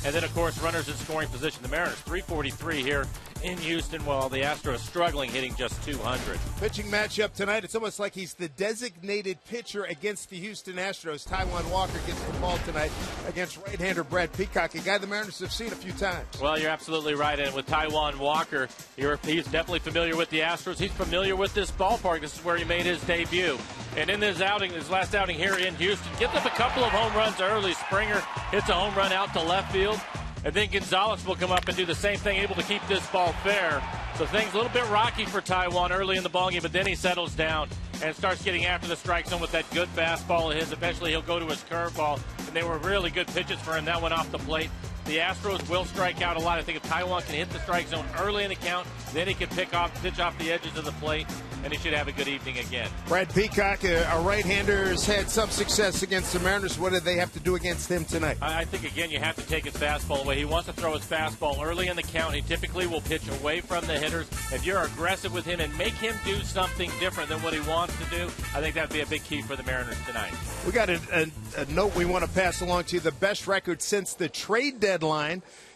And then, of course, runners in scoring position. The Mariners, 343 here in Houston, while the Astros struggling, hitting just 200. Pitching matchup tonight. It's almost like he's the designated pitcher against the Houston Astros. Taijuan Walker gets the ball tonight against right-hander Brad Peacock, a guy the Mariners have seen a few times. Well, you're absolutely right. And with Taijuan Walker, he's definitely familiar with the Astros. He's familiar with this ballpark. This is where he made his debut. And in his last outing here in Houston, gives up a couple of home runs early. Springer hits a home run out to left field. And then Gonzalez will come up and do the same thing, able to keep this ball fair. So things a little bit rocky for Taijuan early in the ballgame, but then he settles down and starts getting after the strike zone with that good fastball of his. Eventually he'll go to his curveball, and they were really good pitches for him. That went off the plate. The Astros will strike out a lot. I think if Taijuan can hit the strike zone early in the count, then he can pitch off the edges of the plate, and he should have a good evening again. Brad Peacock, a right-hander, has had some success against the Mariners. What do they have to do against him tonight? I think, again, you have to take his fastball away. He wants to throw his fastball early in the count. He typically will pitch away from the hitters. If you're aggressive with him and make him do something different than what he wants to do, I think that would be a big key for the Mariners tonight. We got a note we want to pass along to you, the best record since the trade deadline.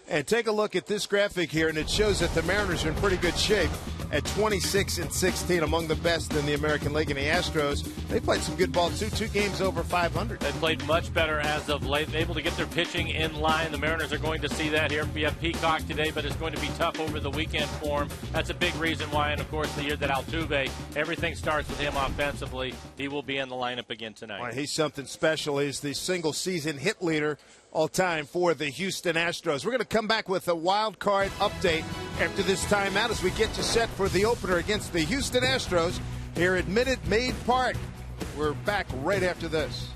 And take a look at this graphic here, and it shows that the Mariners are in pretty good shape at 26-16, among the best in the American League. And the Astros, they played some good ball, too. 2 games over 500. They played much better as of late, able to get their pitching in line. The Mariners are going to see that here. We have Peacock today, but it's going to be tough over the weekend for him. That's a big reason why. And, of course, the year that Altuve, everything starts with him offensively. He will be in the lineup again tonight. Well, he's something special. He's the single-season hit leader all time for the Houston Astros. We're going to come back with a wild card update after this timeout as we get you set for the opener against the Houston Astros here at Minute Maid Park. We're back right after this.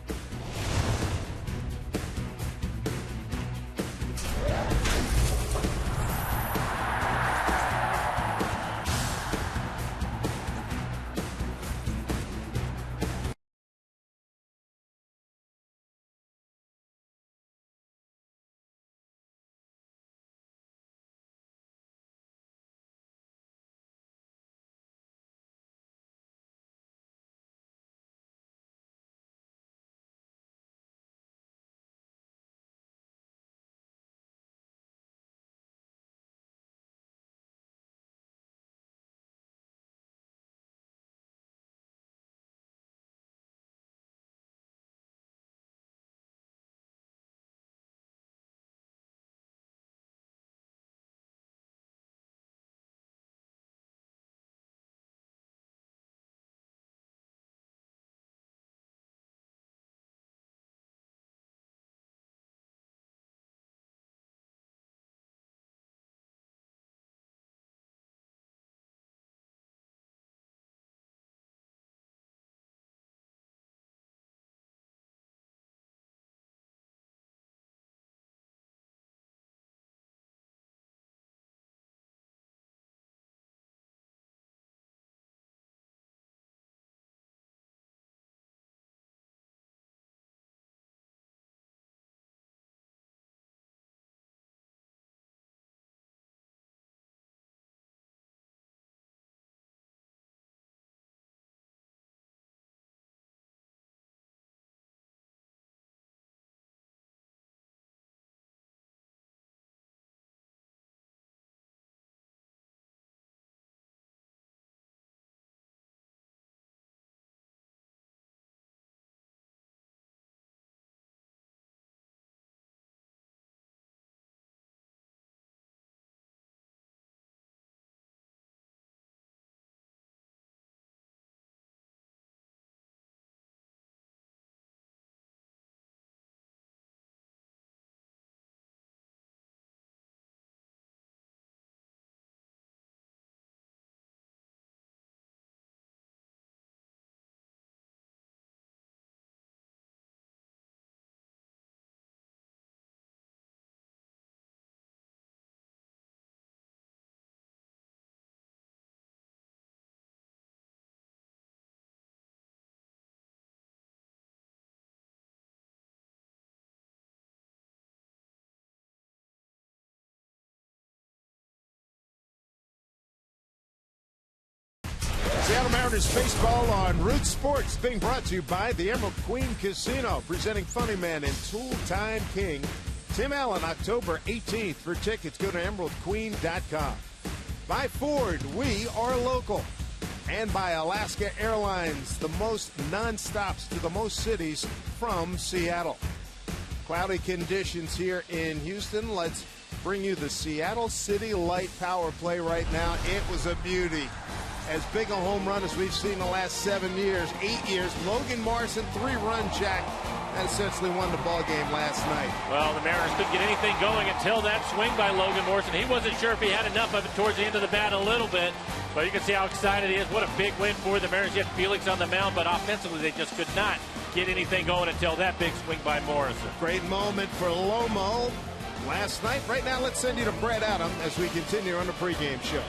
Seattle Mariners baseball on Root Sports, being brought to you by the Emerald Queen Casino, presenting Funny Man and Tool Time King Tim Allen, October 18th. For tickets, go to emeraldqueen.com. By Ford, we are local. And by Alaska Airlines, the most nonstops to the most cities from Seattle. Cloudy conditions here in Houston. Let's bring you the Seattle City Light power play right now. It was a beauty. As big a home run as we've seen the last 7 years, 8 years. Logan Morrison, 3-run jack, and essentially won the ball game last night. Well, the Mariners couldn't get anything going until that swing by Logan Morrison. He wasn't sure if he had enough of it towards the end of the bat a little bit, but you can see how excited he is. What a big win for the Mariners. You had Felix on the mound, but offensively they just could not get anything going until that big swing by Morrison. Great moment for Lomo last night. Right now, let's send you to Brett Adam as we continue on the pregame show.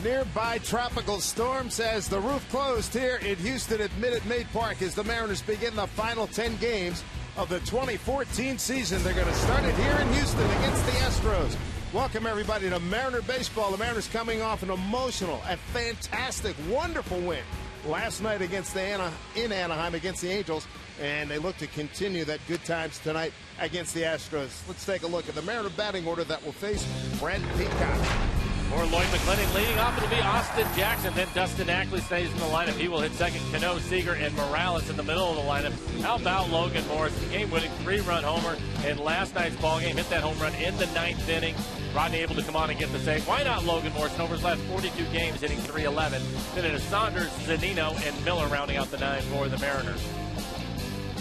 Nearby tropical storms as the roof closed here in Houston at Minute Maid Park as the Mariners begin the final 10 games of the 2014 season. They're going to start it here in Houston against the Astros. Welcome, everybody, to Mariner Baseball. The Mariners coming off an emotional and fantastic, wonderful win last night against in Anaheim against the Angels, and they look to continue that good times tonight against the Astros. Let's take a look at the Mariner batting order that will face Brad Peacock. For Lloyd McClendon leading off, it'll be Austin Jackson. Then Dustin Ackley stays in the lineup. He will hit second. Cano, Seager, and Morales in the middle of the lineup. How about Logan Morris? The game-winning 3-run homer in last night's ballgame. Hit that home run in the 9th inning. Rodney able to come on and get the save. Why not Logan Morris? Over his last 42 games, hitting .311. Then it is Saunders, Zunino, and Miller rounding out the 9 for the Mariners.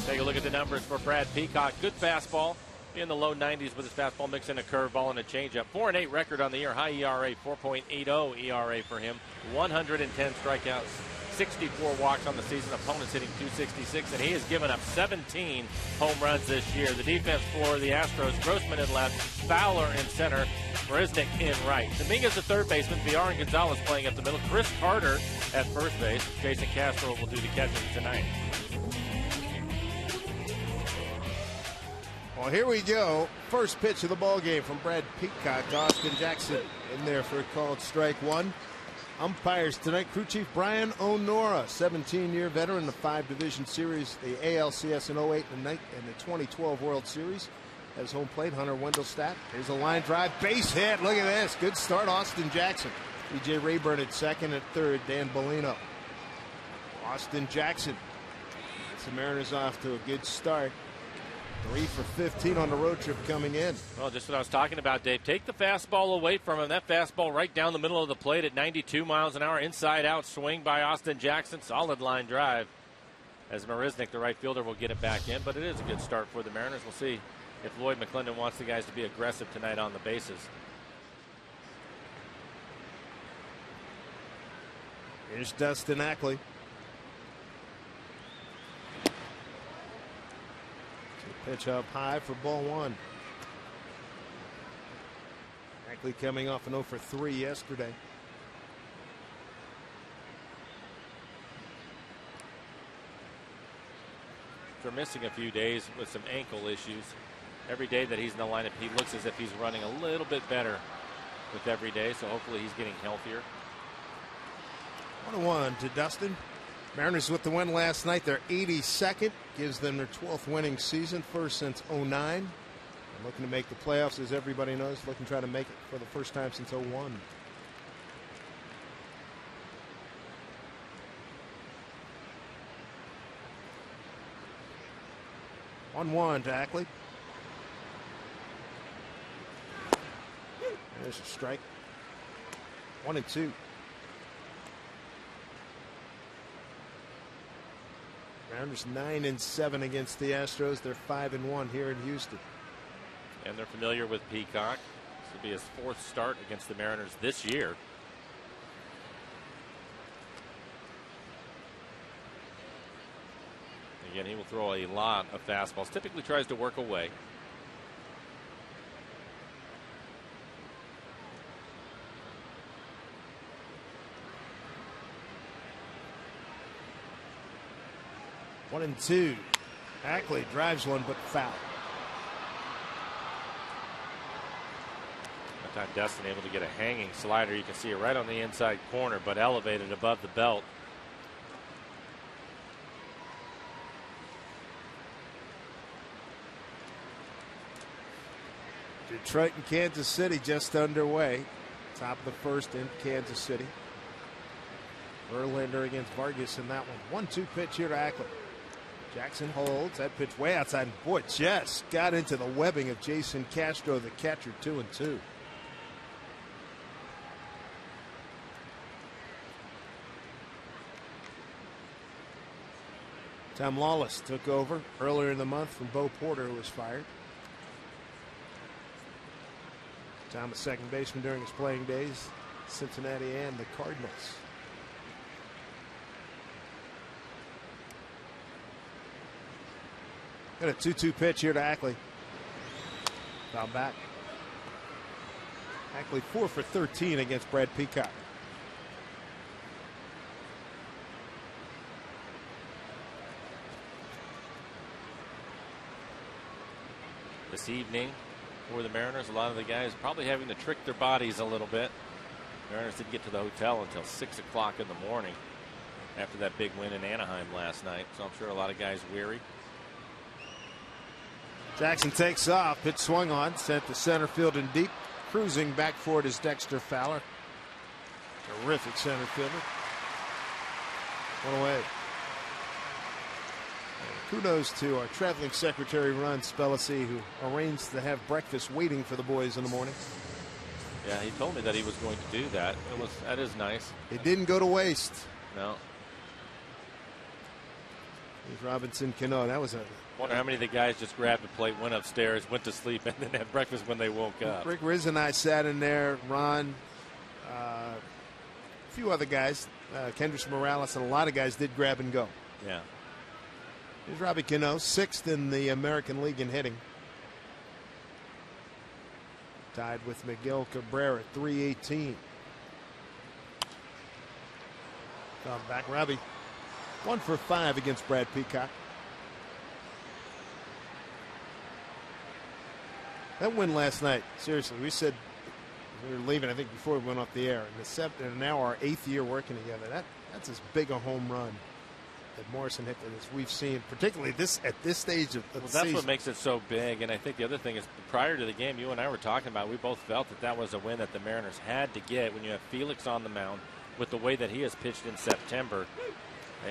Take a look at the numbers for Brad Peacock. Good fastball. In the low 90s with his fastball, mixing a curveball and a changeup. 4-8 record on the year. High ERA, 4.80 ERA for him. 110 strikeouts, 64 walks on the season. Opponents hitting .266, and he has given up 17 home runs this year. The defense for the Astros: Grossman in left, Fowler in center, Marisnick in right. Dominguez at third baseman, Villar and Gonzalez playing up the middle. Chris Carter at first base. Jason Castro will do the catching tonight. Well, here we go. First pitch of the ball game from Brad Peacock. Austin Jackson in there for a called strike one. Umpires tonight: crew chief Brian O'Nora, 17-year veteran, the 5-division series, the ALCS in 08 and the 2012 World Series. As home plate, Hunter Wendelstadt. Here's a line drive, base hit. Look at this. Good start, Austin Jackson. B.J. Rayburn at second, at third, Dan Bellino. Austin Jackson. The Mariners off to a good start. 3 for 15 on the road trip coming in. Well, just what I was talking about, Dave. Take the fastball away from him. That fastball right down the middle of the plate at 92 miles an hour. Inside out swing by Austin Jackson. Solid line drive. As Marisnick, the right fielder, will get it back in. But it is a good start for the Mariners. We'll see if Lloyd McClendon wants the guys to be aggressive tonight on the bases. Here's Dustin Ackley. Pitch up high for ball one. Ackley coming off an 0 for 3 yesterday. After missing a few days with some ankle issues, every day that he's in the lineup, he looks as if he's running a little bit better with every day, so hopefully he's getting healthier. 1-1 to Dustin. Mariners with the win last night. They're 82nd. Gives them their 12th winning season, first since 09. And looking to make the playoffs, as everybody knows. Looking to try to make it for the first time since 01. 1-1 to Ackley. There's a strike. 1-2. Mariners 9-7 against the Astros. They're 5-1 here in Houston. And they're familiar with Peacock. This will be his 4th start against the Mariners this year. Again, he will throw a lot of fastballs. Typically tries to work away. One and two. Ackley drives one, but foul. That time Dustin able to get a hanging slider. You can see it right on the inside corner, but elevated above the belt. Detroit and Kansas City just underway. Top of the first in Kansas City. Verlander against Vargas in that one. 1-2 pitch here to Ackley. Jackson holds that pitch way outside. Boy, just got into the webbing of Jason Castro, the catcher. 2-2. Tom Lawless took over earlier in the month from Bo Porter, who was fired. Tom, a second baseman during his playing days, Cincinnati and the Cardinals. Got a 2-2 pitch here to Ackley. Foul back. Ackley 4 for 13 against Brad Peacock. this evening for the Mariners. A lot of the guys probably having to trick their bodies a little bit. Mariners didn't get to the hotel until 6 o'clock in the morning after that big win in Anaheim last night. So I'm sure a lot of guys weary. Jackson takes off. Pitch swung on. Sent to center field and deep. Cruising back for it is Dexter Fowler. Terrific center fielder. One away. Kudos to our traveling secretary, Ron Spellacy, who arranged to have breakfast waiting for the boys in the morning. Yeah, he told me that he was going to do that. That is nice. It didn't go to waste. No. Here's Robinson Cano. That was a. Wonder how many of the guys just grabbed a plate, went upstairs, went to sleep, and then had breakfast when they woke up. Rick Riz and I sat in there. Ron, a few other guys, Kendrys Morales, and a lot of guys did grab and go. Yeah. Here's Robbie Cano, 6th in the American League in hitting. Tied with Miguel Cabrera at 318. Come back, Robbie. 1 for 5 against Brad Peacock. That win last night, seriously, we said we were leaving, I think, before we went off the air. And now our 8th year working together. That's as big a home run that Morrison hit as we've seen, particularly at this stage of the season. That's what makes it so big. And I think the other thing is, prior to the game, you and I were talking about, we both felt that was a win that the Mariners had to get when you have Felix on the mound with the way that he has pitched in September.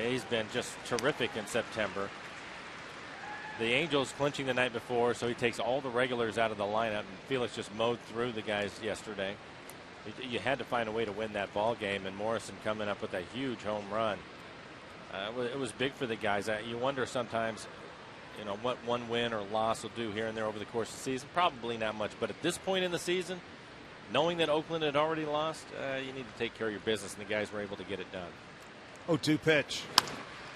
He's been just terrific in September. The Angels clinching the night before, so he takes all the regulars out of the lineup, and Felix just mowed through the guys yesterday. You had to find a way to win that ball game, and Morrison coming up with a huge home run. It was big for the guys. You wonder sometimes, what one win or loss will do here and there over the course of the season. Probably not much, but at this point in the season, knowing that Oakland had already lost, you need to take care of your business, and the guys were able to get it done. 0-2 pitch.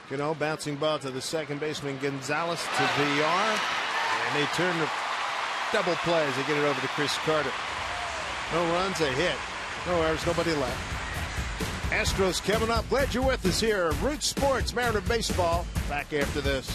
Cano bouncing ball to the second baseman Gonzalez to VR, and they turn the double play as they get it over to Chris Carter. No runs, a hit. No errors, nobody left. Astros coming up. Glad you're with us here. Root Sports, Mariner Baseball. Back after this.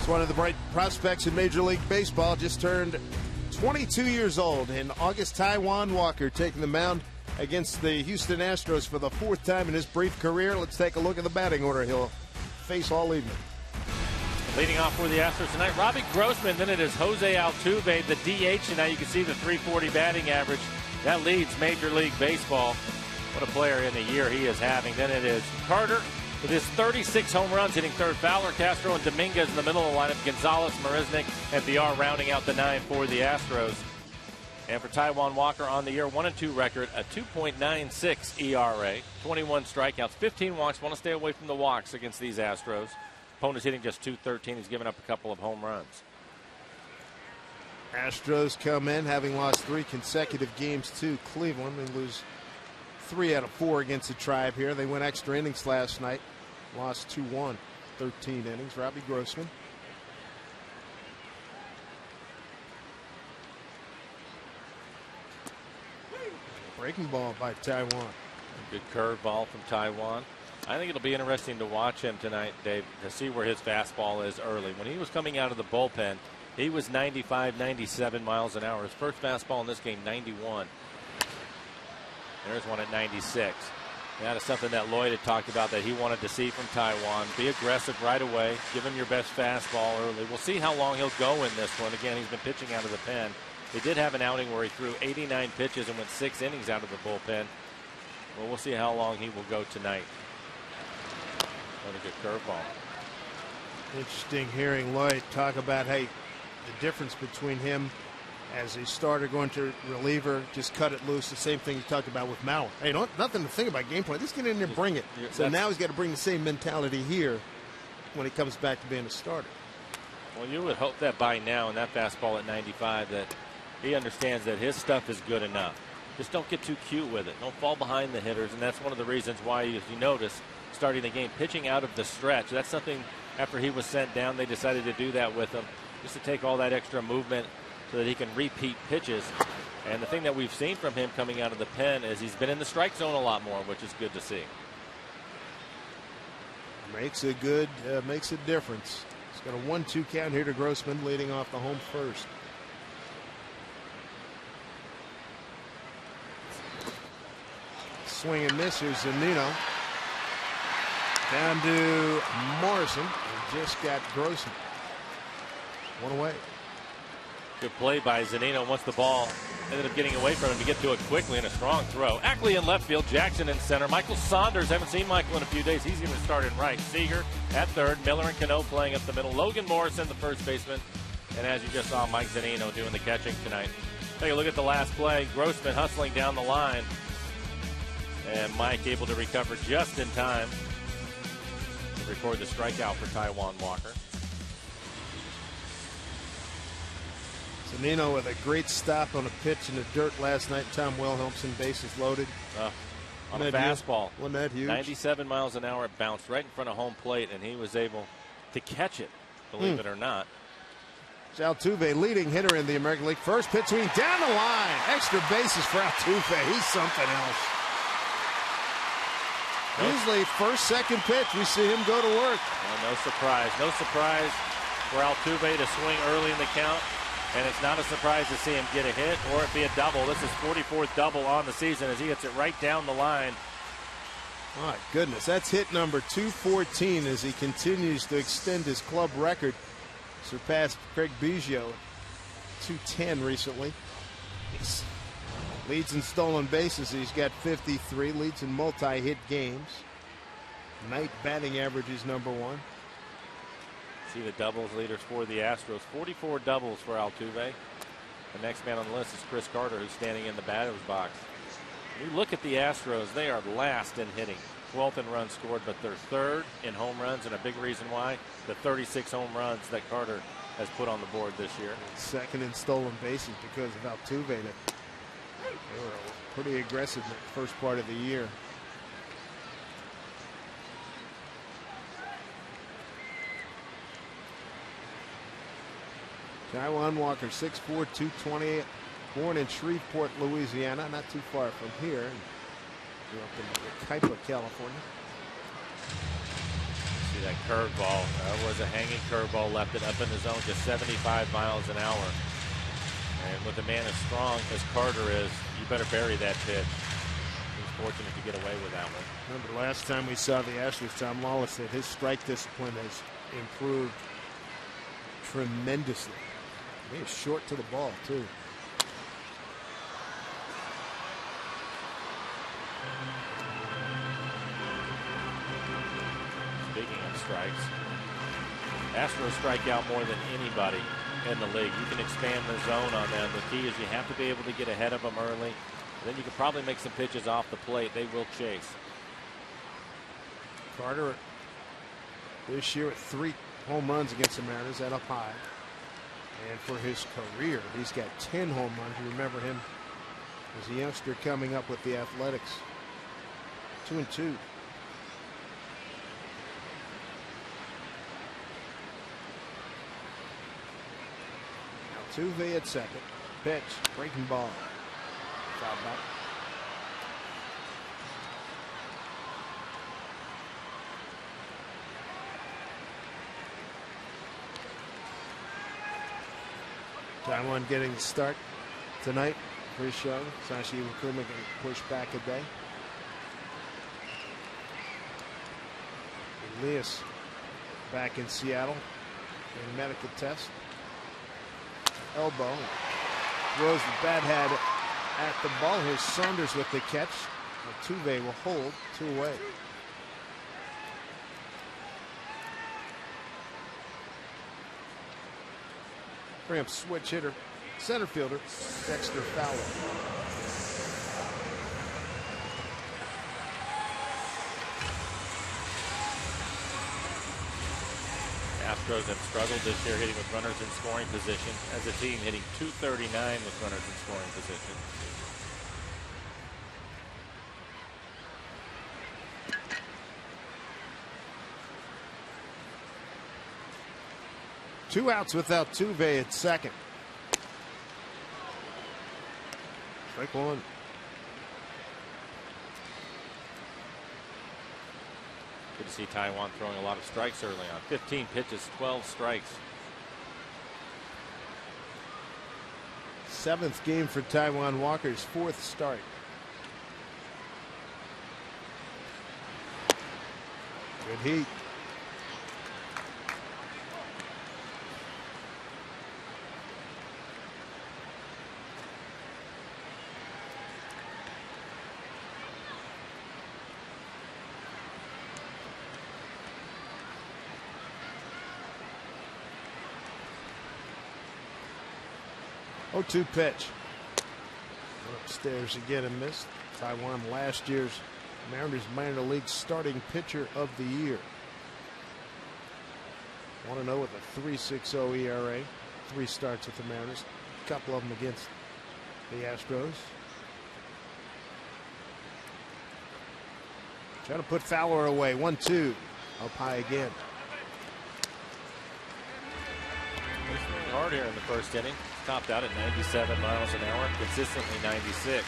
One of the bright prospects in Major League Baseball, just turned 22 years old in August. Taijuan Walker taking the mound against the Houston Astros for the 4th time in his brief career. Let's take a look at the batting order he'll face all evening. Leading off for the Astros tonight, Robbie Grossman. Then it is Jose Altuve, the DH, and now you can see the .340 batting average. That leads Major League Baseball. What a player in the year he is having. Then it is Carter with his 36 home runs, hitting third. Fowler, Castro, and Dominguez in the middle of the lineup. Gonzalez, Marisnik, and VR rounding out the 9 for the Astros. And for Taijuan Walker on the year, 1-2 record, a 2.96 ERA, 21 strikeouts, 15 walks. Want to stay away from the walks against these Astros. Opponent's hitting just .213. He's given up a couple of home runs. Astros come in having lost 3 consecutive games to Cleveland. They lose 3 out of 4 against the Tribe here. They went extra innings last night. Lost 2-1. 13 innings. Robbie Grossman. Breaking ball by Taiwan. A good curveball from Taiwan. I think it'll be interesting to watch him tonight, Dave, to see where his fastball is early. When he was coming out of the bullpen, he was 95, 97 miles an hour. His first fastball in this game, 91. There's one at 96. That is something that Lloyd had talked about that he wanted to see from Taiwan. Be aggressive right away. Give him your best fastball early. We'll see how long he'll go in this one. Again, he's been pitching out of the pen. He did have an outing where he threw 89 pitches and went 6 innings out of the bullpen. Well, we'll see how long he will go tonight. Another good curveball. Interesting hearing Lloyd talk about, hey, the difference between him as a starter going to reliever, just cut it loose. The same thing he talked about with Mauer. Hey, nothing to think about game plan. Just get in there and bring it. So now he's got to bring the same mentality here when he comes back to being a starter. Well, you would hope that by now, in that fastball at 95, that he understands that his stuff is good enough. Just don't get too cute with it. Don't fall behind the hitters, and that's one of the reasons why, as you notice, starting the game, pitching out of the stretch. That's something after he was sent down, they decided to do that with him, just to take all that extra movement so that he can repeat pitches. And the thing that we've seen from him coming out of the pen is he's been in the strike zone a lot more, which is good to see. Makes a difference. He's got a 1-2 count here to Grossman, leading off the home first. Swing and miss. Here's Zunino. Down to Morrison. And just got Grossman. One away. Good play by Zunino. Once the ball ended up getting away from him to get to it quickly, and a strong throw. Ackley in left field, Jackson in center. Michael Saunders, haven't seen Michael in a few days. He's going to start in right. Seager at third. Miller and Cano playing up the middle. Logan Morrison, the first baseman. And as you just saw, Mike Zunino doing the catching tonight. Take a look at the last play. Grossman hustling down the line. And Mike able to recover just in time to record the strikeout for Taiwan Walker. Zunino with a great stop on a pitch in the dirt last night. Tom Wilhelmsen, bases loaded. On a fastball. Wasn't that huge? 97 miles an hour. It bounced right in front of home plate, and he was able to catch it, believe it or not. Altuve, leading hitter in the American League. First pitch swing down the line. Extra bases for Altuve. He's something else. Usually first, second pitch, we see him go to work. Well, no surprise. No surprise for Altuve to swing early in the count. And it's not a surprise to see him get a hit or it be a double. This is 44th double on the season as he hits it right down the line. My goodness, that's hit number 214 as he continues to extend his club record. Surpassed Craig Biggio at 210 recently. He's leads in stolen bases. He's got 53. Leads in multi-hit games. Night batting average is number 1. See the doubles leaders for the Astros. 44 doubles for Altuve. The next man on the list is Chris Carter, who's standing in the batter's box. When you look at the Astros, they are last in hitting. 12th in runs scored, but they're third in home runs, and a big reason why, the 36 home runs that Carter has put on the board this year. Second in stolen bases because of Altuve. They were pretty aggressive in the first part of the year. Taiwan Walker, 6'4", 228, born in Shreveport, Louisiana, not too far from here. Grew up in Kaipa, California. See that curveball. That was a hanging curveball, left it up in the zone, just 75 miles an hour. And with a man as strong as Carter is, you better bury that pitch. He's fortunate to get away with that one. Remember last time we saw the Astros, Tom Lawless said his strike discipline has improved tremendously. He's short to the ball, too. Speaking of strikes, Astros strike out more than anybody in the league. You can expand the zone on them. The key is you have to be able to get ahead of them early. And then you can probably make some pitches off the plate. They will chase. Carter this year with 3 home runs against the Mariners, that up high. And for his career, he's got 10 home runs. You remember him as a youngster coming up with the Athletics. 2-2. Altuve at second. Pitch. Breaking ball. Foul back. Taiwan getting the start tonight. First show. Sashi Iwakuma going to push back a day. Elias back in Seattle in medical test. Elbow. Throws the bat head at the ball. Here's Saunders with the catch. Altuve will hold. 2 away. Cramp switch hitter. Center fielder Dexter Fowler. Astros have struggled this year hitting with runners in scoring position. As a team, hitting .239 with runners in scoring position. Two outs without Altuve at second. Strike one. Good to see Taiwan throwing a lot of strikes early on. 15 pitches, 12 strikes. 7th game for Taiwan Walker's 4th start. Good heat. Oh-2 pitch. Upstairs again and missed. Taiwan last year's Mariners minor league starting pitcher of the year. 1-0 with a 3.60 ERA. 3 starts with the Mariners. A couple of them against the Astros. Trying to put Fowler away. 1-2. Up high again. Hard here in the first inning. Topped out at 97 miles an hour, consistently 96.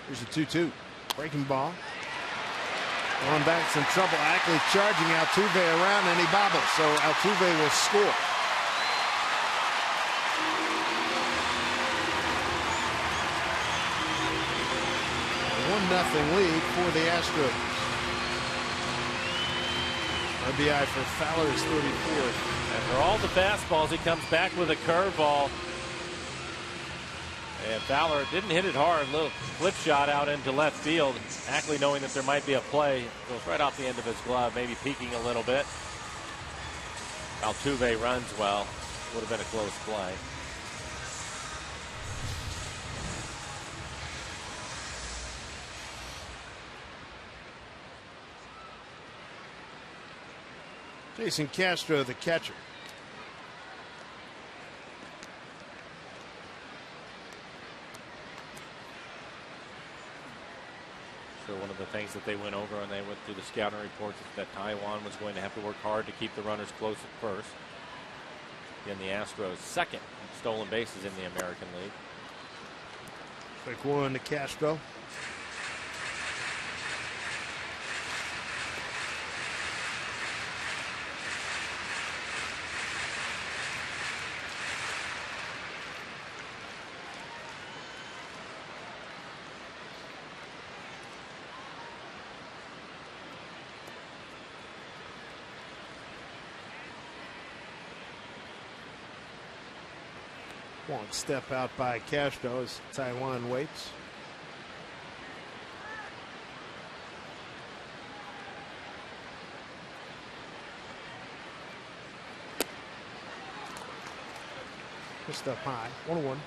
Here's a 2-2. Breaking ball. Going back, some trouble. Ackley charging Altuve around, and he bobbles. So Altuve will score. 1-0 lead for the Astros. RBI for Fowler is 34. After all the fastballs, he comes back with a curveball. And Fowler didn't hit it hard. Little flip shot out into left field. Ackley, knowing that there might be a play, goes right off the end of his glove, maybe peeking a little bit. Altuve runs well. Would have been a close play. Jason Castro, the catcher. So one of the things that they went over and they went through the scouting reports is that Taiwan was going to have to work hard to keep the runners close at first. Then the Astros second in stolen bases in the American League. Quick one to Castro. Long step out by Castro as Taiwan waits. Just up high. 1-1.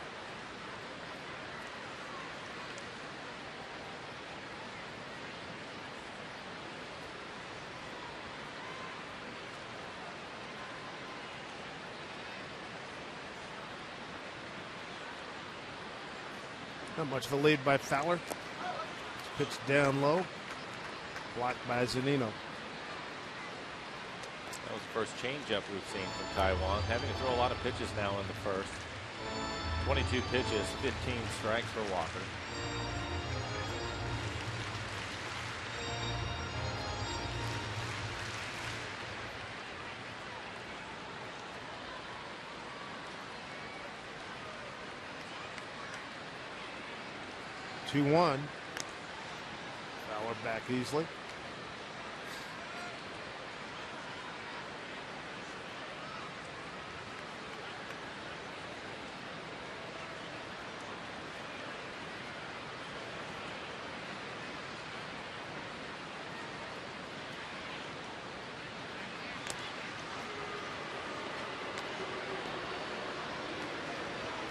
Not much of a lead by Fowler. Pitch down low. Blocked by Zunino. That was the first changeup we've seen from Taiwan. Having to throw a lot of pitches now in the first. 22 pitches, 15 strikes for Walker. Two one. Fowler back easily.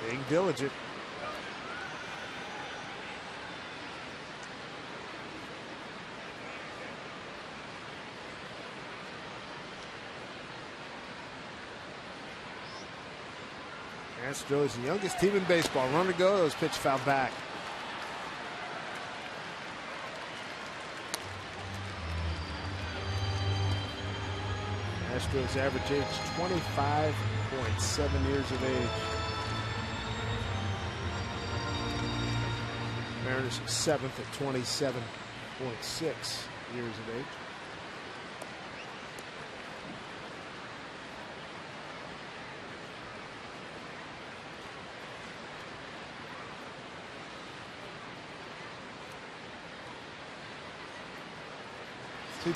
Being diligent. Astros, the youngest team in baseball. Run to go. Those pitch foul back. Astros average age 25.7 years of age. Mariners 7th at 27.6 years of age.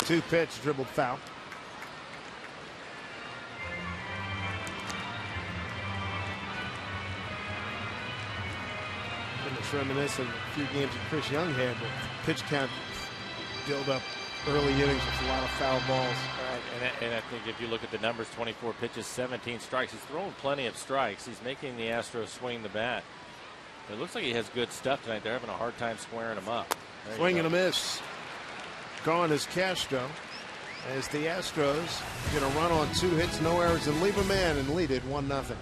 Two pitch, dribbled foul. And it's reminiscent of a few games that Chris Young had, but pitch count build up early innings with a lot of foul balls. Right. And I think if you look at the numbers, 24 pitches, 17 strikes. He's throwing plenty of strikes. He's making the Astros swing the bat. It looks like he has good stuff tonight. They're having a hard time squaring him up. Swing and a miss. Gone is Castro, as the Astros going to run on 2 hits, no errors, and leave a man and lead it 1-0.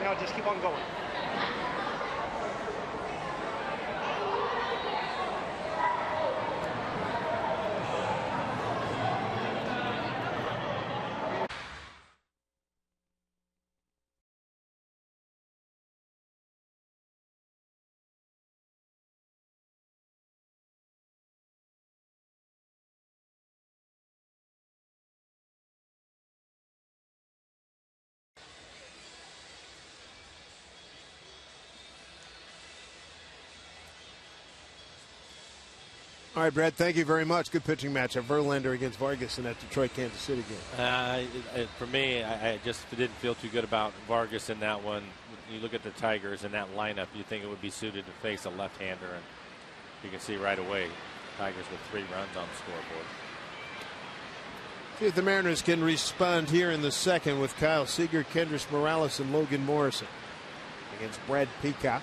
Now just keep on going. All right, Brad, thank you very much. Good pitching matchup. Verlander against Vargas in that Detroit-Kansas City game. For me, I just didn't feel too good about Vargas in that one. You look at the Tigers in that lineup, you think it would be suited to face a left-hander, and you can see right away Tigers with 3 runs on the scoreboard. See if the Mariners can respond here in the second with Kyle Seager, Kendrys Morales, and Logan Morrison against Brad Peacock.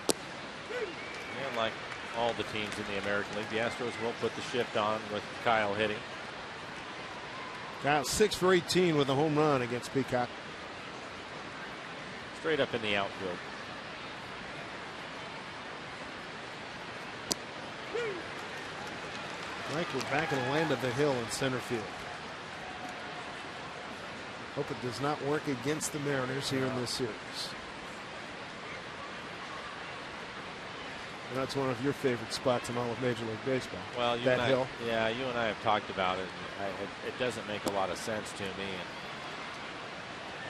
And like all the teams in the American League, the Astros will put the shift on with Kyle hitting. Kyle 6 for 18 with a home run against Peacock. Straight up in the outfield. Mike, we're back in the land of the hill in center field. Hope it does not work against the Mariners here in this series. And that's one of your favorite spots in all of Major League Baseball. Well, that hill. Yeah, you and I have talked about it. It doesn't make a lot of sense to me.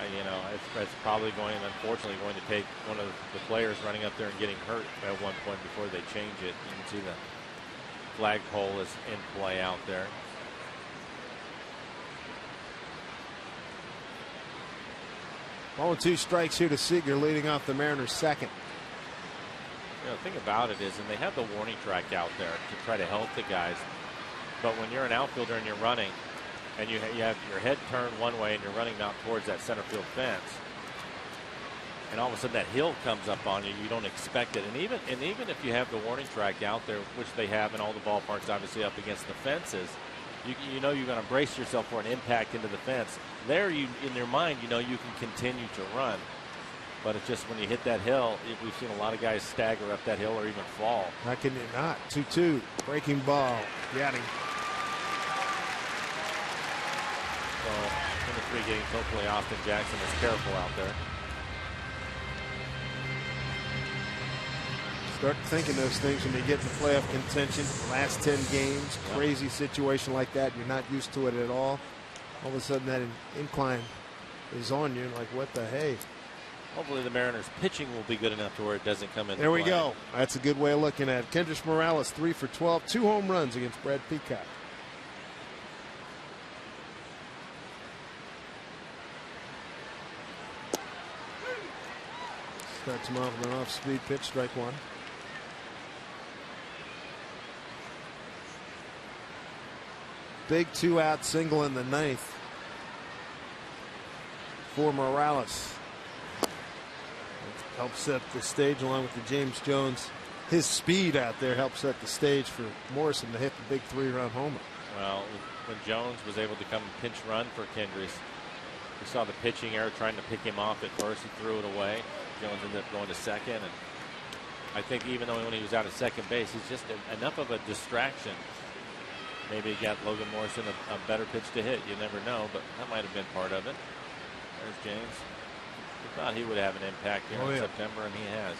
And you know, it's probably unfortunately, going to take one of the players running up there and getting hurt at one point before they change it. You can see the flagpole is in play out there. Ball and 2 strikes here to Seager, leading off the Mariners' second. You know, the thing about it is, and they have the warning track out there to try to help the guys, but when you're an outfielder and you're running, and you have your head turned one way and you're running out towards that center field fence, and all of a sudden that hill comes up on you, you don't expect it. And even if you have the warning track out there, which they have in all the ballparks, obviously up against the fences, you know you're going to brace yourself for an impact into the fence. There, in your mind, you know you can continue to run. But it's just when you hit that hill, we've seen a lot of guys stagger up that hill or even fall. How can you not? 2-2. Breaking ball. Got him. So in the 3 games, hopefully Austin Jackson is careful out there. Start thinking those things when you get in playoff contention. Last 10 games, crazy situation like that. You're not used to it at all. All of a sudden that incline is on you. Like, what the hey? Hopefully the Mariners pitching will be good enough to where it doesn't come in. There we go. That's a good way of looking at it. Kendrys Morales 3 for 12, 2 home runs against Brad Peacock. Starts him off with an off-speed pitch, strike 1. Big 2-out single in the 9th for Morales. Helps set the stage along with the James Jones. His speed out there helps set the stage for Morrison to hit the big 3-run homer. Well, when Jones was able to come and pinch run for Kendrys, we saw the pitching error trying to pick him off at first. He threw it away. Jones ended up going to second. And I think even though when he was out at second base, he's just enough of a distraction. Maybe he got Logan Morrison a better pitch to hit. You never know, but that might have been part of it. There's James. We thought he would have an impact here in September, and he has.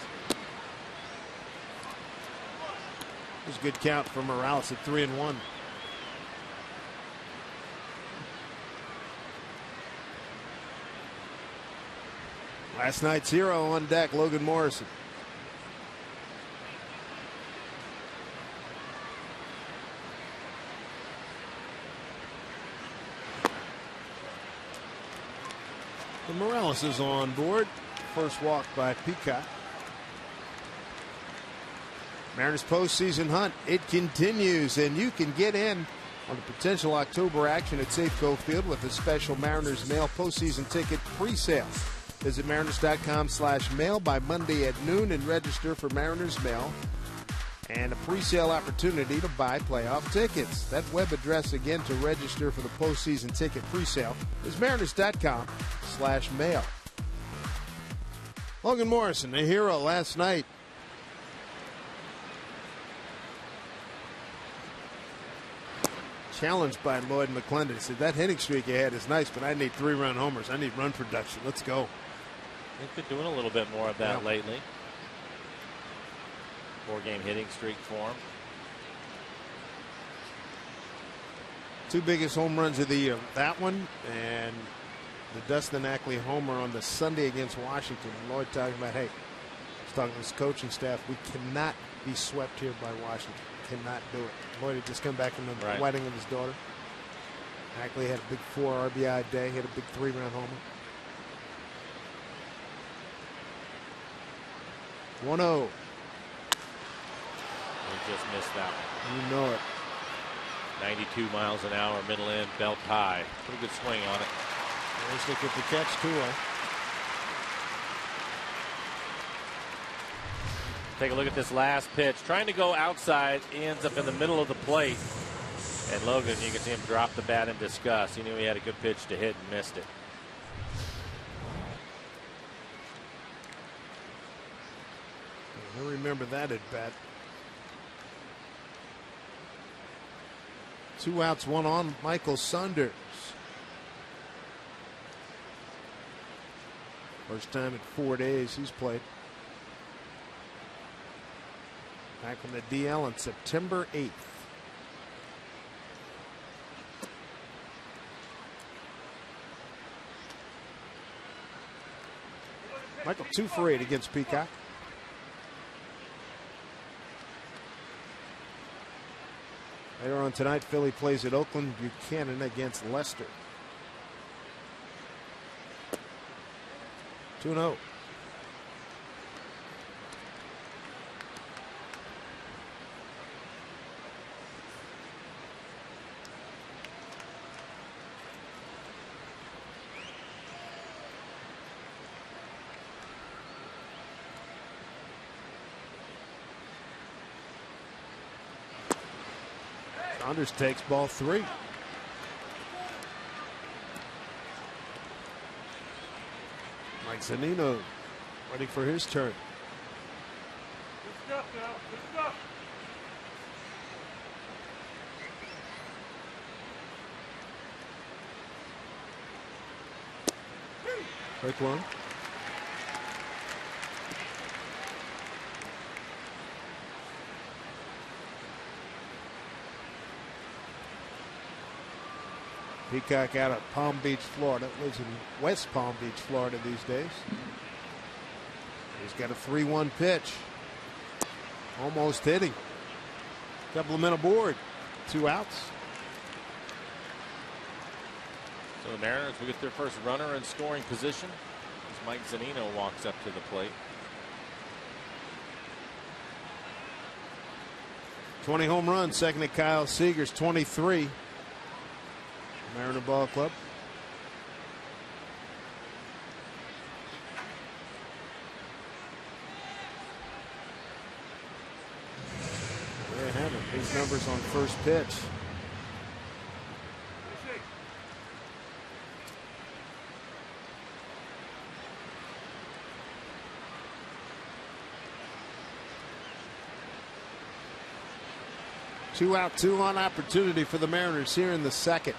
It was a good count for Morales at 3-1. Last night's hero on deck, Logan Morrison. And Morales is on board. First walk by Peacock. Mariners postseason hunt, it continues, and you can get in on the potential October action at Safeco Field with a special Mariners Mail postseason ticket pre-sale. Visit mariners.com/mail by Monday at noon and register for Mariners Mail and a pre-sale opportunity to buy playoff tickets. That web address again to register for the postseason ticket pre-sale is mariners.com/mail. Logan Morrison, the hero last night. Challenged by Lloyd McClendon. He said, that hitting streak you had is nice, but I need 3-run homers. I need run production. Let's go. He's been doing a little bit more of that lately. 4-game hitting streak for him. 2 biggest home runs of the year. That one and the Dustin Ackley homer on the Sunday against Washington. And Lloyd talking about, hey, he's talking to his coaching staff, we cannot be swept here by Washington. cannot do it. Lloyd had just come back from the Right. wedding of his daughter. Hackley had a big 4 RBI day. He had a big 3-run homer. 1-0. He just missed that one. You know it. 92 miles an hour, middle end, belt high. Pretty good swing on it. Let's look at the catch, 2-0. Take a look at this last pitch. Trying to go outside, he ends up in the middle of the plate. And Logan, you can see him drop the bat in disgust. He knew he had a good pitch to hit and missed it. I remember that at bat. 2 outs, 1 on. Michael Saunders. First time in 4 days he's played. Back from the DL on September 8th. Michael 2 for 8 against Peacock. Later on tonight, Philly plays at Oakland. Buchanan against Leicester. 2-0. Saunders takes ball 3. Mike Zunino ready for his turn. Good stuff now. Good stuff. Quick one. Peacock out of Palm Beach, Florida. Lives in West Palm Beach, Florida these days. He's got a 3-1 pitch. Almost hitting. Couple of men aboard. 2 outs. So the Mariners will get their first runner in scoring position as Mike Zunino walks up to the plate. 20 home runs. Second to Kyle Seager's 23. Mariner Ball Club. There you have it. These numbers on first pitch. Two out, 2 on opportunity for the Mariners here in the second.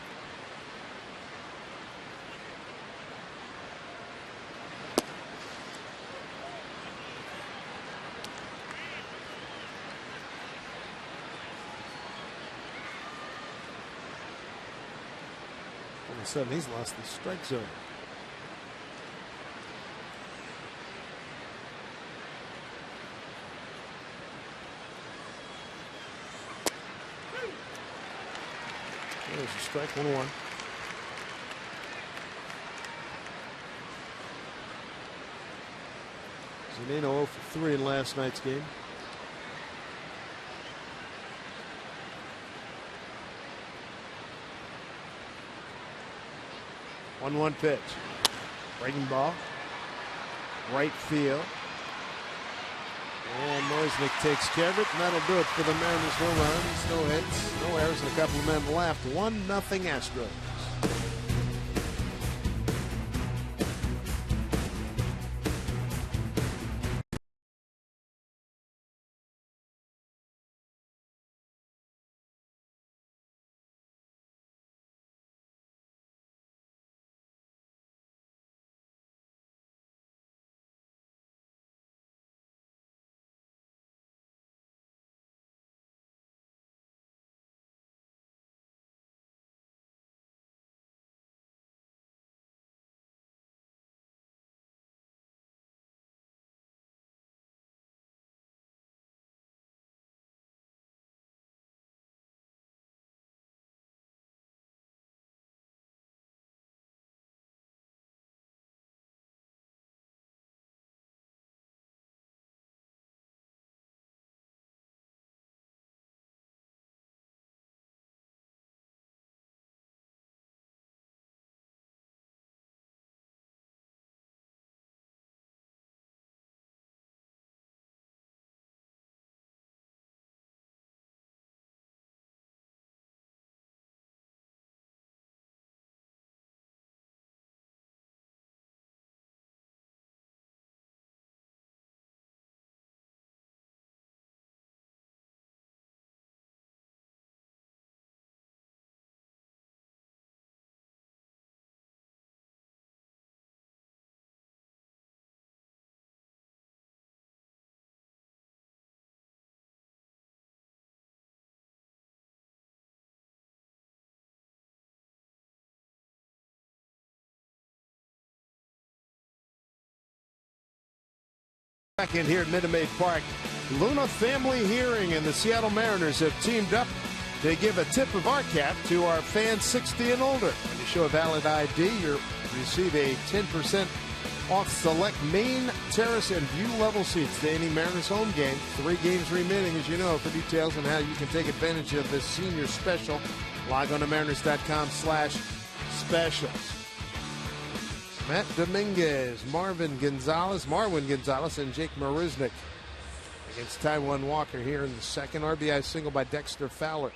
All of a sudden, he's lost the strike zone. There's a strike, 1-1. Zunino 0 for 3 in last night's game. One pitch. Breaking ball. Right field. And Moisnick takes care of it, and that'll do it for the Mariners. No runs, no hits, no errors, and a couple of men left. 1-0 Astros. Second here at Minute Maid Park. Luna Family Hearing and the Seattle Mariners have teamed up to give a tip of our cap to our fans 60 and older. When you show a valid ID, you receive a 10% off select main, terrace, and view level seats to any Mariners home game. 3 games remaining, as you know. For details on how you can take advantage of this senior special, log on to mariners.com/specials. Matt Dominguez, Marwin Gonzalez, and Jake Marisnick against Taijuan Walker here in the second. RBI single by Dexter Fowler.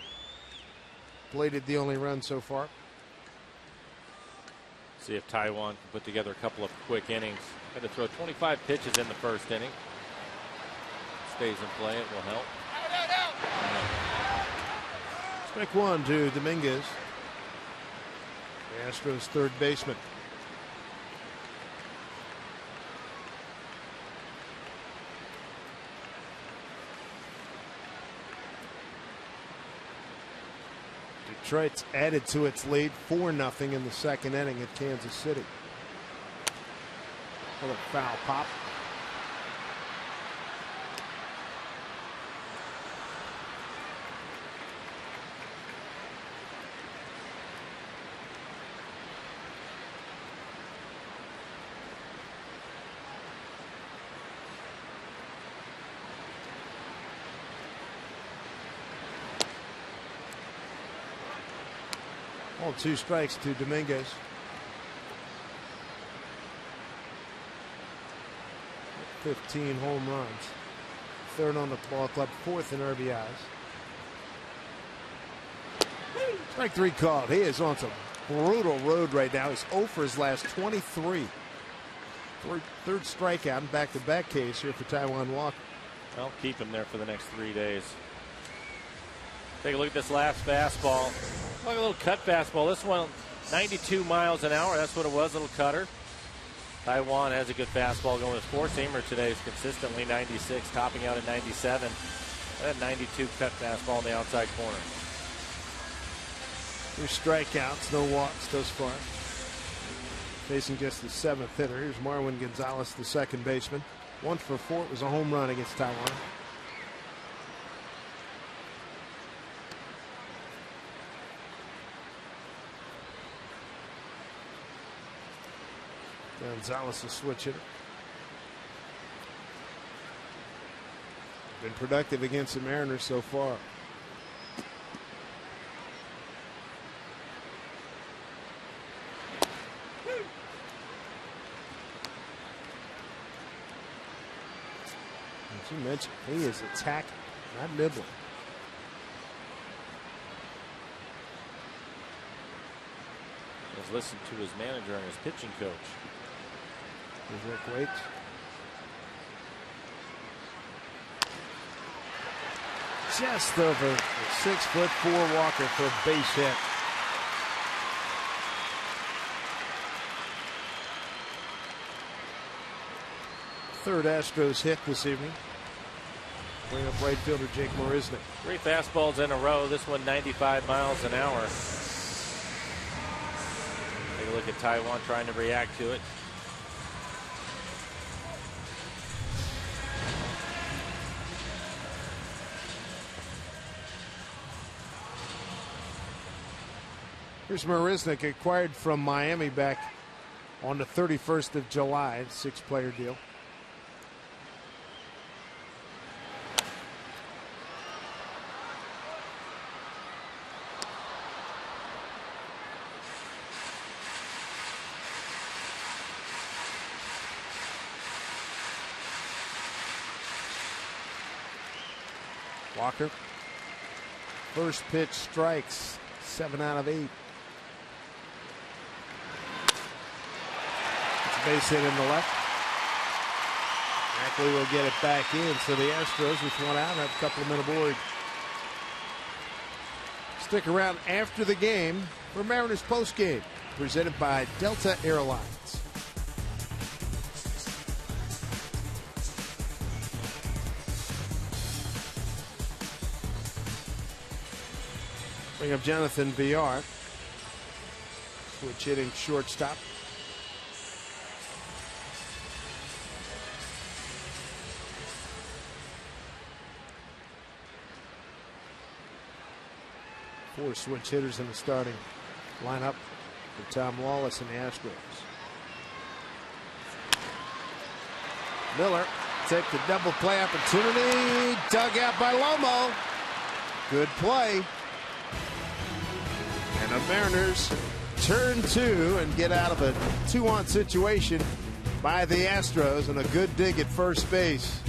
Bladed the only run so far. See if Taijuan can put together a couple of quick innings. Had to throw 25 pitches in the first inning. Stays in play, it will help. Strike one to Dominguez. The Astros third baseman. Detroit's added to its lead 4-0 in the second inning at Kansas City. Another foul pop. All 2 strikes to Dominguez. .15 home runs. Third on the ball club, 4th in RBIs. Strike 3 called. He is on some brutal road right now. He's 0 for his last 23. Third strikeout in back-to-back case here for Taijuan Walker. I'll keep him there for the next 3 days. Take a look at this last fastball. Like a little cut fastball. This one, 92 miles an hour. That's what it was, a little cutter. Taijuan has a good fastball going. His four-seamer today is consistently 96, topping out at 97. That 92 cut fastball in the outside corner. 2 strikeouts, no walks thus far. Facing just the 7th hitter. Here's Marwin Gonzalez, the second baseman. 1 for 4. It was a home run against Taijuan. Gonzalez is switch hitter. Been productive against the Mariners so far. As you mentioned, he is attacking, not nibbling. Let's listen to his manager and his pitching coach. Rick Waite. Just over the 6'4" Walker for a base hit. Third Astros hit this evening. Bring up right fielder Jake Marisnick. 3 fastballs in a row. This one 95 miles an hour. Take a look at Taijuan trying to react to it. Here's Marisnick, acquired from Miami back on the 31st of July, 6-player deal. Walker, first pitch strikes, 7 out of 8. Base hit in the left. Ackley will get it back in. So the Astros with 1 out have a couple of men aboard. Stick around after the game for Mariners postgame, presented by Delta Airlines. Bring up Jonathan Villar. Switch hitting shortstop. 4 switch hitters in the starting lineup for Tom Wallace and the Astros. Miller take the double play opportunity. Dug out by Lomo. Good play. And the Mariners turn 2 and get out of a 2-on situation by the Astros, and a good dig at first base.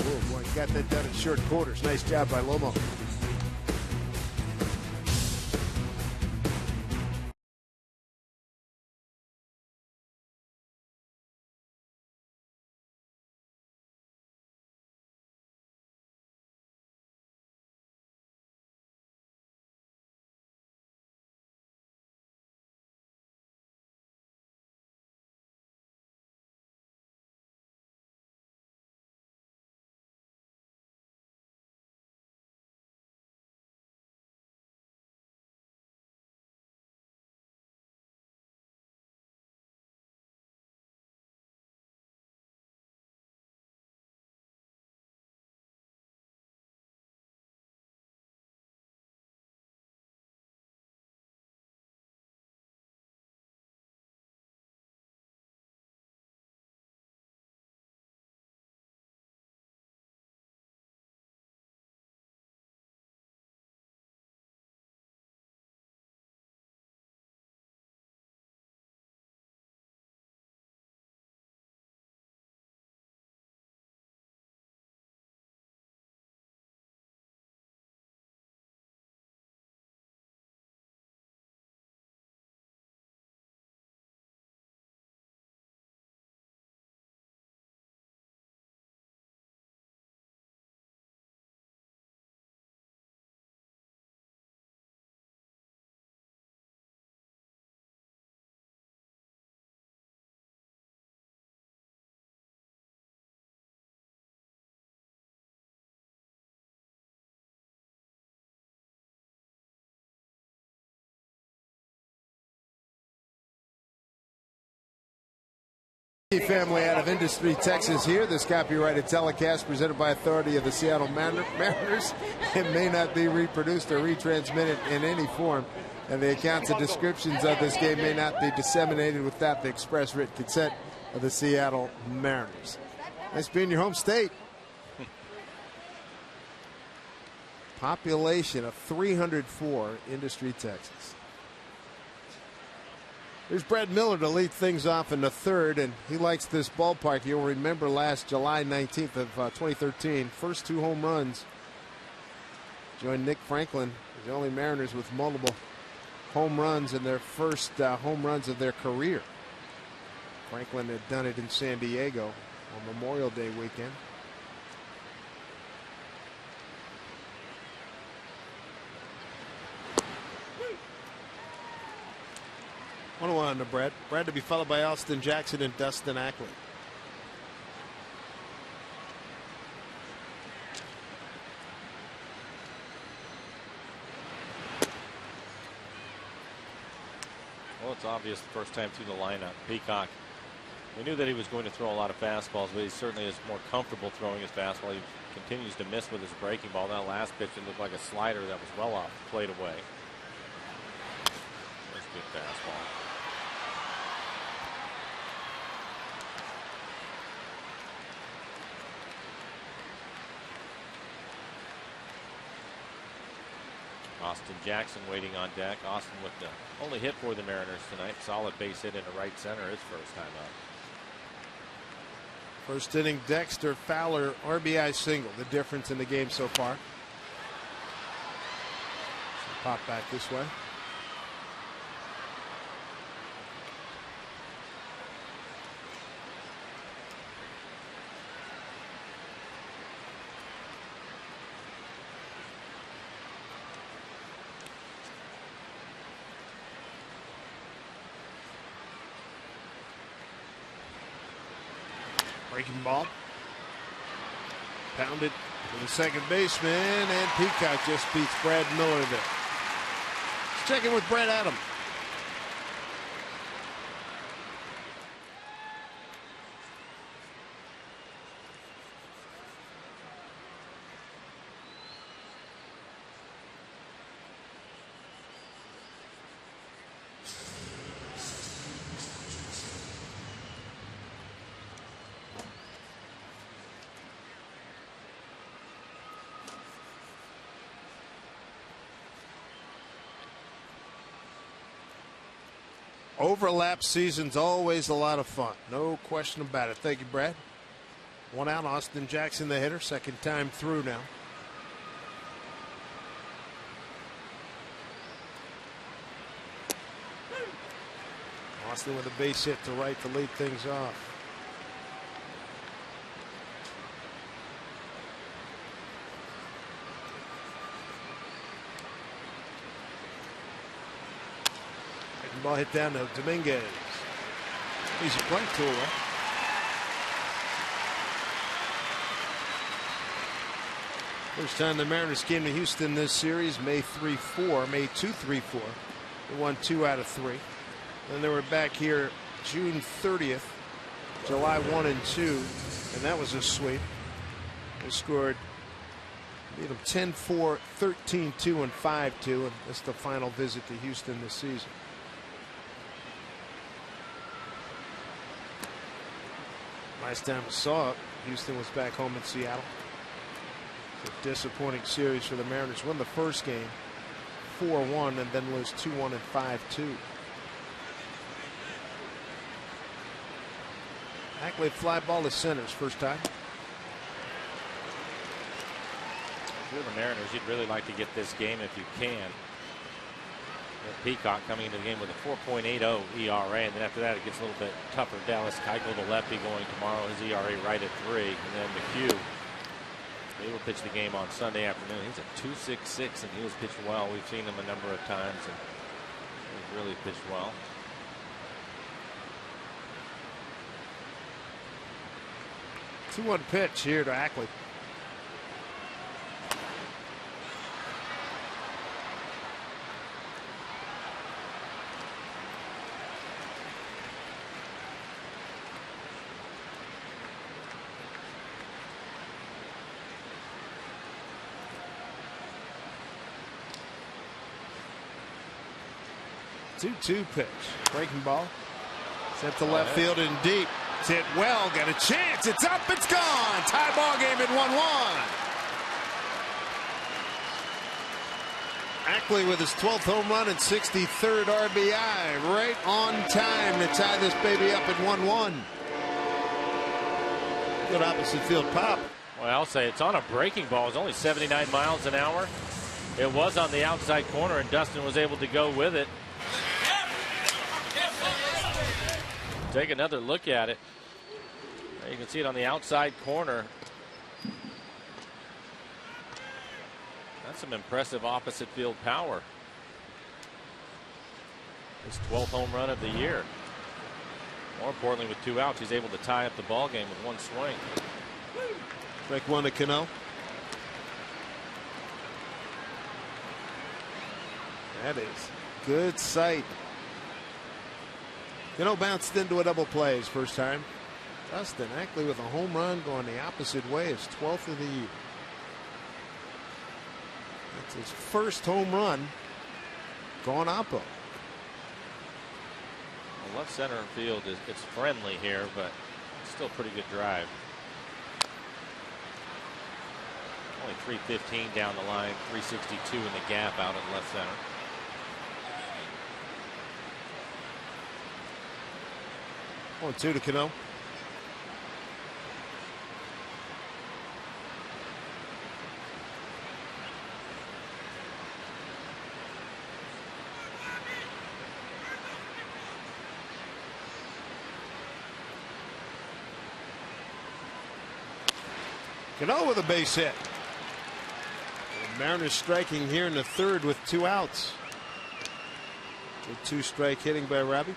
Oh boy, got that done in short quarters. Nice job by Lomo. Family out of Industry, Texas here. This copyrighted telecast presented by authority of the Seattle Mariners. It may not be reproduced or retransmitted in any form, and the accounts and descriptions of this game may not be disseminated without the express written consent of the Seattle Mariners. Nice being your home state. Population of 304, Industry, Texas. There's Brad Miller to lead things off in the third, and he likes this ballpark. You'll remember last July 19th of 2013, first 2 home runs. Joined Nick Franklin, the only Mariners with multiple home runs in their first home runs of their career. Franklin had done it in San Diego on Memorial Day weekend. 1-1 to Brad. Brad to be followed by Austin Jackson and Dustin Ackley. Well, it's obvious the first time through the lineup. Peacock, we knew that he was going to throw a lot of fastballs, but he certainly is more comfortable throwing his fastball. He continues to miss with his breaking ball. That last pitch, it looked like a slider that was well off the plate away. That's a good fastball. Austin Jackson waiting on deck. Austin with the only hit for the Mariners tonight. Solid base hit into right center his first time up. First inning, Dexter Fowler RBI single. The difference in the game so far. Pop back this way. Breaking ball. Pounded to the second baseman, and Peacock just beats Brad Miller there. Let's check in with Brett Adams. Overlap season's always a lot of fun. No question about it. Thank you, Brad. One out. Austin Jackson, the hitter. Second time through now. Austin with a base hit to right to lead things off. Ball hit down to Dominguez. Easy play tool, right? First time the Mariners came to Houston this series, May 2-3-4. They won 2 out of 3. Then they were back here June 30th, July 1 and 2, and that was a sweep. They scored, beat them 10-4, 13-2, and 5-2, and that's the final visit to Houston this season. Last time I saw it, Houston was back home in Seattle. It's a disappointing series for the Mariners. Won the first game 4-1 and then lose 2-1 and 5-2. Ackley fly ball to centers first time. If you're the Mariners, you'd really like to get this game if you can. Peacock coming into the game with a 4.80 ERA, and then after that it gets a little bit tougher. Dallas Keuchel, the lefty, going tomorrow. His ERA right at 3, and then McHugh. He will pitch the game on Sunday afternoon. He's at 2.66, and he was pitched well. We've seen him a number of times, and he's really pitched well. Two-one pitch here to Ackley. Two-two pitch. Breaking ball. Set to left field and deep. It's hit well. Got a chance. It's up. It's gone. Tie ball game at 1-1. Ackley with his 12th home run and 63rd RBI. Right on time to tie this baby up at 1-1. Good opposite field pop. Well, I'll say it's on a breaking ball. It's only 79 miles an hour. It was on the outside corner, and Dustin was able to go with it. Take another look at it. You can see it on the outside corner. That's some impressive opposite field power. His 12th home run of the year. More importantly, with 2 outs, he's able to tie up the ball game with 1 swing. Strike 1 to Cano. That is good sight. Cano bounced into a double play his first time. Dustin Ackley with a home run going the opposite way. His 12th of the year. That's his first home run going oppo. Well, left center field it's friendly here, but it's still a pretty good drive. Only 315 down the line, 362 in the gap out in left center. 1-2 to Cano. Cano with a base hit. The Mariners striking here in the 3rd with 2 outs. Good 2-strike hitting by Robbie.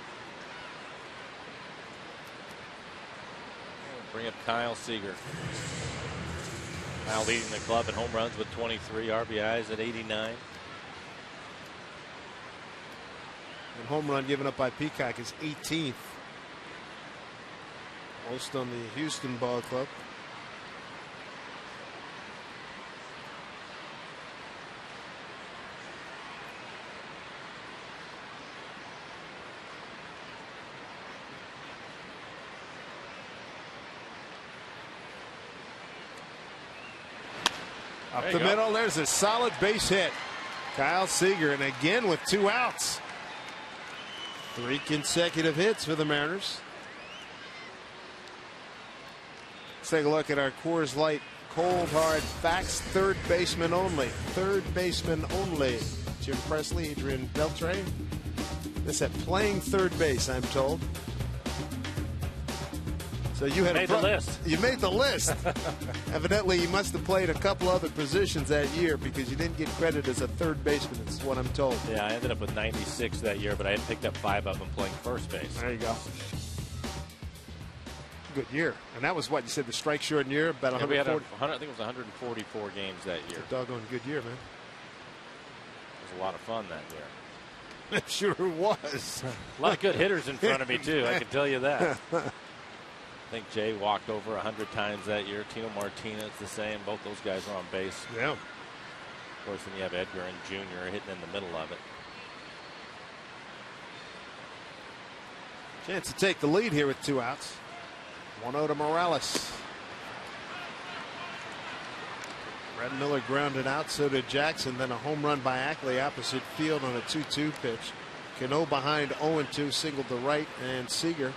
Bring up Kyle Seager. Now leading the club in home runs with 23, RBIs at 89. And home run given up by Peacock is 18th. Most on the Houston ball club. Up the middle, there's a solid base hit. Kyle Seager, and again with 2 outs. 3 consecutive hits for the Mariners. Let's take a look at our Coors Light Cold Hard Facts. Third baseman only. Third baseman only. Jim Presley, Adrian Beltre. This at playing third base, I'm told. So you had made the list. You made the list. Evidently, you must have played a couple other positions that year because you didn't get credit as a third baseman. That's what I'm told. Yeah, I ended up with 96 that year, but I had picked up 5 of them playing first base. There you go. Good year. And that was what you said, the strike shortened year, about 140. We had I think it was 144 games that year. It's a doggone good year, man. It was a lot of fun that year. It sure was. A lot of good hitters in front of me, too. I can tell you that. I think Jay walked over 100 times that year. Tino Martinez the same. Both those guys were on base. Yeah. Of course, then you have Edgar and Jr. hitting in the middle of it. Chance to take the lead here with 2 outs. 1-0 to Morales. Brad Miller grounded out, so did Jackson. Then a home run by Ackley opposite field on a 2-2 pitch. Cano behind 0-2, singled to right, and Seager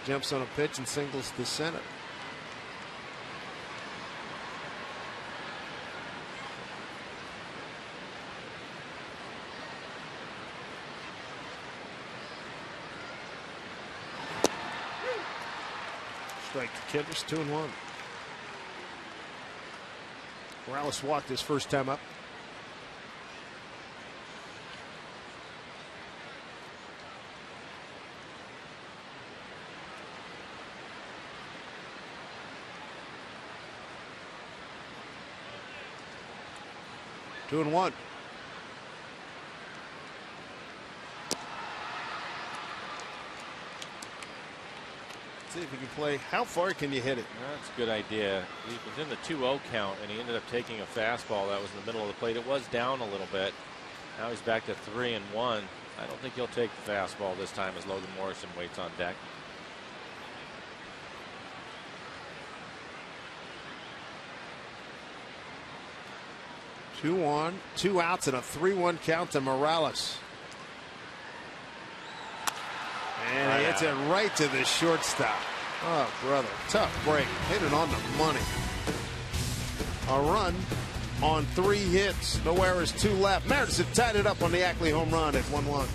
jumps on a pitch and singles to center. Strike to Kivers, 2-1. Morales walked his first time up. Two and one. See if he can play. How far can you hit it? That's a good idea. He was in the 2-0 count, and he ended up taking a fastball that was in the middle of the plate. It was down a little bit. Now he's back to 3-1. I don't think he'll take the fastball this time as Logan Morrison waits on deck. Two on, 2 outs, and a 3-1 count to Morales. And he hits it right to the shortstop. Oh, brother. Tough break. Hit it on the money. A run on 3 hits. No errors, 2 left. Mariners have tied it up on the Ackley home run at 1-1.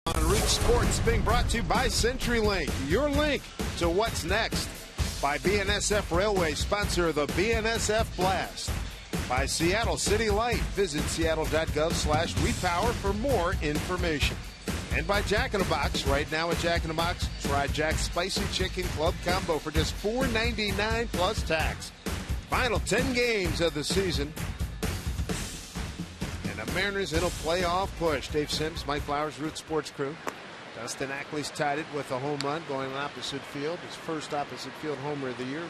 On Root Sports, being brought to you by CenturyLink, your link to what's next. By BNSF Railway, sponsor of the BNSF Blast. By Seattle City Light, visit seattle.gov/repower for more information. And by Jack in the Box, right now at Jack in the Box, try Jack's Spicy Chicken Club Combo for just $4.99 plus tax. Final 10 games of the season. Mariners in a playoff push. Dave Sims, Mike Flowers, Root Sports Crew. Dustin Ackley's tied it with a home run going opposite field. His first opposite field homer of the year.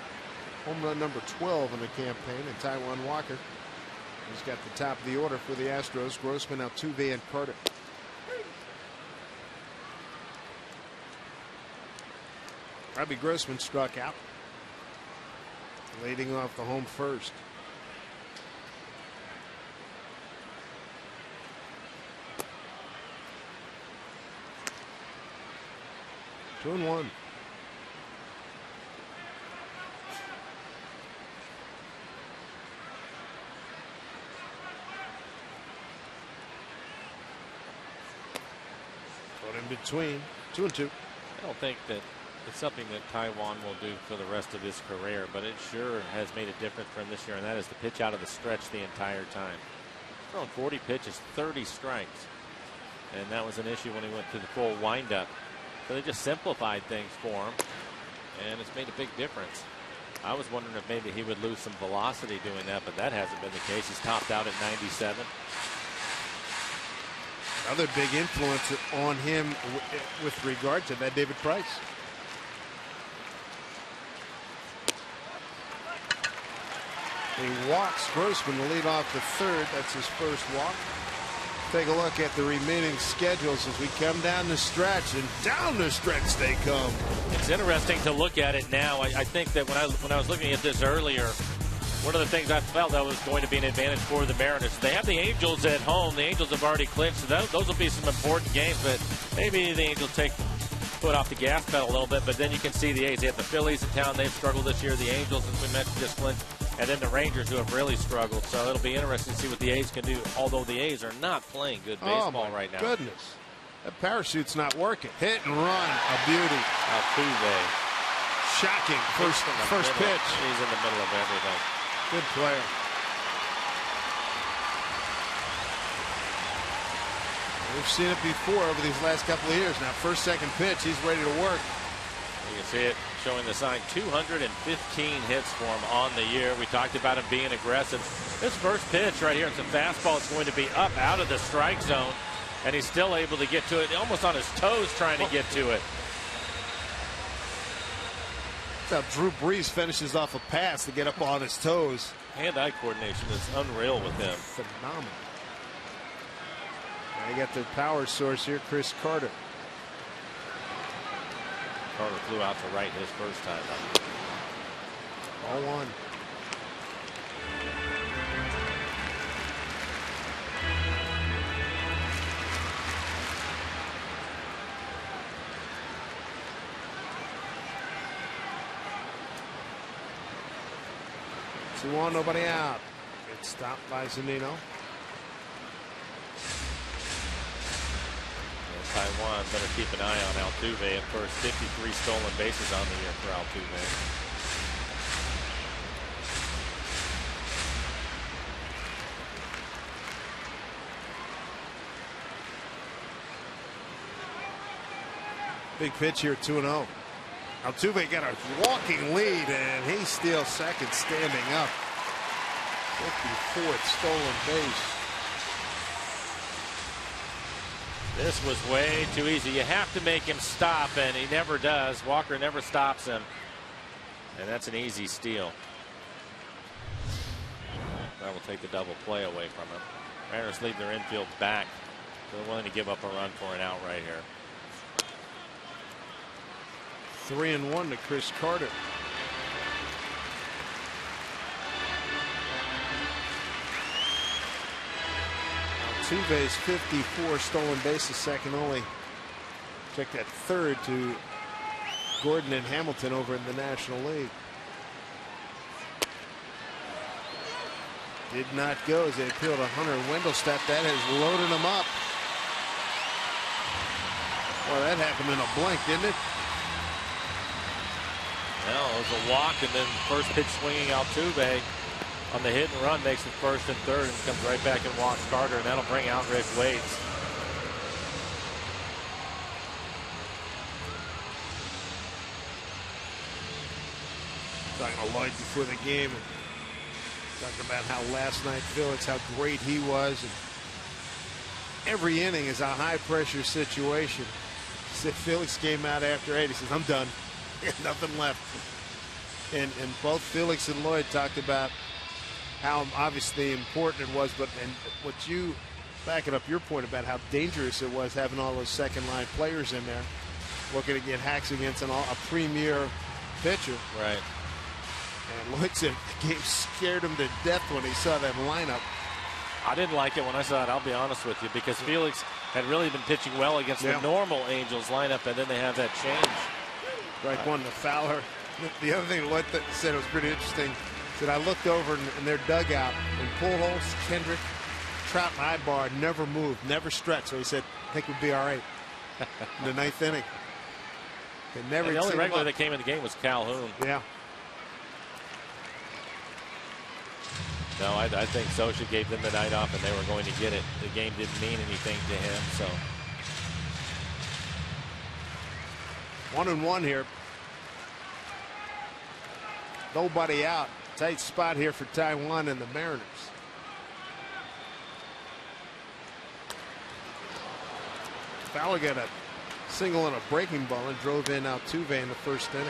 Home run number 12 in the campaign. And Taijuan Walker, he's got the top of the order for the Astros. Grossman, Altuve, and Carter. Robbie Grossman struck out, leading off the home first. Two and one. Put in between. 2-2. I don't think that it's something that Taijuan will do for the rest of his career, but it sure has made a difference for him this year, and that is to pitch out of the stretch the entire time. Thrown 40 pitches, 30 strikes, and that was an issue when he went to the full windup. So they just simplified things for him, and it's made a big difference. I was wondering if maybe he would lose some velocity doing that, but that hasn't been the case. He's topped out at 97. Another big influence on him with regard to that, David Price. He walks Grossman to lead off the third. That's his first walk. Take a look at the remaining schedules as we come down the stretch, and down the stretch they come. It's interesting to look at it now. I think that when I was looking at this earlier, one of the things I felt that was going to be an advantage for the Mariners. They have the Angels at home. The Angels have already clinched. So those will be some important games, but maybe the Angels take foot off the gas pedal a little bit. But then you can see the A's. They have the Phillies in town. They've struggled this year. The Angels, as we mentioned, just clinched. And then the Rangers, who have really struggled. So it'll be interesting to see what the A's can do, although the A's are not playing good baseball right now. Goodness. That parachute's not working. Hit and run. A beauty. Altuve. Shocking. First pitch. He's in the middle of everything. Good player. We've seen it before over these last couple of years. Now, first, second pitch, he's ready to work. You can see it showing the sign. 215 hits for him on the year. We talked about him being aggressive. This first pitch right here, it's a fastball. It's going to be up out of the strike zone, and he's still able to get to it, almost on his toes trying to get to it. That's how Drew Brees finishes off a pass to get up on his toes. Hand-eye coordination is unreal with him. Phenomenal. Now you got their power source here, Chris Carter. Carter flew out to right his first time up. All one. Two on, nobody out. It's stopped by Zunino. Taijuan better keep an eye on Altuve at first. 53 stolen bases on the year for Altuve. Big pitch here, 2-0. Altuve got a walking lead, and he's still second standing up. 54th stolen base. This was way too easy. You have to make him stop, and he never does. Walker never stops him, and that's an easy steal. That will take the double play away from him. Mariners lead their infield back. They're willing to give up a run for an out right here. 3-1 to Chris Carter. Altuve's 54 stolen bases, second only. Check that third to Gordon and Hamilton over in the National League. Did not go as they appealed to Hunter Wendelstedt. That has loaded him up. Well, that happened in a blink, didn't it? Well, it was a walk, and then first pitch swinging Altuve on the hit and run makes it first and third, and comes right back and walks Carter, and that'll bring out Rick Waits. Talking to Lloyd before the game, talking about how last night Phillies, how great he was, and every inning is a high-pressure situation. Felix came out after 8. He says, I'm done. Nothing left. And both Felix and Lloyd talked about how obviously important it was, and what you, backing up your point about how dangerous it was having all those second-line players in there, looking to get hacks against a premier pitcher. Right. And Lloyd said the game scared him to death when he saw that lineup. I didn't like it when I saw it, I'll be honest with you, because Felix had really been pitching well against the normal Angels lineup, and then they have that change. Strike one to Fowler. The other thing Lloyd said was pretty interesting, that I looked over in their dugout, and Pujols, Kendrick, Trout, and Ibar never moved, never stretched. So he said, I think we'd be all right in the 9th inning. And the only regular that came in the game was Calhoun. Yeah. No, I think Socha gave them the night off, and they were going to get it. The game didn't mean anything to him, so. 1-1 here. Nobody out. Tight spot here for Taiwan and the Mariners. Fowler got a single and a breaking ball and drove in Altuve in the first inning.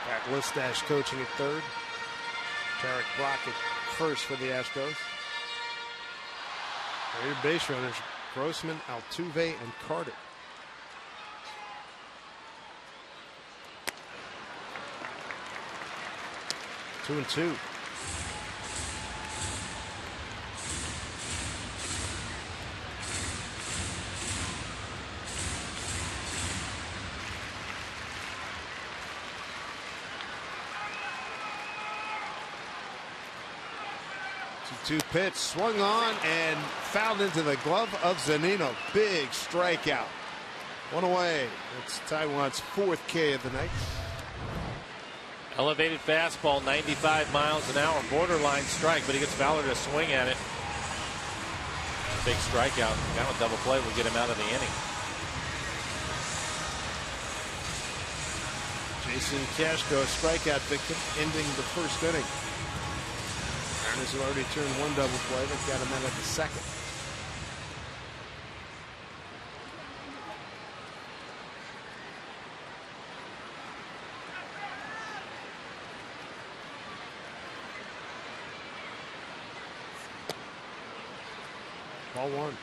Pat Listash coaching at third. Tarek Brock at first for the Astros. Your base runners, Grossman, Altuve, and Carter. Two and two. Two pitch swung on and fouled into the glove of Zunino. Big strikeout. One away. It's Taiwan's 4th K of the night. Elevated fastball, 95 miles an hour, borderline strike, but he gets Fowler to swing at it. Big strikeout. Now a double play will get him out of the inning. Jason Castro, a strikeout victim, ending the first inning. Mariners have already turned one double play. They've got him out of the second. Ball one.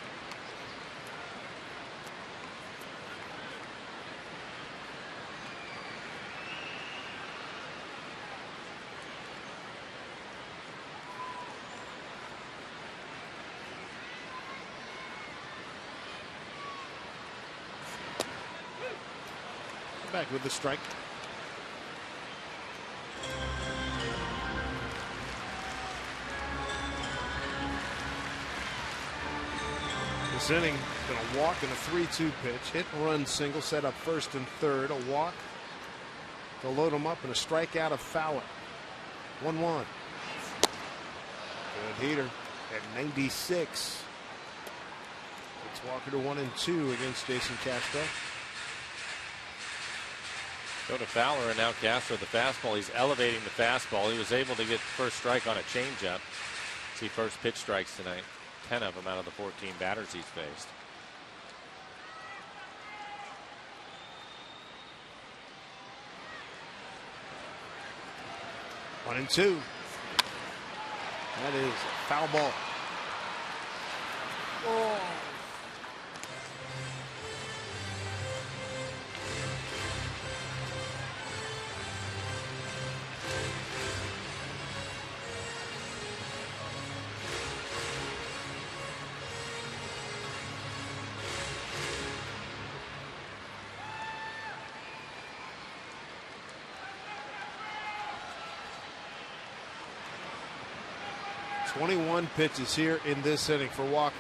Back with the strike. This inning, going to walk in a 3-2 pitch. Hit and run single, set up first and third. A walk to load him up, and a strikeout of Fowler. 1-1. Good heater at 96. It's Walker to 1-2 against Jason Castro. Go to Fowler, and now Castro, the fastball. He's elevating the fastball. He was able to get first strike on a changeup. See first pitch strikes tonight. 10 of them out of the 14 batters he's faced. One and two. That is a foul ball. Oh. .21 pitches here in this inning for Walker.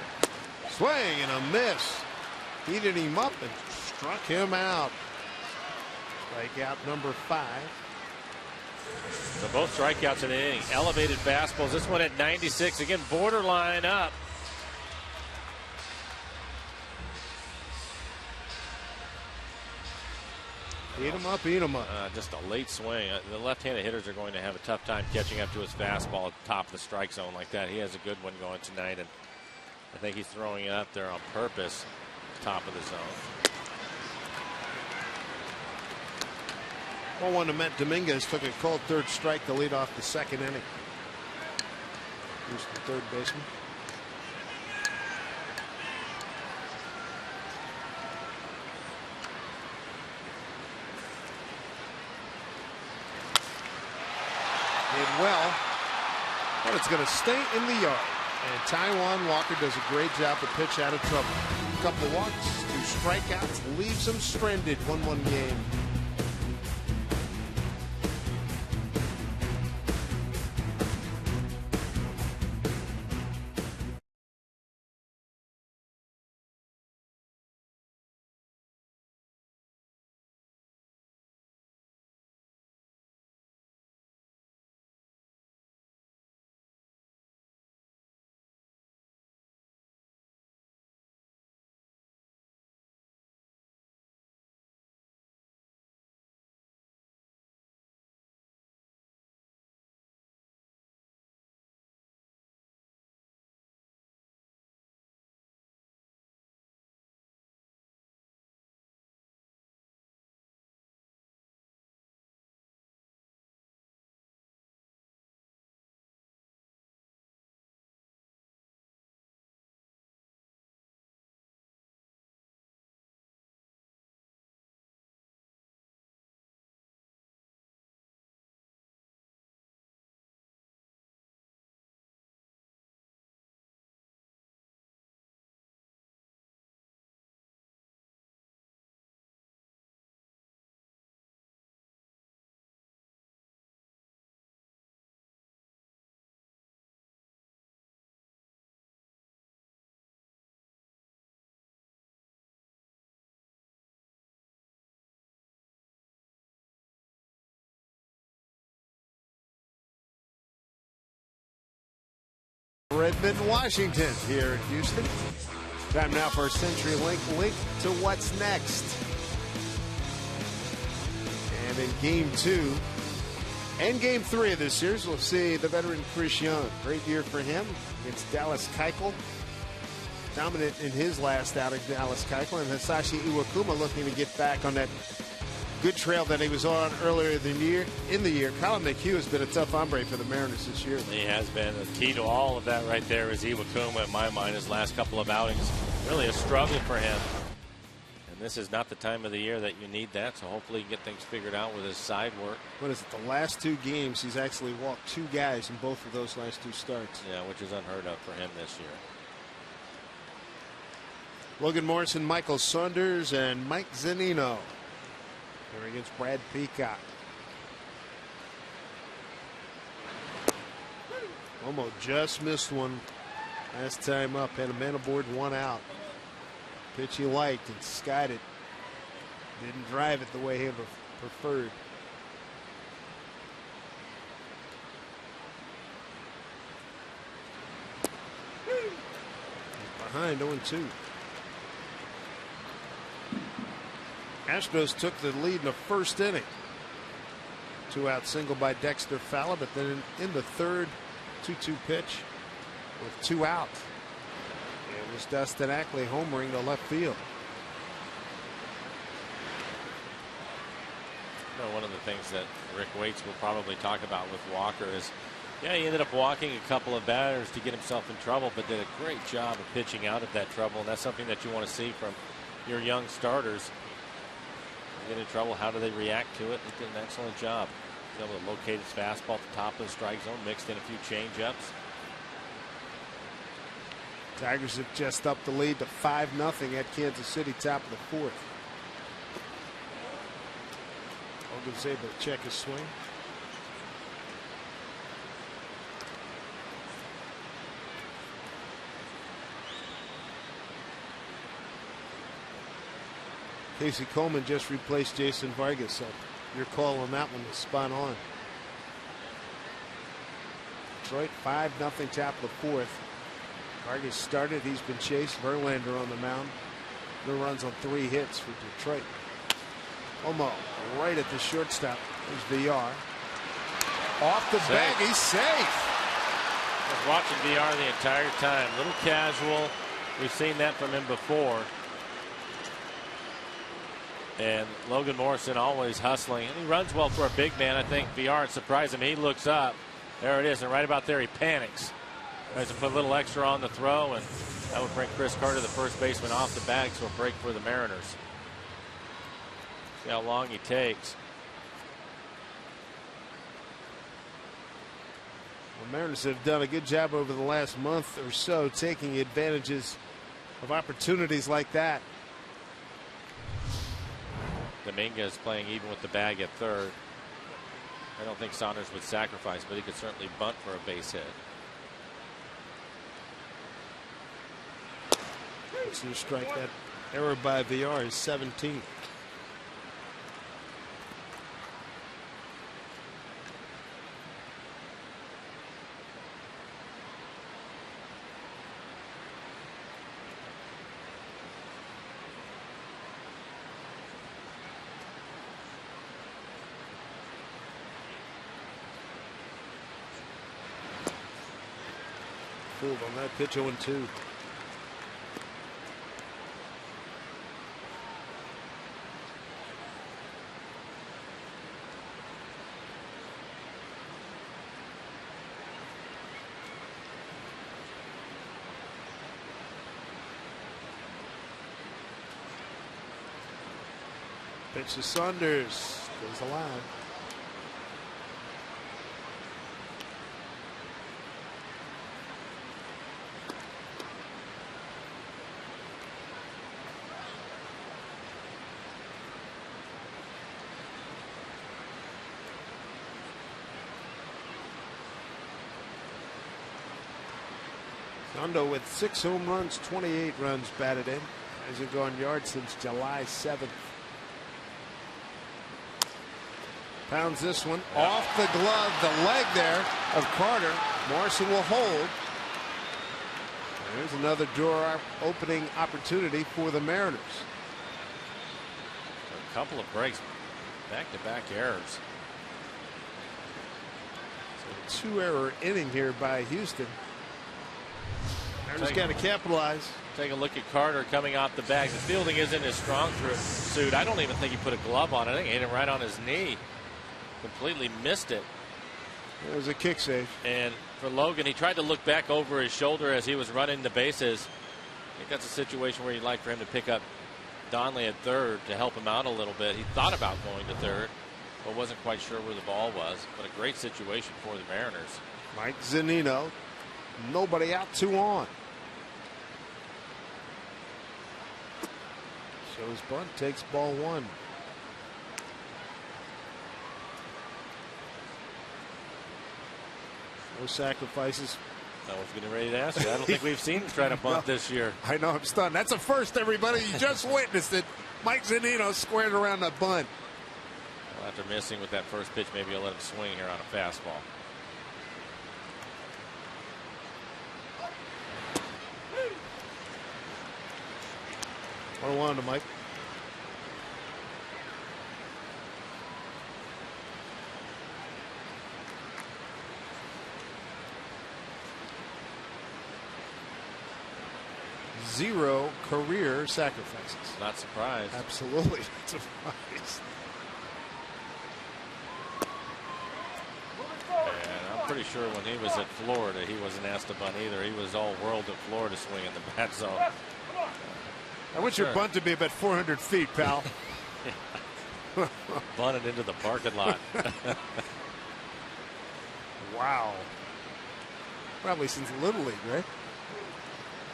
Swing and a miss. Heated him up and struck him out. Strikeout number 5. So both strikeouts in the inning. Elevated fastballs. This one at 96. Again, borderline up. Eat 'em up, eat 'em up. Just a late swing. The left-handed hitters are going to have a tough time catching up to his fastball at the top of the strike zone like that. He has a good one going tonight, and I think he's throwing it up there on purpose, top of the zone. 1-1 to Matt Dominguez. Took a cold third strike to lead off the second inning. Here's the third baseman. Did well, but it's going to stay in the yard. And Taijuan Walker does a great job to pitch out of trouble. A couple of walks, 2 strikeouts, leaves him stranded. 1-1 game. Redmond, Washington, here in Houston. Time now for a CenturyLink link to what's next. And in Game 2 and Game 3 of this series, we'll see the veteran Chris Young. Great year for him against Dallas Keuchel. Dominant in his last outing, Dallas Keuchel. And Hisashi Iwakuma looking to get back on that good trail that he was on earlier in the year. Colin McHugh has been a tough hombre for the Mariners this year. He has been. The key to all of that right there is Iwakuma, in my mind, his last couple of outings. Really a struggle for him. And this is not the time of the year that you need that, so hopefully he can get things figured out with his side work. What is it, the last 2 games, he's actually walked 2 guys in both of those last 2 starts. Yeah, which is unheard of for him this year. Logan Morrison, Michael Saunders, and Mike Zunino here against Brad Peacock. Momo just missed one last time up. Had a man aboard, 1 out. Pitch he liked and skied it. Didn't drive it the way he preferred. He's behind 0-2. Astros took the lead in the first inning. 2-out single by Dexter Fowler, but then in the third 2-2 pitch with 2 out. It was Dustin Ackley homering to left field. You know, one of the things that Rick Waits will probably talk about with Walker is, yeah, he ended up walking a couple of batters to get himself in trouble, but did a great job of pitching out of that trouble, and that's something that you want to see from your young starters. Get in trouble, how do they react to it? They did an excellent job. He's able to locate his fastball at the top of the strike zone, mixed in a few change-ups. Tigers have just upped the lead to 5-0 at Kansas City, top of the 4th. Hogan's able to check his swing. Casey Coleman just replaced Jason Vargas, so your call on that one was spot on. Detroit 5-0 top of the 4th. Vargas started. He's been chased. Verlander on the mound. No runs on 3 hits for Detroit. Omo right at the shortstop. There's VR. Off the bag. He's safe. I was watching VR the entire time. A little casual. We've seen that from him before. And Logan Morrison always hustling. And he runs well for a big man. I think VR surprised him. He looks up. There it is. And right about there, he panics. Tries to put a little extra on the throw. And that would bring Chris Carter, the first baseman, off the bag. So a break for the Mariners. See how long he takes. The Mariners have done a good job over the last month or so taking advantages of opportunities like that. Dominguez playing even with the bag at third. I don't think Saunders would sacrifice, but he could certainly bunt for a base hit. It's a strike. That error by VR is 17. Fooled on that pitch. 0-2. Pitch to Saunders. Goes the line. Rondo with 6 home runs, 28 runs batted in. Hasn't gone yards since July 7th. Pounds this one off the glove, the leg there of Carter. Morrison will hold. There's another door opening opportunity for the Mariners. A couple of breaks, back-to-back errors. So 2-error inning here by Houston. Mariners got to capitalize. Take a look at Carter coming off the bag. The fielding isn't his strong suit. I don't even think he put a glove on it. I think he hit him right on his knee. Completely missed it. It was a kick save. And for Logan, he tried to look back over his shoulder as he was running the bases. I think that's a situation where you'd like for him to pick up Donnelly at third to help him out a little bit. He thought about going to third, but wasn't quite sure where the ball was. But a great situation for the Mariners. Mike Zunino. Nobody out, 2 on. Shows bunt, takes ball 1. No sacrifices. I was getting ready to ask you. I don't think we've seen him try to bunt this year. I know, I'm stunned. That's a first, everybody. You just witnessed it. Mike Zunino squared around the bunt. Well, after missing with that first pitch, maybe you'll let him swing here on a fastball. One to Mike. Zero career sacrifices. Not surprised. Absolutely not surprised. And I'm pretty sure when he was at Florida, he wasn't asked to bunt either. He was all world at Florida swinging the bat zone. I want your bunt to be about 400 feet, pal. Bunted into the parking lot. Wow. Probably since Little League, right?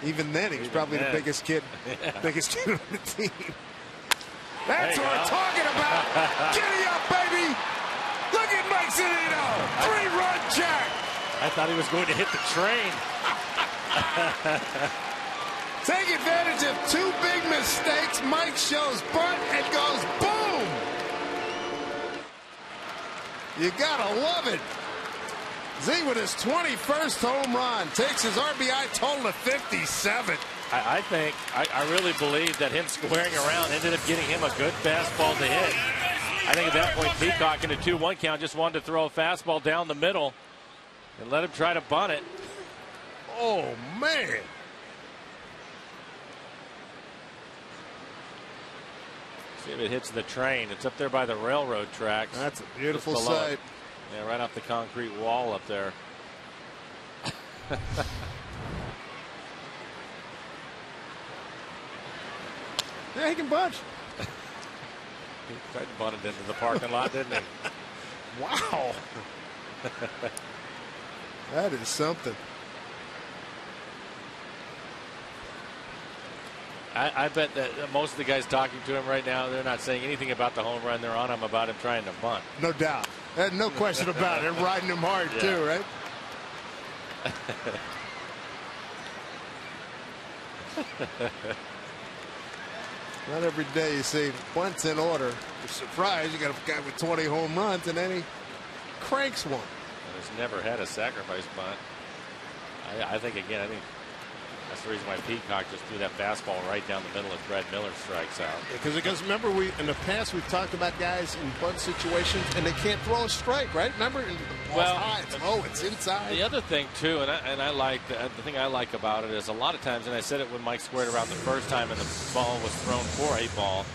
Even then, he was probably the biggest kid on the team. That's what we're talking about. Giddy up, baby. Look at Mike Zunino. 3-run jack. I thought he was going to hit the train. Take advantage of 2 big mistakes. Mike shows bunt and goes boom. You gotta love it. Z with his 21st home run takes his RBI total to 57. I really believe that him squaring around ended up getting him a good fastball to hit. I think at that point Peacock in a 2-1 count just wanted to throw a fastball down the middle and let him try to bunt it. Oh, man. See if it hits the train. It's up there by the railroad tracks. That's a beautiful sight. Yeah, right off the concrete wall up there. Yeah, he can bunch. He tried to bunt it into the parking lot, didn't he? Wow. That is something. I bet that most of the guys talking to him right now, they're not saying anything about the home run. They're on him about him trying to bunt. No doubt. No question about it. They're riding him hard, too, right? Not every day you see bunts in order. You're surprised you got a guy with 20 home runs, and then he cranks one. And he's never had a sacrifice bunt. I think that's the reason why Peacock just threw that fastball right down the middle as Brad Miller strikes out. Because remember, in the past we've talked about guys in bunt situations and they can't throw a strike, right? Remember, the ball's high, it's low, it's inside. The other thing too, and I like the thing I like about it is a lot of times, and I said it when Mike squared around the first time and the ball was thrown for a ball,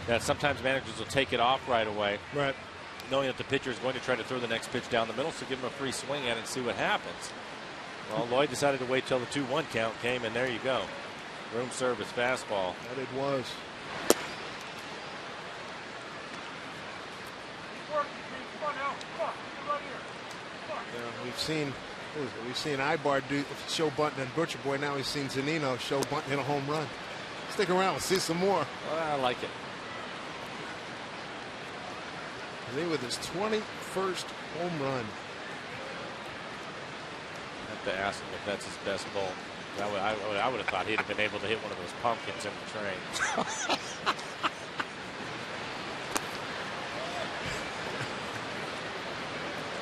that sometimes managers will take it off right away, right, knowing that the pitcher is going to try to throw the next pitch down the middle, so give him a free swing at it and see what happens. Well, Lloyd decided to wait till the 2-1 count came, and there you go. Room service fastball. That it was. We've seen Ibar show bunting and Butcher Boy. Now we've seen Zunino show bunting in a home run. Stick around, we'll see some more. Well, I like it. Z with his 21st home run. To ask him if that's his best ball. I would have thought he'd have been able to hit one of those pumpkins in the train.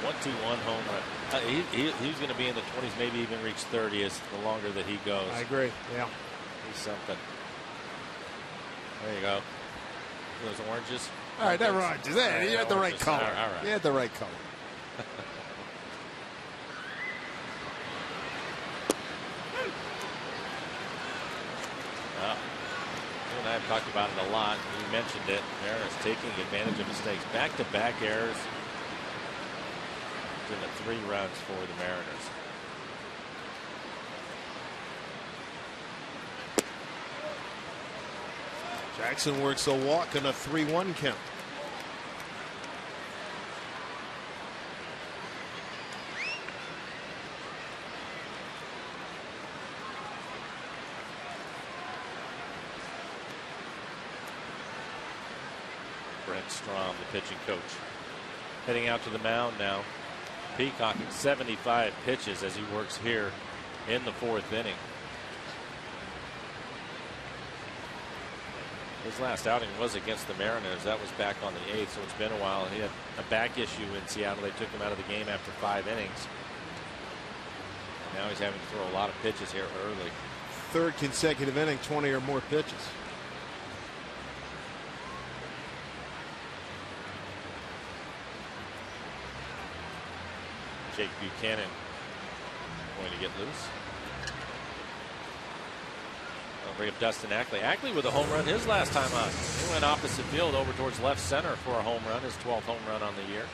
1-2-1 home run. He's going to be in the 20s, maybe even reach 30 as the longer that he goes. I agree. Yeah. He's something. There you go. Those oranges. All right, that oranges. Yeah, you had the right color. All right. You had the right color. You and I have talked about it a lot. You mentioned it. Mariners taking advantage of mistakes. Back-to-back errors. Into 3 runs for the Mariners. Jackson works a walk and a 3-1 count. Strom, the pitching coach, heading out to the mound now. Peacock at 75 pitches as he works here in the 4th inning. His last outing was against the Mariners. That was back on the 8th, so it's been a while. He had a back issue in Seattle. They took him out of the game after 5 innings. Now he's having to throw a lot of pitches here early. 3rd consecutive inning, 20 or more pitches. Jake Buchanan going to get loose. I'll bring up Dustin Ackley. Ackley with a home run his last time out. He went opposite field over towards left center for a home run, his 12th home run on the year.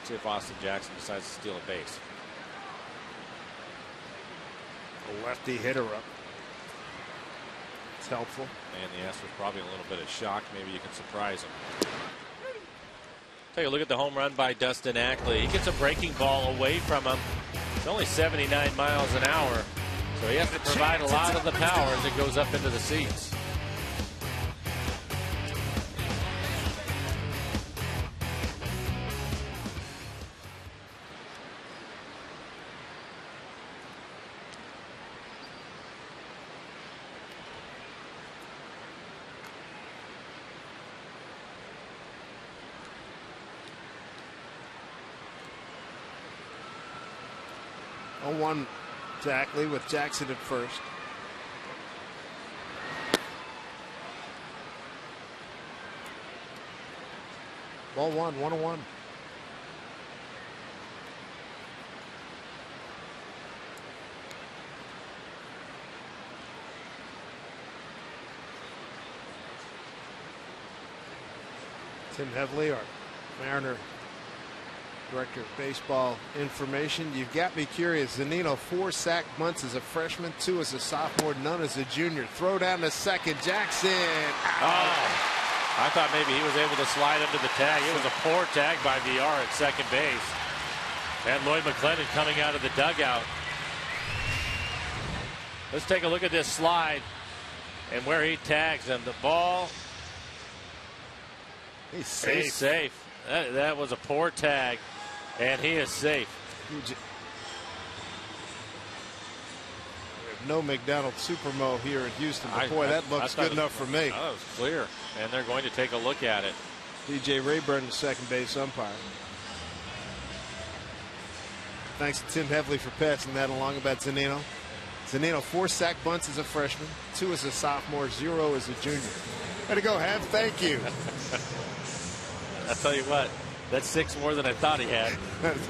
See if Austin Jackson decides to steal a base. A lefty hitter up. It's helpful. And the Astros probably a little bit of shock. Maybe you can surprise him. Take a look at the home run by Dustin Ackley. He gets a breaking ball away from him. It's only 79 miles an hour, so he has to provide a lot of the power as it goes up into the seats. 0-1 to Ackley with Jackson at first. Ball one, 1-1. Tim Hevley, our Mariner Director of Baseball Information. You've got me curious. Zunino, 4 sack bunts as a freshman, 2 as a sophomore, none as a junior. Throw down to second. Jackson. Oh, I thought maybe he was able to slide under the tag. It was a poor tag by VR at second base. And Lloyd McClendon coming out of the dugout. Let's take a look at this slide and where he tags him. The ball. He's safe. He's safe. That was a poor tag, and he is safe. We have no McDonald Supermo here in Houston, but boy, that looks good enough for me. That was clear, and they're going to take a look at it. DJ Rayburn, the second base umpire. Thanks to Tim Hevley for passing that along about Zunino. Zunino, 4 sack bunts as a freshman, 2 as a sophomore, 0 as a junior. Way to go, Hev. Thank you. I'll tell you what, that's 6 more than I thought he had.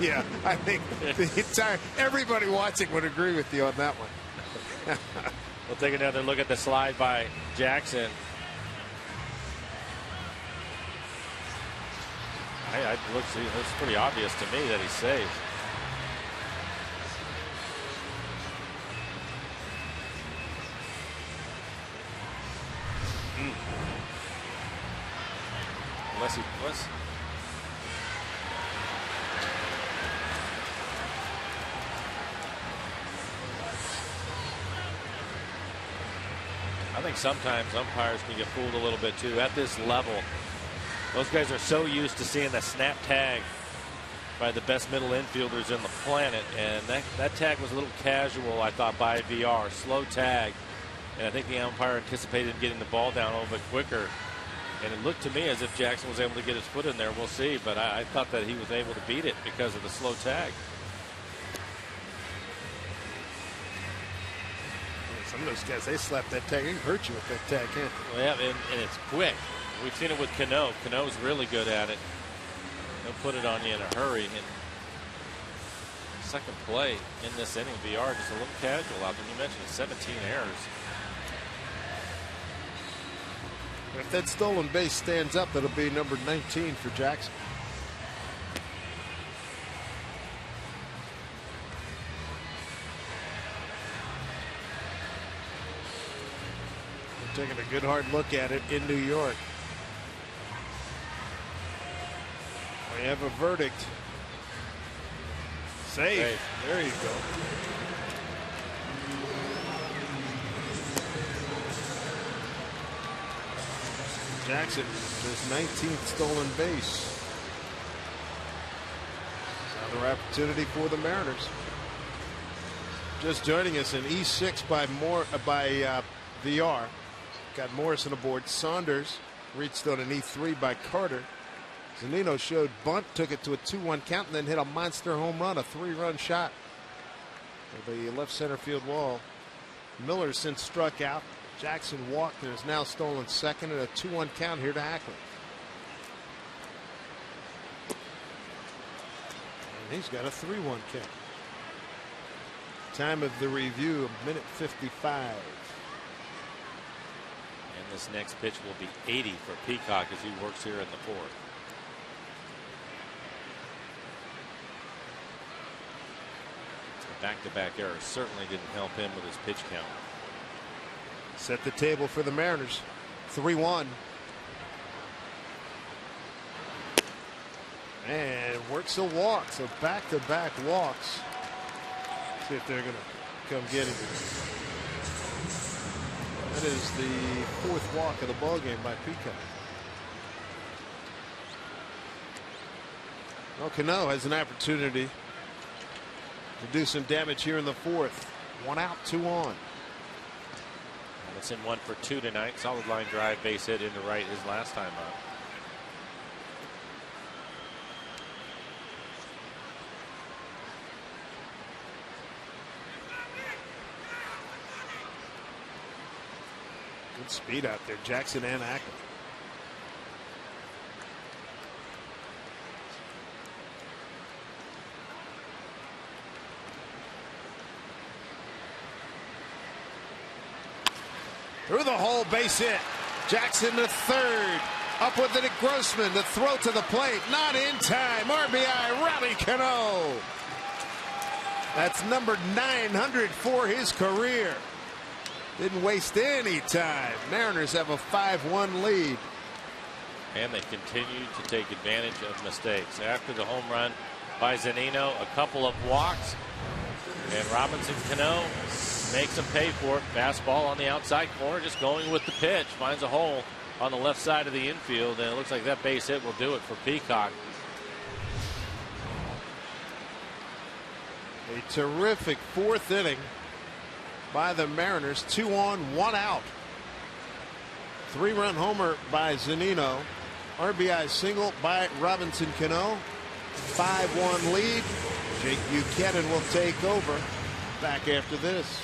Yeah, I think everybody watching would agree with you on that one. We'll take another look at the slide by Jackson. It looks pretty obvious to me that he's safe. Unless he was. I think sometimes umpires can get fooled a little bit too. At this level, those guys are so used to seeing the snap tag by the best middle infielders in the planet, and that tag was a little casual, I thought, by VR. Slow tag, and I think the umpire anticipated getting the ball down a little bit quicker. And it looked to me as if Jackson was able to get his foot in there. We'll see, but I thought that he was able to beat it because of the slow tag. Some of those guys, they slap that tag. They can hurt you with that tag, can't they? Well, yeah, and it's quick. We've seen it with Cano. Cano's really good at it. He'll put it on you in a hurry. And second play in this inning, VR just a little casual out there. You mentioned 17 errors. If that stolen base stands up, that'll be number 19 for Jackson. We're taking a good hard look at it in New York. We have a verdict. Safe. There you go. Jackson, his 19th stolen base. Another opportunity for the Mariners. Just joining us in E6 by VR. Got Morrison aboard. Saunders reached on an E3 by Carter. Zunino showed bunt, took it to a 2-1 count, and then hit a monster home run, a 3-run shot for the left center field wall. Miller since struck out. Jackson walked and has now stolen second, and a 2-1 count here to Ackley. And he's got a 3-1 count. Time of the review, 1:55. And this next pitch will be 80 for Peacock as he works here in the fourth. Back-to-back errors certainly didn't help him with his pitch count. Set the table for the Mariners. 3-1. And works a walk. So back-to-back walks. See if they're going to come get him. That is the 4th walk of the ballgame by Peacock. Well, Cano has an opportunity to do some damage here in the 4th. 1 out, 2 on. It's in 1 for 2 tonight. Solid line drive, base hit into right his last time up. Good speed out there, Jackson and Ackley. Through the hole, base hit. Jackson to third. Up with it at Grossman. The throw to the plate. Not in time. RBI, Robbie Cano. That's number 900 for his career. Didn't waste any time. Mariners have a 5-1 lead. And they continue to take advantage of mistakes. After the home run by Zunino, a couple of walks. And Robinson Cano makes him pay for it. Fastball on the outside corner, just going with the pitch. Finds a hole on the left side of the infield, and it looks like that base hit will do it for Peacock. A terrific fourth inning by the Mariners. 2 on, 1 out. 3-run homer by Zunino. RBI single by Robinson Cano. 5-1 lead. Jake Buchanan will take over. Back after this.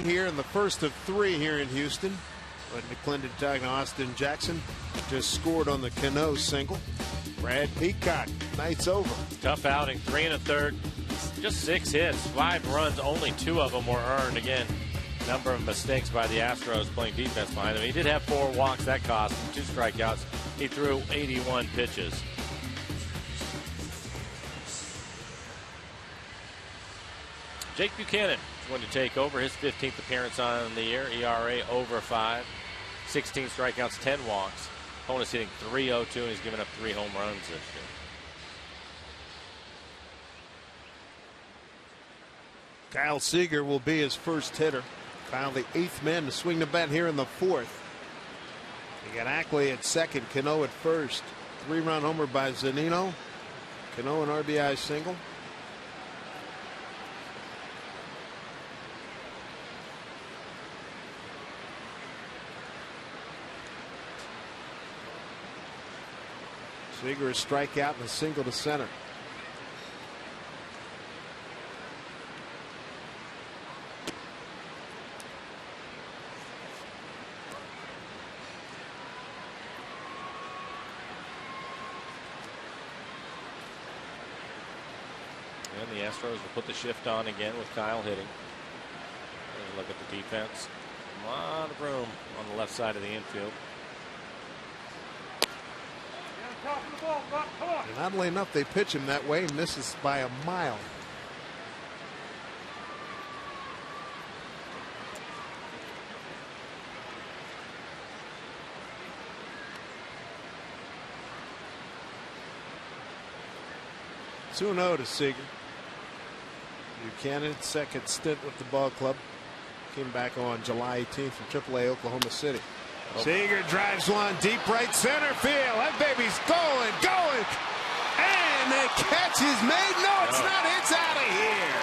Here in the first of 3 here in Houston. But McClendon tagging Austin Jackson just scored on the Cano single. Brad Peacock, night's over. Tough outing, 3 1/3, just 6 hits, 5 runs, only 2 of them were earned. Again, number of mistakes by the Astros playing defense behind him. He did have 4 walks, that cost him 2 strikeouts. He threw 81 pitches. Jake Buchanan is going to take over, his 15th appearance on the year. ERA over 5, 16 strikeouts, 10 walks. Opponent's hitting .302, and he's given up 3 home runs this year. Kyle Seager will be his first hitter. Kyle, the 8th man to swing the bat here in the 4th. You got Ackley at second, Cano at first. 3-run homer by Zunino. Cano an RBI single. Seager a strikeout and a single to center. And the Astros will put the shift on again with Kyle hitting. Look at the defense. A lot of room on the left side of the infield. And oddly enough, they pitch him that way and misses by a mile. Two-0 to Seager. Buchanan, second stint with the ball club. Came back on July 18th from AAA Oklahoma City. Seager drives one deep right center field. That baby's going. And the catch is made. No, it's not. It's out of here.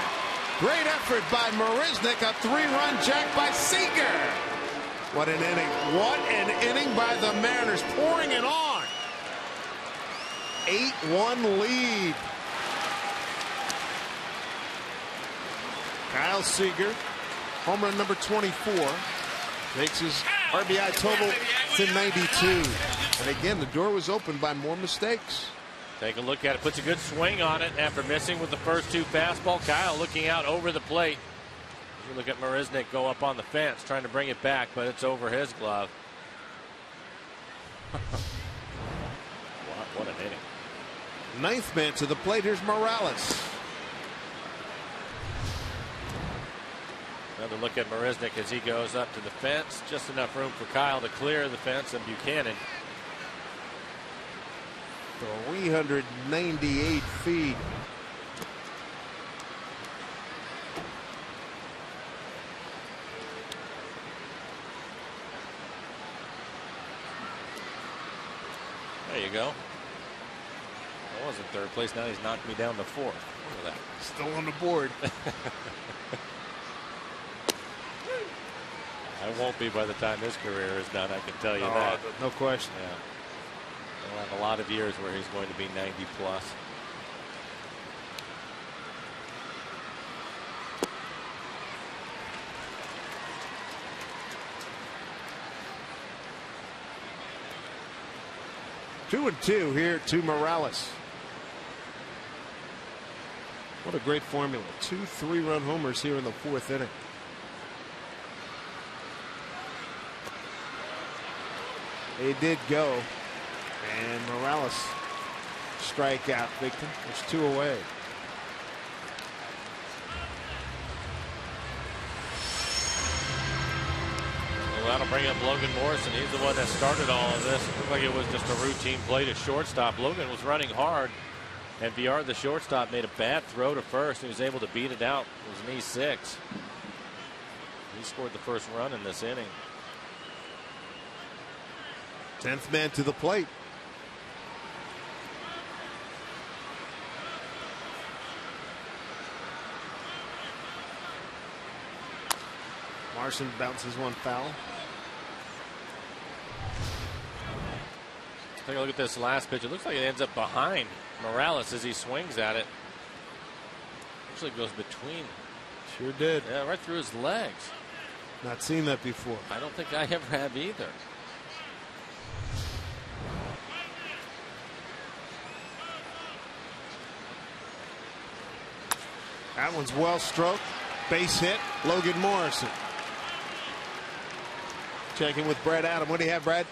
Great effort by Marisnick. A 3-run jack by Seager. What an inning. What an inning by the Mariners. Pouring it on. 8-1 lead. Kyle Seager, home run number 24, makes his RBI total to 92. And again, the door was opened by more mistakes. Take a look at it. Puts a good swing on it after missing with the first 2 fastball. Kyle looking out over the plate. You look at Marisnick go up on the fence trying to bring it back, but it's over his glove. What an inning. 9th man to the plate. Here's Morales. Another look at Marisnick as he goes up to the fence. Just enough room for Kyle to clear the fence, and Buchanan. 398 feet. There you go. I was in 3rd place. Now he's knocked me down to 4th. Look at that. Still on the board. I won't be by the time his career is done. I can tell you that. No question. Yeah. He'll have a lot of years where he's going to be 90 plus. Two and 2 here to Morales. What a great formula. 2 3-run homers here in the 4th inning. They did go. And Morales strikeout victim. There's 2 away. Well, that'll bring up Logan Morrison. He's the one that started all of this. It looked like it was just a routine play to shortstop. Logan was running hard, and Villar, the shortstop, made a bad throw to first. He was able to beat it out. It was an E6. He scored the first run in this inning. 10th man to the plate. Marson bounces one foul. Take a look at this last pitch. It looks like it ends up behind Morales as he swings at it. Actually goes between. Sure did. Yeah, right through his legs. Not seen that before. I don't think I ever have either. That one's well stroked. Base hit. Logan Morrison. Checking with Brad Adam. What do you have, Brad?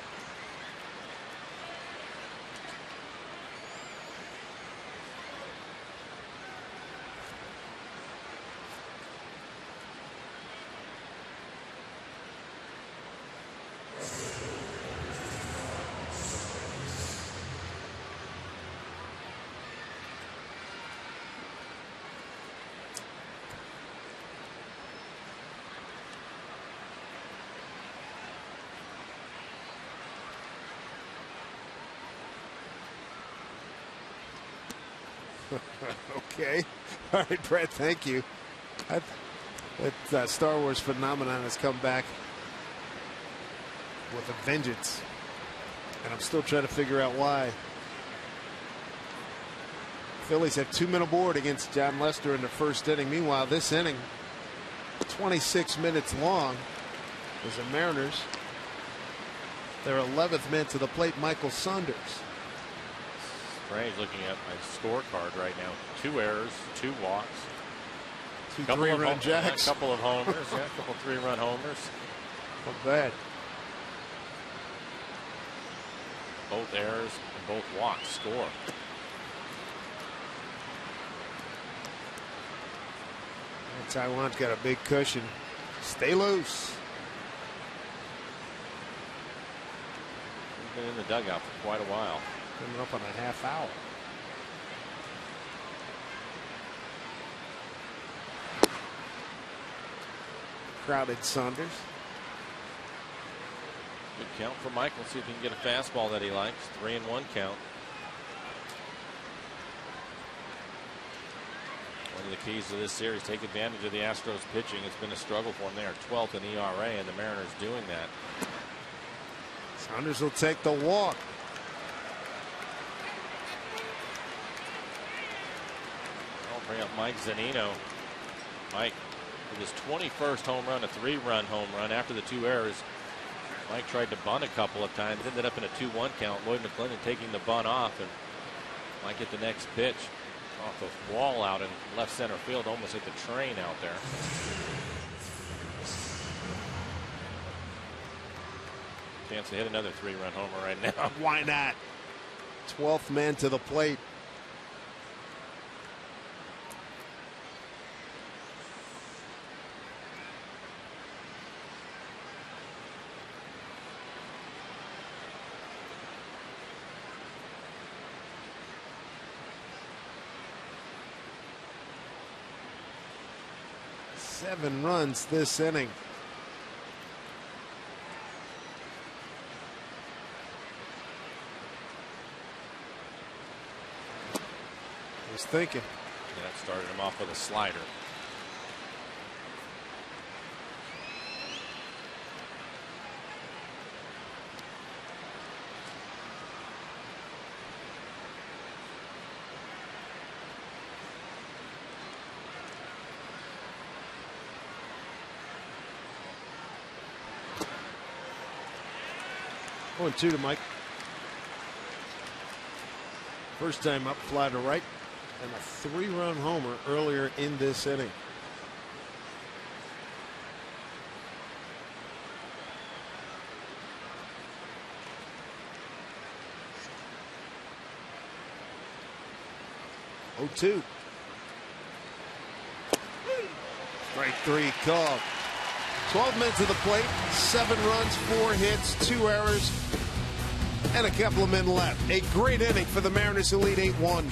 Okay. All right, Brett, thank you. That Star Wars phenomenon has come back with a vengeance. And I'm still trying to figure out why. Phillies have 2 men aboard against John Lester in the 1st inning. Meanwhile, this inning, 26 minutes long, is the Mariners. Their 11th man to the plate, Michael Saunders. Strange looking at my scorecard right now. 2 errors, 2 walks. 2 3-run jacks. A couple of homers. Yeah, a couple 3-run homers. Not bad. Both errors and both walks score. Taiwan's got a big cushion. Stay loose. He's been in the dugout for quite a while. Coming up on a half hour. Crowded Saunders. Good count for Michael. See if he can get a fastball that he likes. 3-1 count. of the keys to this series. Take advantage of the Astros pitching. It's been a struggle for them. They are 12th in ERA, and the Mariners doing that. Saunders will take the walk. I'll bring up Mike Zunino. Mike with his 21st home run, a 3-run home run after the 2 errors. Mike tried to bunt a couple of times, ended up in a 2-1 count. Lloyd McClendon taking the bunt off, and might get the next pitch off the wall out in left center field. Almost hit the train out there. Chance to hit another 3-run homer right now. Why not? 12th man to the plate. Seven runs this inning. Was thinking. Yeah, that started him off with a slider. One, 2 to Mike. First time up, fly to right, and a 3-run homer earlier in this inning. Oh, 2. Strike 3 called. 12 men to the plate, 7 runs, 4 hits, 2 errors, and a couple of men left. A great inning for the Mariners, who lead 8-1.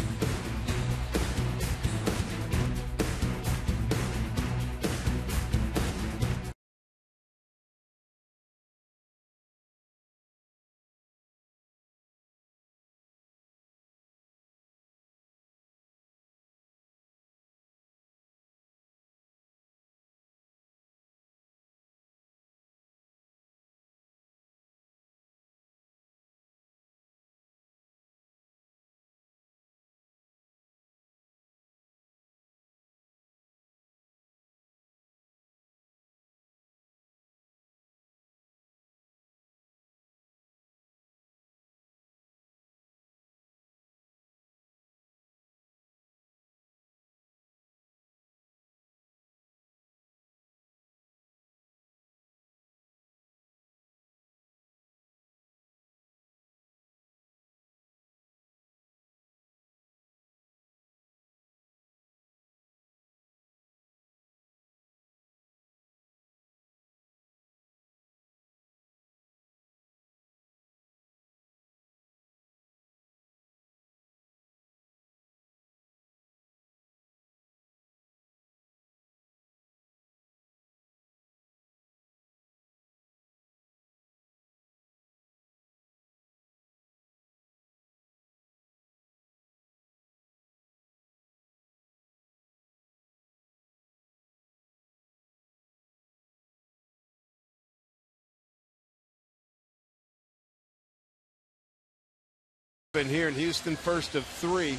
Been here in Houston, first of 3.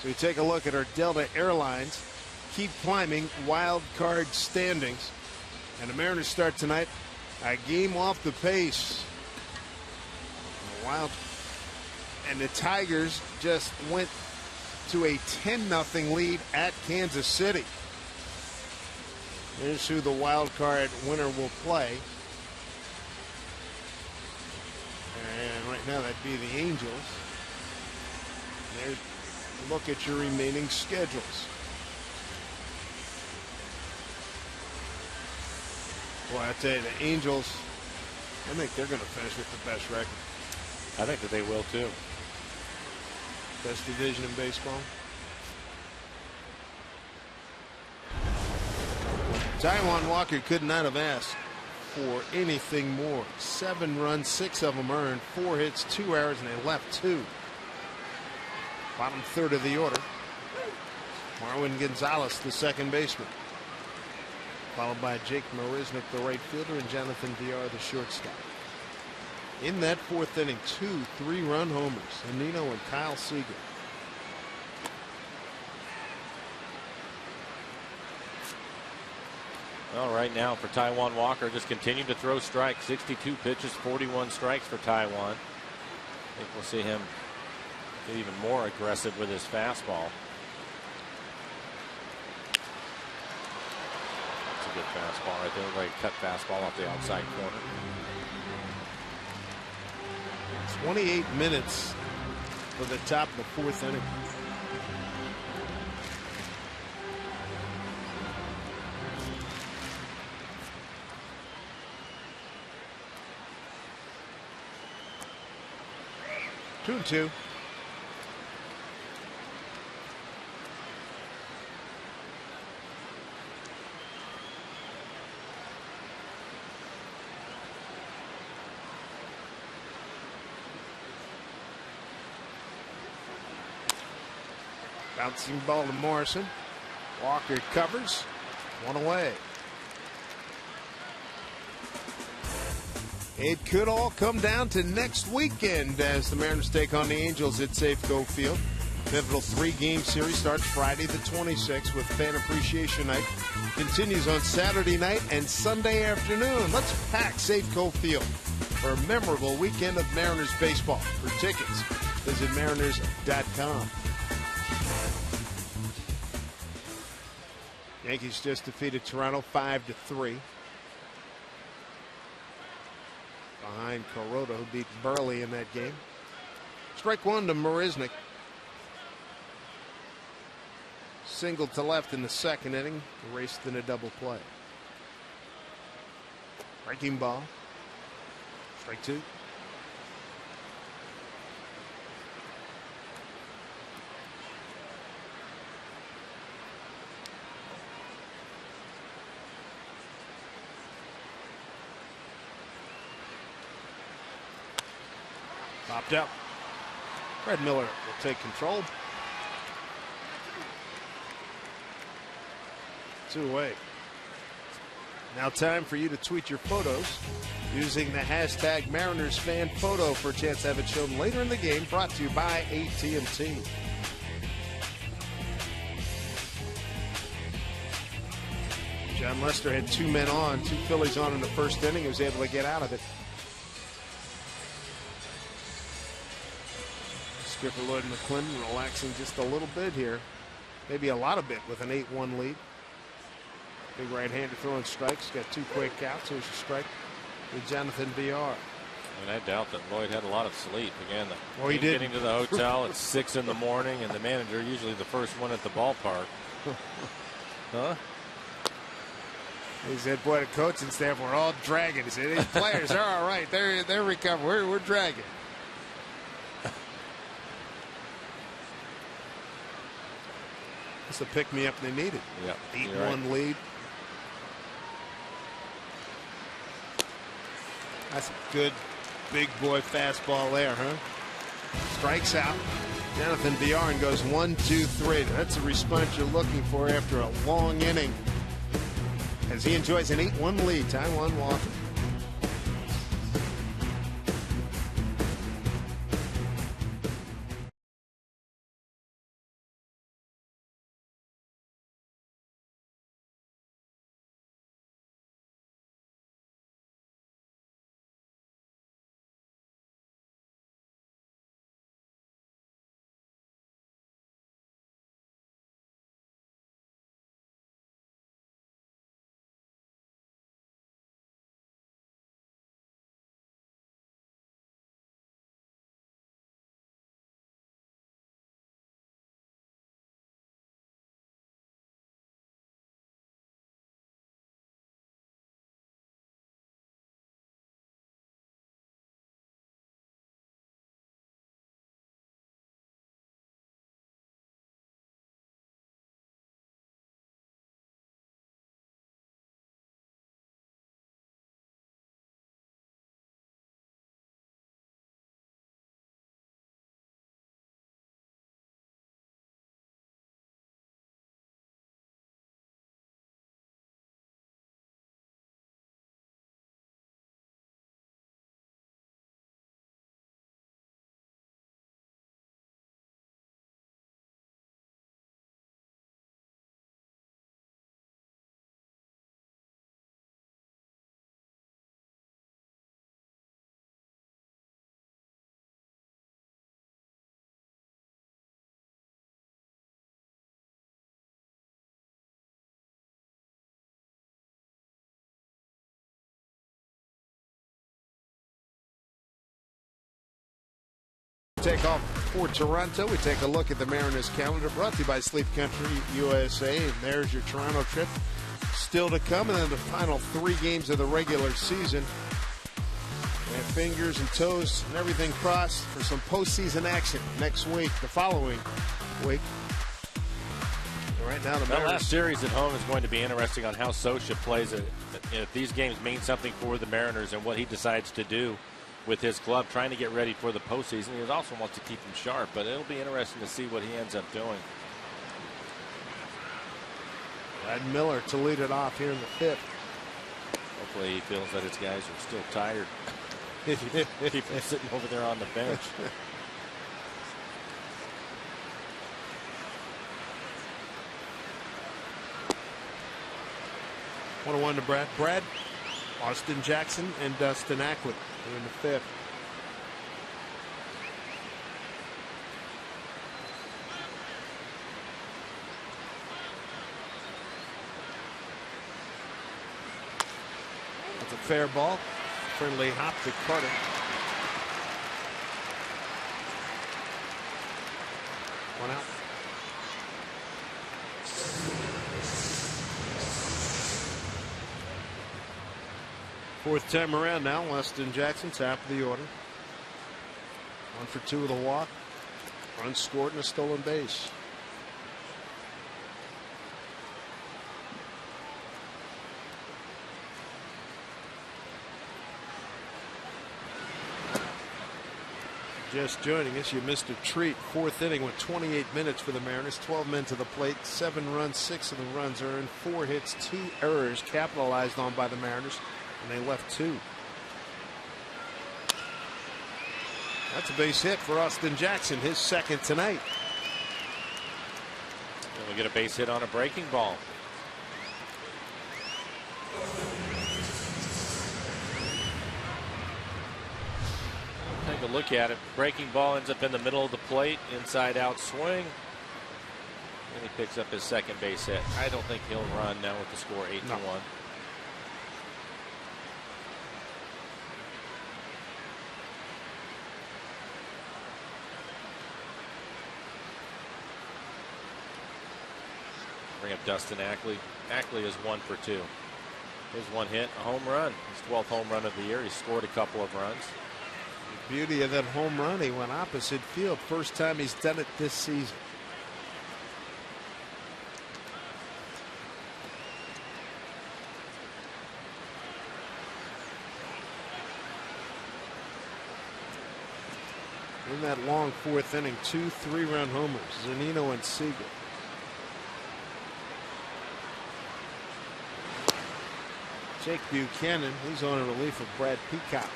So we take a look at our Delta Airlines. Keep climbing wild card standings. And the Mariners start tonight a game off the pace. And the Tigers just went to a 10-0 lead at Kansas City. Here's who the wild card winner will play. And right now that'd be the Angels. There's a look at your remaining schedules. Well, I tell you, the Angels, I think they're going to finish with the best record. I think that they will too. Best division in baseball. Taijuan Walker could not have asked for anything more. 7 runs, 6 of them earned, 4 hits, 2 errors, and they left 2. Bottom third of the order. Marwin Gonzalez, the second baseman, followed by Jake Marisnick, the right fielder, and Jonathan Villar, the shortstop. In that fourth inning, 2 3-run homers, Anino and Kyle Seager. Well, right now for Taijuan Walker, just continue to throw strikes. 62 pitches, 41 strikes for Taijuan. I think we'll see him get even more aggressive with his fastball. That's a good fastball right there. Very cut fastball off the outside corner. 28 minutes for the top of the fourth inning. Two and two. Bouncing ball to Morrison. Walker covers. One away. It could all come down to next weekend as the Mariners take on the Angels at Safeco Field. Pivotal 3-game series starts Friday the 26th with Fan Appreciation Night. Continues on Saturday night and Sunday afternoon. Let's pack Safeco Field for a memorable weekend of Mariners baseball. For tickets, visit mariners.com. Yankees just defeated Toronto 5-3. Behind Kuroda, who beat Burley in that game. Strike one to Marisnick. Single to left in the second inning, erased in a double play. Breaking ball. Strike two. Popped up. Fred Miller will take control. 2 away. Now time for you to tweet your photos using the hashtag MarinersFanPhoto for a chance to have it shown later in the game. Brought to you by AT&T. John Lester had 2 men on, 2 Phillies on in the first inning. He was able to get out of it. Skipper Lloyd McClendon relaxing just a little bit here. Maybe a lot of bit with an 8-1 lead. Big right-hander throwing strikes. Got 2 quick counts. Here's a strike with Jonathan Villar. And I doubt that Lloyd had a lot of sleep. Again, he did. Getting to the hotel at 6 in the morning, and the manager usually the first one at the ballpark. Huh? He said, boy, the coaching staff, we're all dragging. He said, these players, they're all right. They're recovering. We're dragging. It's the pick-me-up they needed. Yep, 8-1 lead. That's a good big boy fastball there, huh? Strikes out. Jonathan Villar and goes 1-2-3. That's the response you're looking for after a long inning as he enjoys an 8-1 lead. Taijuan Walker. take off for Toronto. We take a look at the Mariners calendar, brought to you by Sleep Country USA. And there's your Toronto trip still to come. And then the final 3 games of the regular season. And fingers and toes and everything crossed for some postseason action next week, the following week. Right now, the last series at home is going to be interesting on how Socha plays it. If these games mean something for the Mariners and what he decides to do with his club, trying to get ready for the postseason. He also wants to keep him sharp, but it'll be interesting to see what he ends up doing. Brad Miller to lead it off here in the 5th. Hopefully he feels that his guys are still tired. Keep him sitting over there on the bench. 1-1 to Brad, Austin Jackson, and Dustin Ackley in the 5th. That's a fair ball. Friendly hop to Carter. One out. Fourth time around now, Austin Jackson, top of the order. 1 for 2 with a walk. Run scored and a stolen base. Just joining us, you missed a treat. 4th inning went 28 minutes for the Mariners. 12 men to the plate, 7 runs, 6 of the runs earned, 4 hits, 2 errors capitalized on by the Mariners. And they left 2. That's a base hit for Austin Jackson, his 2nd tonight. And we get a base hit on a breaking ball. Take a look at it. Breaking ball ends up in the middle of the plate, inside out swing. And he picks up his 2nd base hit. I don't think he'll run now with the score 8-1. Bring up Dustin Ackley. Ackley is 1 for 2. His 1 hit, a home run. His 12th home run of the year. He scored a couple of runs. The beauty of that home run, he went opposite field. First time he's done it this season. In that long 4th inning, 2 3-run homers, Zunino and Seager. Jake Buchanan, he's on a relief of Brad Peacock.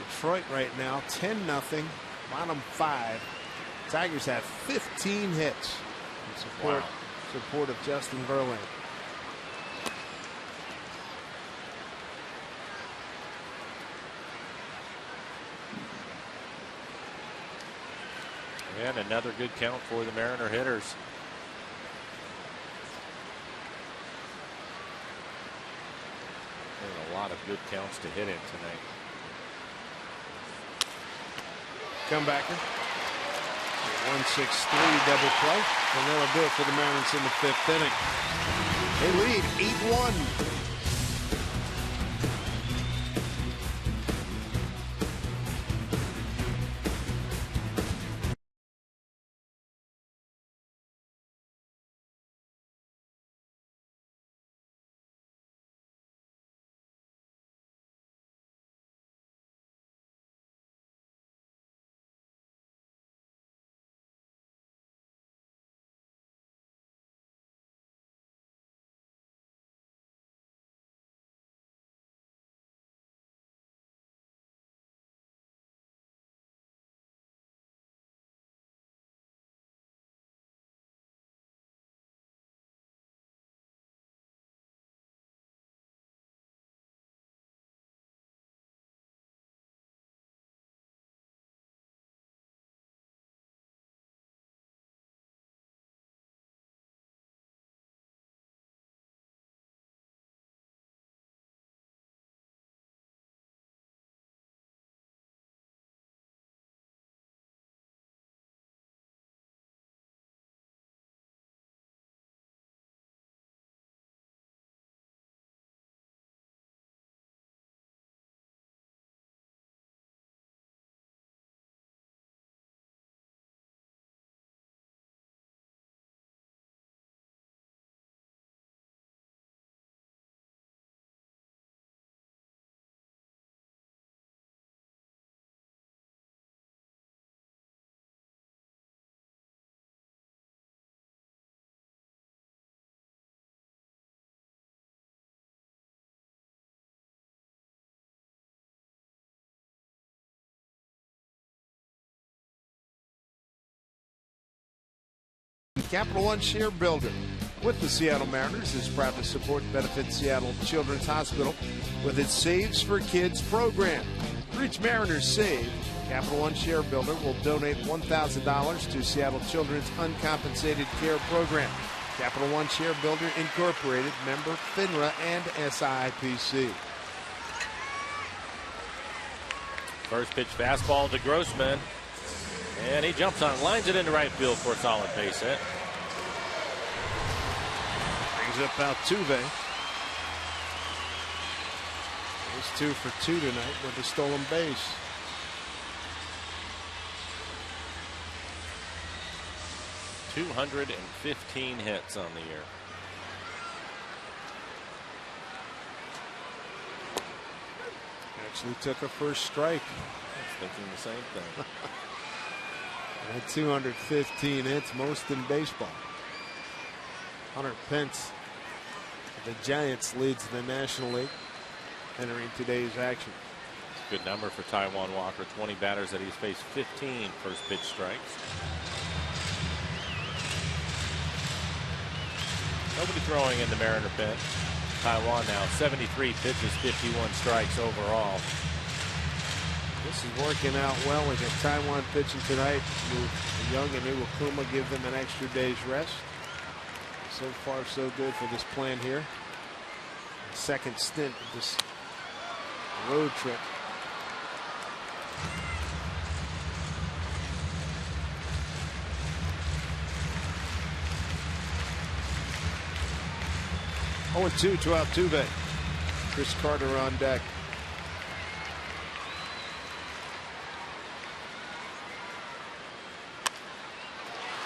Detroit right now 10-0, bottom 5. Tigers have 15 hits in support of Justin Verlander. And another good count for the Mariner hitters. There's a lot of good counts to hit in tonight. Comebacker. 1-6-3 double play. And that'll do it for the Mariners in the 5th inning. They lead 8-1. Capital One Share Builder with the Seattle Mariners is proud to support and benefit Seattle Children's Hospital with its Saves for Kids program. For each Mariners save, Capital One Share Builder will donate $1,000 to Seattle Children's Uncompensated Care Program. Capital One Share Builder Incorporated, member FINRA and SIPC. First pitch fastball to Grossman. And he jumps on, lines it into right field for a solid base hit. Brings up Altuve. He's 2 for 2 tonight with a stolen base. .215 hits on the year. Actually took a first strike. I was thinking the same thing. And 215 hits, most in baseball. Hunter Pence, the Giants, leads the National League entering today's action. Good number for Taijuan Walker. 20 batters that he's faced, 15 first pitch strikes. Nobody throwing in the Mariner pen. Taijuan now 73 pitches, 51 strikes overall. This is working out well. We got Taijuan pitching tonight. Young and Iwakuma give them an extra day's rest. So far, so good for this plan here. Second stint of this road trip. Oh, 2 to Altuve. Chris Carter on deck.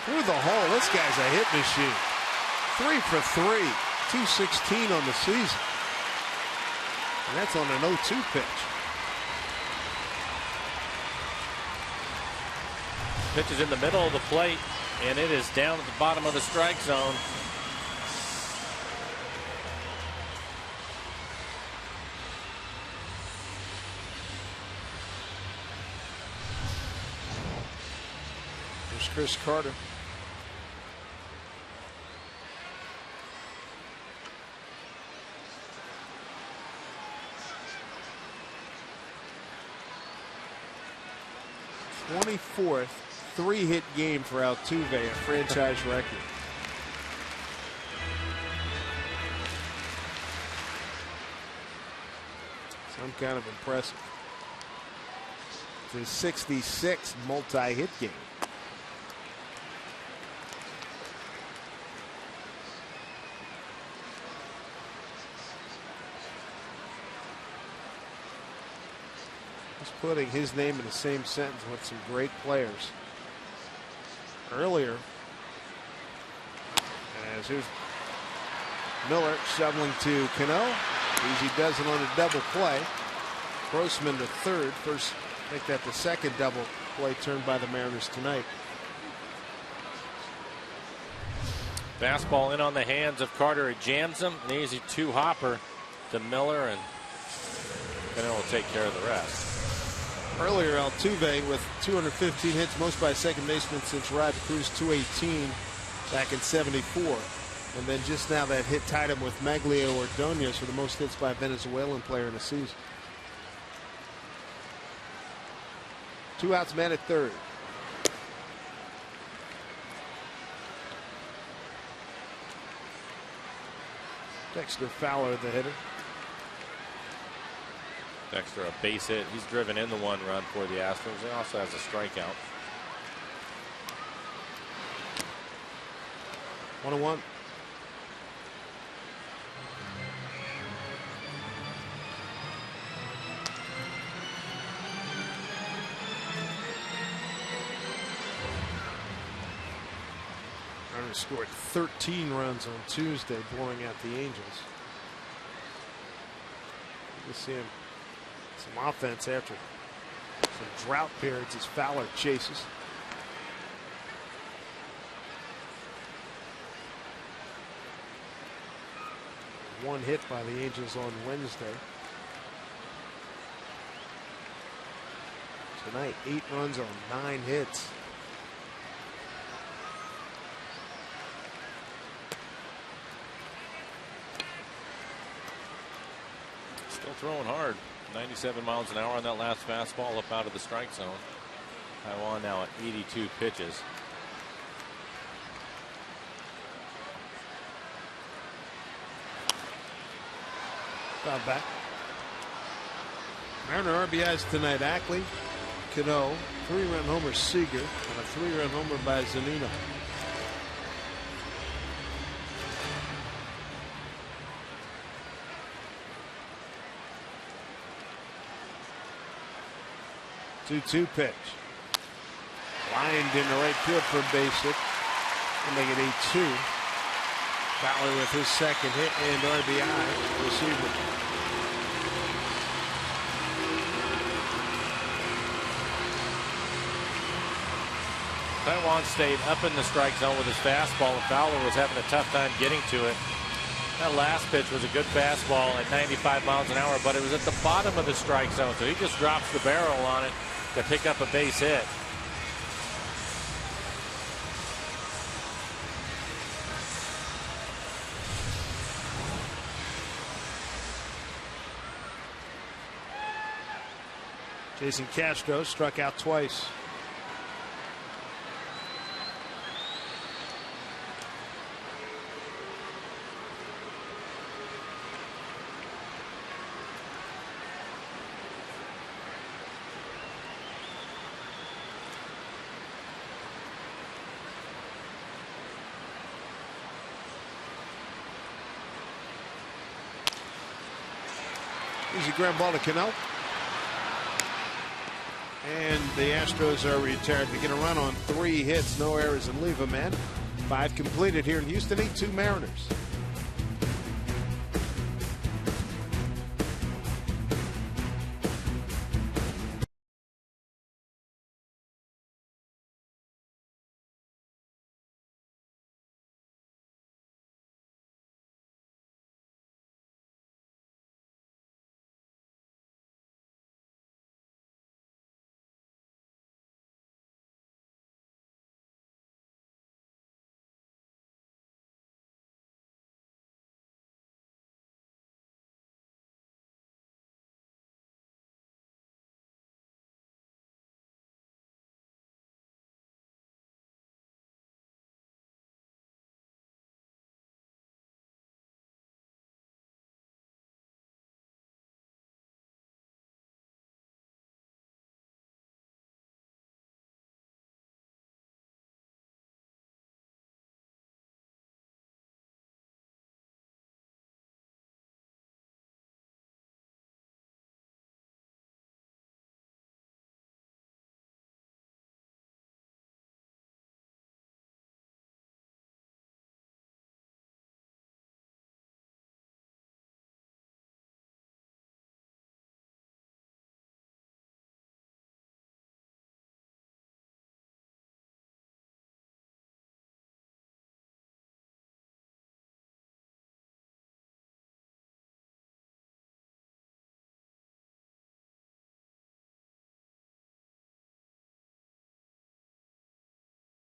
Through the hole. This guy's a hit machine. 3 for 3. 216 on the season. And that's on an 0-2 pitch. Pitch is in the middle of the plate, and it is down at the bottom of the strike zone. There's Chris Carter. '24th 3-hit game for Altuve, a franchise record. Some kind of impressive. It's his 66th multi-hit game. Putting his name in the same sentence with some great players. Earlier, as here's Miller shoveling to Cano. Easy does it on a double play. Grossman the third. First, make that the second double play turned by the Mariners tonight. Fastball in on the hands of Carter. It jams him. An easy 2-hopper to Miller, and Cano will take care of the rest. Earlier, Altuve with 215 hits, most by a second baseman since Rod Cruz 218 back in '74. And then just now that hit tied him with Maglio Ordonez for the most hits by a Venezuelan player in a season. 2 outs, man at third. Dexter Fowler, the hitter. Dexter, a base hit. He's driven in the 1 run for the Astros. He also has a strikeout. 1-1. Mariners scored 13 runs on Tuesday, blowing out the Angels. You see him. Some offense after some drought periods as Fowler chases. One hit by the Angels on Wednesday. Tonight, 8 runs on 9 hits. throwing hard. 97 miles an hour on that last fastball up out of the strike zone. Taiwan now at 82 pitches. Foul back. Mariner RBIs tonight. Ackley, Cano, 3-run homer Seager, and a 3-run homer by Zunino. Two-two pitch. Lined into right field for a base hit. We'll make it 8-2. Fowler with his second hit and RBI. Receiver. Taiwan stayed up in the strike zone with his fastball, and Fowler was having a tough time getting to it. That last pitch was a good fastball at 95 miles an hour, but it was at the bottom of the strike zone, so he just drops the barrel on it to pick up a base hit. Jason Castro struck out twice. Easy ground ball to Cano. And the Astros are retired to get a run on 3 hits, no errors, and leave a man. 5 completed here in Houston, 8-2 Mariners.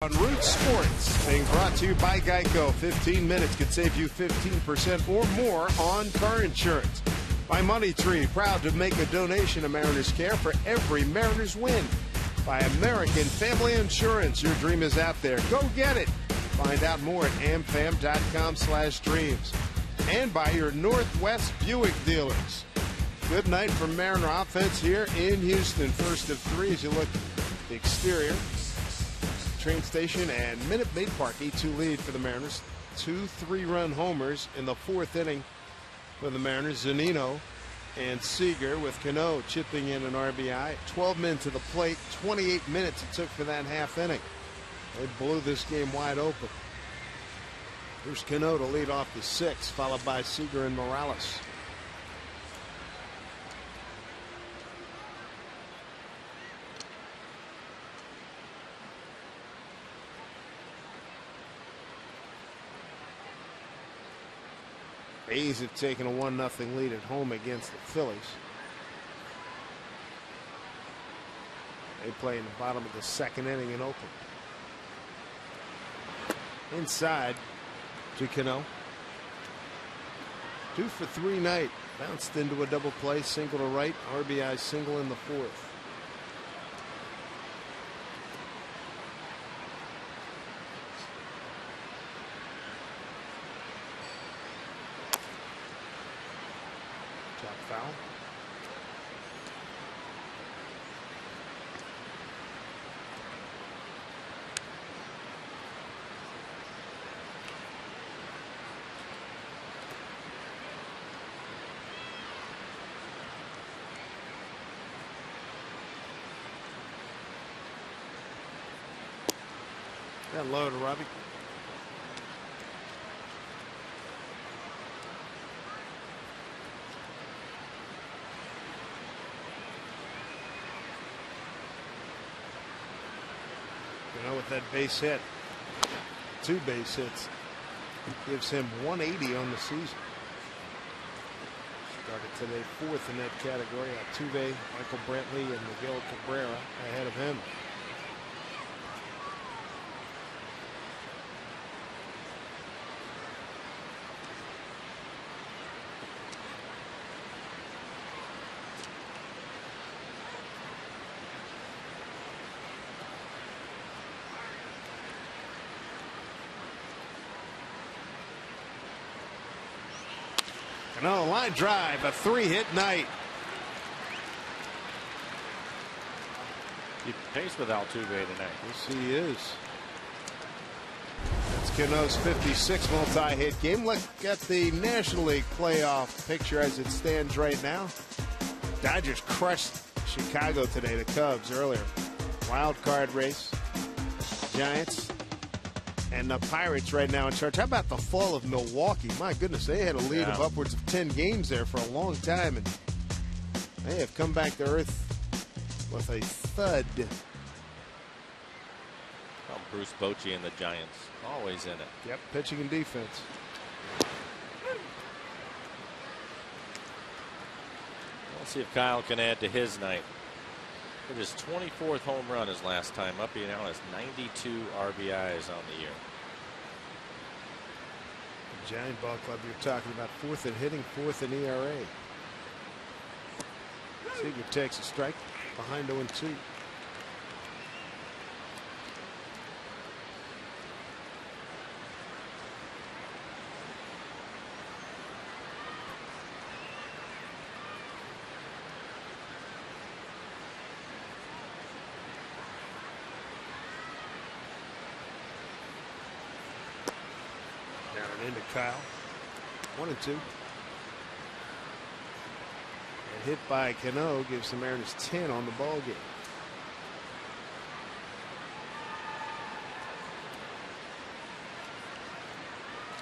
On Root Sports, being brought to you by Geico. 15 minutes could save you 15% or more on car insurance. By Money Tree, proud to make a donation to Mariners Care for every Mariners win. By American Family Insurance, your dream is out there. Go get it. Find out more at amfam.com/dreams. And by your Northwest Buick dealers. Good night from Mariner offense here in Houston. First of 3 as you look at the exterior. Train station and Minute Maid Park, 8-2 lead for the Mariners. 2 3-run homers in the 4th inning for the Mariners. Zunino and Seager with Cano chipping in an RBI. 12 men to the plate. 28 minutes it took for that half inning. They blew this game wide open. Here's Cano to lead off the 6th, followed by Seager and Morales. A's have taken a 1-0 lead at home against the Phillies. They play in the bottom of the 2nd inning in Oakland. Inside to Cano. 2 for 3 night. Bounced into a double play, single to right, RBI single in the 4th. Chop foul. That low to Robbie. With that base hit, 2 base hits, gives him 180 on the season. Started today 4th in that category. Altuve, Michael Brantley, and Miguel Cabrera ahead of him. No, line drive, a 3-hit night. Keep pace with Altuve tonight. Yes, he is. That's Cano's 56 multi-hit game. Look at the National League playoff picture as it stands right now. Dodgers crushed Chicago today, the Cubs earlier. Wild card race. Giants. And the Pirates right now in charge. How about the fall of Milwaukee? My goodness, they had a lead of upwards of 10 games there for a long time, and they have come back to earth with a thud. Oh, Bruce Bochy and the Giants, always in it. Yep, pitching and defense. We'll see if Kyle can add to his night. Hit his 24th home run his last time up. He now has 92 RBIs on the year. The Giant Ball Club, you're talking about 4th in hitting, 4th in ERA. Seager takes a strike behind 0-2. Into Kyle. 1-2. And hit by Cano gives the Mariners 10 on the ball game.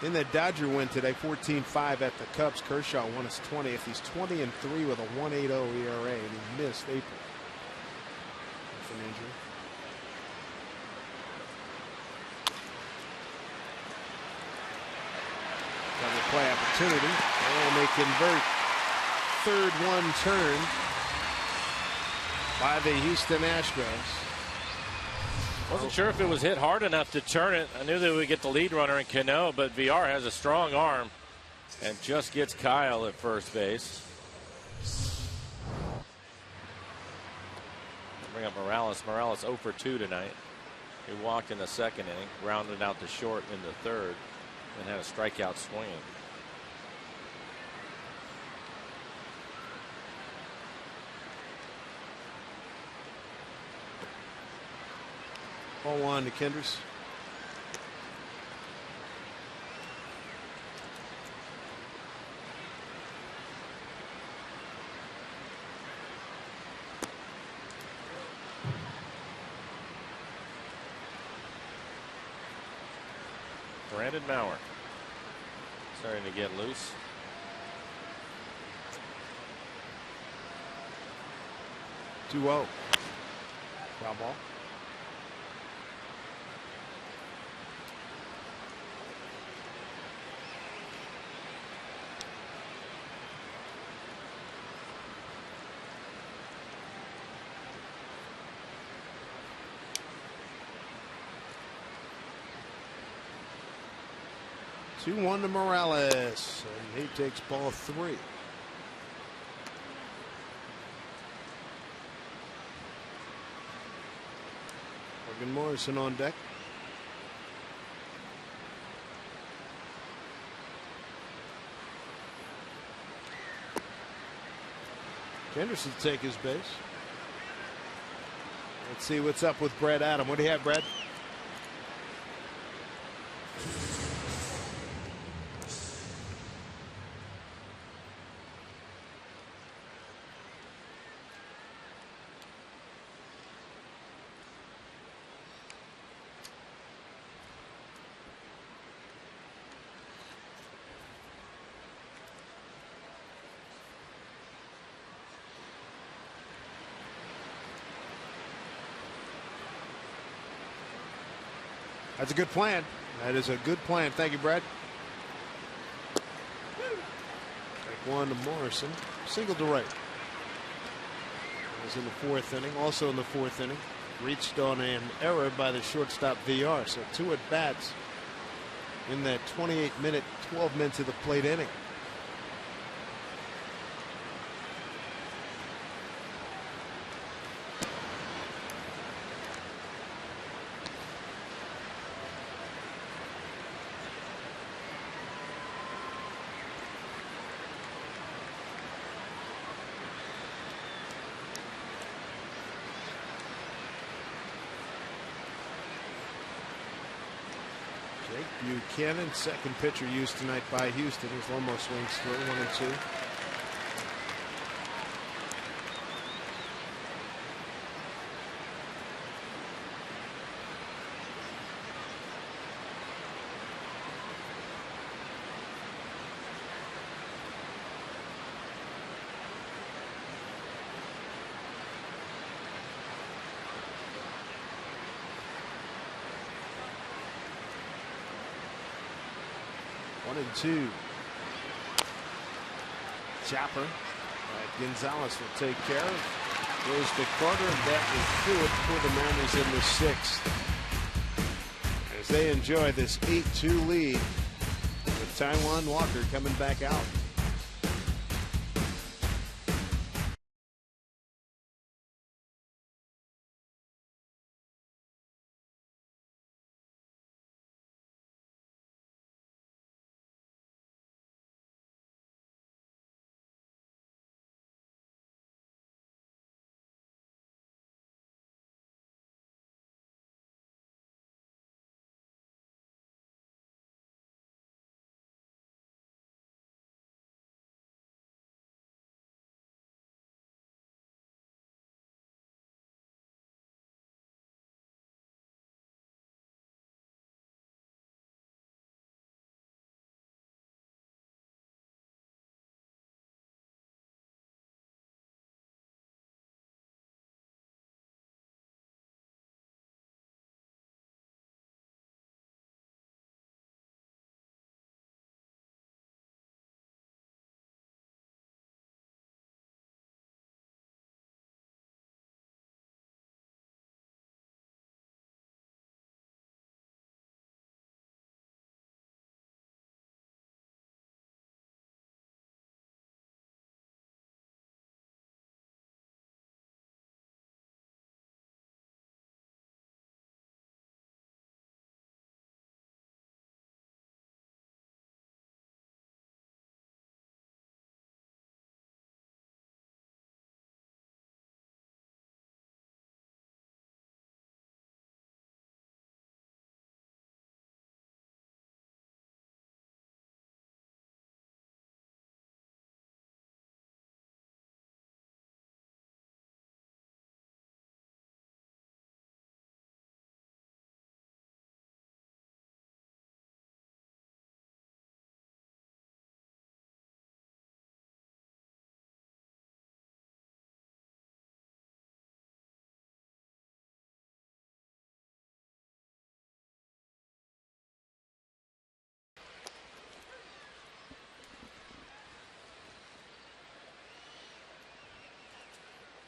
In the Dodger win today, 14-5 at the Cubs. Kershaw won his 20th. He's 20-3 with a 1.80 ERA, and he missed April with an injury. Play opportunity, and they convert. 3rd one turned by the Houston Astros. Wasn't sure if it was hit hard enough to turn it. I knew they would get the lead runner in Cano, but VR has a strong arm and just gets Kyle at first base. Bring up Morales. Morales 0 for 2 tonight. He walked in the 2nd inning, rounded out to short in the 3rd, and had a strikeout swinging. Ball 1 to Kendricks. Brandon Maurer starting to get loose. Two 0. Foul ball. 2-1 to Morales, and he takes ball 3. Logan Morrison on deck. Henderson to take his base. Let's see what's up with Brad Adam. What do you have, Brad? That's a good plan. That is a good plan. Thank you, Brad. Take 1 to Morrison. Single to right. That was in the 4th inning. Also in the 4th inning. Reached on an error by the shortstop VR. So 2 at bats in that 28-minute, 12 men to the plate inning. Buchanan, second pitcher used tonight by Houston. His Lomo swings through 1-2. Chopper. Gonzalez will take care of. Goes to Carter, and that will do it for the Mariners in the 6th. As they enjoy this 8-2 lead with Taijuan Walker coming back out.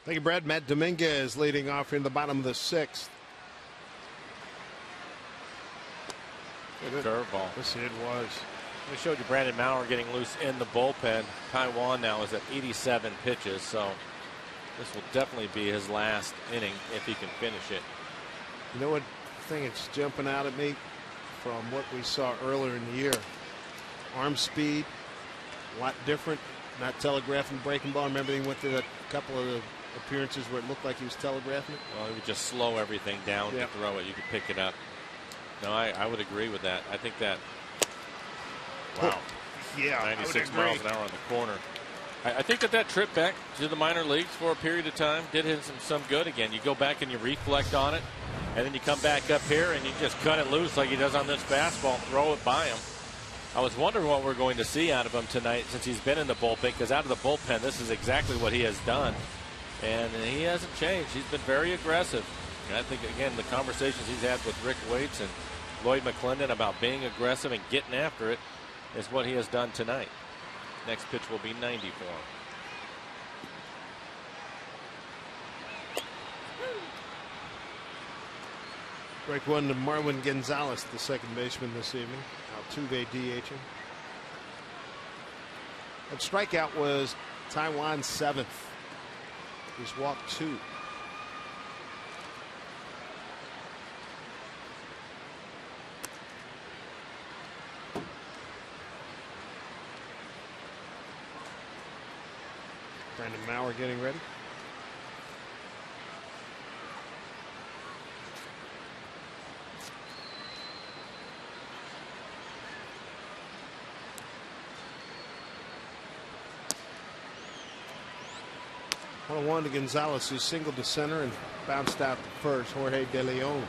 Thank you, Brad. Matt Dominguez leading off in the bottom of the 6th. Curveball. Yes, it was. We showed you Brandon Maurer getting loose in the bullpen. Taiwan now is at 87 pitches, so this will definitely be his last inning if he can finish it. You know what thing that's jumping out at me from what we saw earlier in the year? Arm speed, a lot different. Not telegraphing breaking ball. Remember he went through a couple of the appearances where it looked like he was telegraphing it? Well, he would just slow everything down to throw it. You could pick it up. No, I would agree with that. I think that. Wow. Yeah, 96 miles an hour on the corner. I think that trip back to the minor leagues for a period of time did him some good again. You go back and you reflect on it, and then you come back up here and you just cut it loose like he does on this fastball, throw it by him. I was wondering what we're going to see out of him tonight since he's been in the bullpen, because out of the bullpen, this is exactly what he has done. And he hasn't changed. He's been very aggressive. And I think, again, the conversations he's had with Rick Waits and Lloyd McClendon about being aggressive and getting after it is what he has done tonight. Next pitch will be 90 for him. Break one to Marwin Gonzalez, the second baseman this evening. Altuve DHing. That strikeout was Taiwan's 7th. He's walked 2. Brandon Maurer getting ready. One to Gonzalez, who singled to center and bounced out to first. Jorge De Leon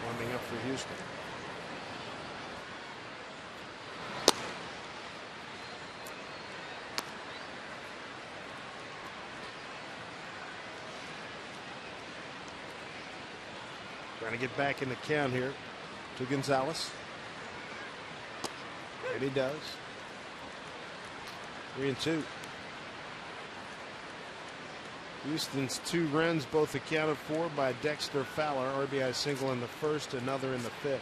warming up for Houston. Trying to get back in the count here to Gonzalez. And he does. 3-2. Houston's 2 runs, both accounted for by Dexter Fowler. RBI single in the first, another in the 5th.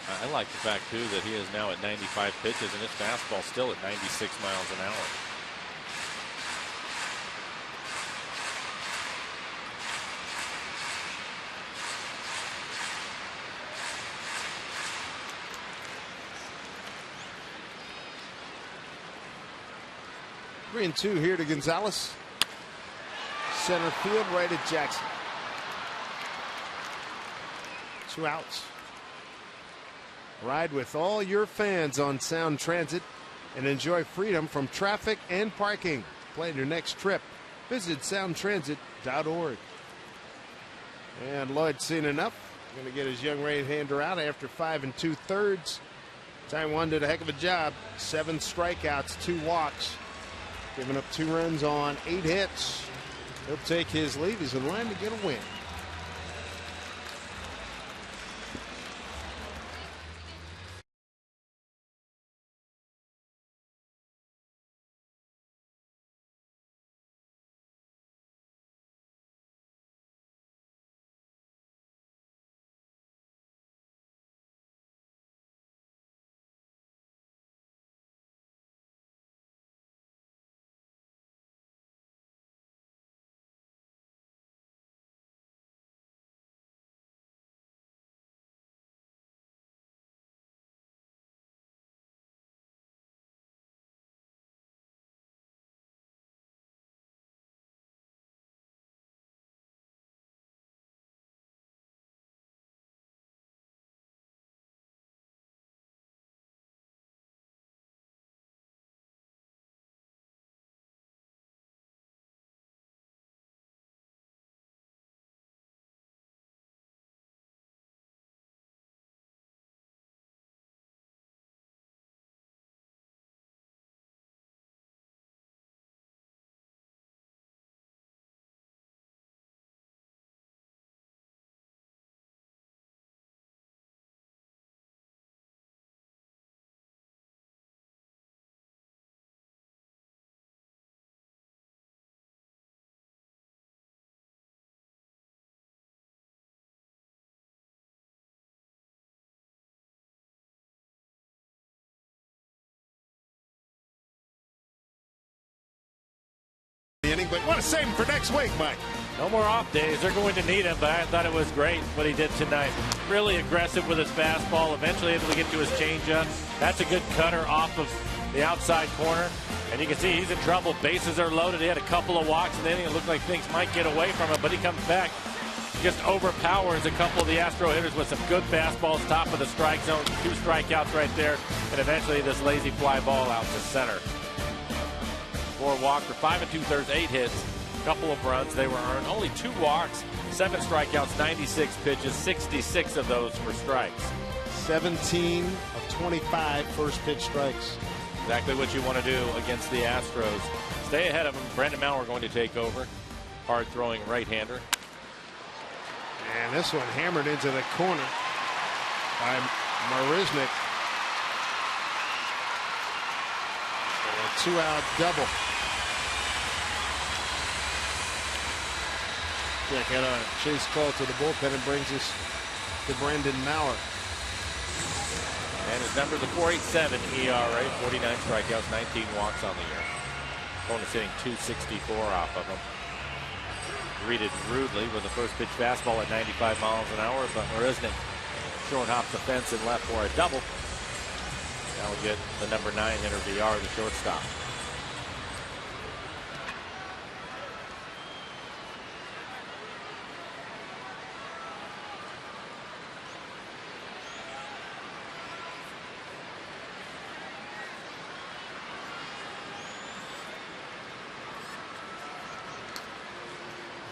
I like the fact, too, that he is now at 95 pitches and his fastball still at 96 miles an hour. Three and 2 here to Gonzalez. Center field right at Jackson. 2 outs. Ride with all your fans on Sound Transit and enjoy freedom from traffic and parking. Plan your next trip. Visit soundtransit.org. And Lloyd's seen enough. Going to get his young right-hander out after 5 2/3. Taiwan did a heck of a job. 7 strikeouts, 2 walks. Giving up 2 runs on 8 hits. He'll take his lead. He's in line to get a win. inning, but want to save him for next week, Mike. No more off days. They're going to need him, but I thought it was great what he did tonight. Really aggressive with his fastball, eventually able to get to his changeup. That's a good cutter off of the outside corner. And you can see he's in trouble. Bases are loaded. He had a couple of walks in the inning. It looked like things might get away from him, but he comes back. Just overpowers a couple of the Astro hitters with some good fastballs, top of the strike zone. 2 strikeouts right there. And eventually this lazy fly ball out to center. For Walker, 5 2/3, 8 hits. Couple of runs, they were earned. Only 2 walks, 7 strikeouts, 96 pitches, 66 of those for strikes. 17 of 25 first pitch strikes. Exactly what you want to do against the Astros. Stay ahead of them. Brandon Maurer going to take over. Hard throwing right-hander. And this one hammered into the corner by Marisnik. A 2-out double. Check out a chase call to the bullpen and brings us to Brandon Maurer. And his number's a 4.87 ERA, 49 strikeouts, 19 walks on the year. Opponent's hitting 264 off of him. Greeted rudely with a first pitch fastball at 95 miles an hour, but Marisnik short hops the fence and left for a double. Now we get the number 9 hitter VR, the shortstop.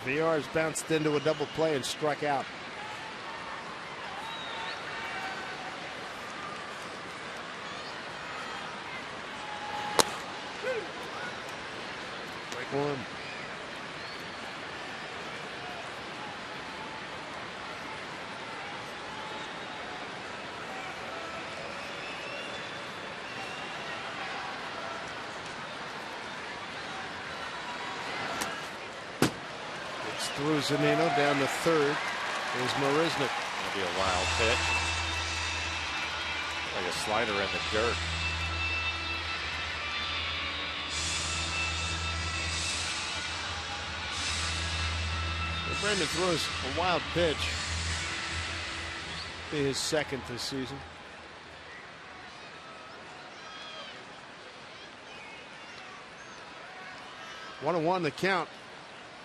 VR's bounced into a double play and struck out. Break one. Through Zunino down to third. There's Marisnik. That'll be a wild pitch. Like a slider in the dirt. Brandon throws a wild pitch. Be his second this season. One and one the count.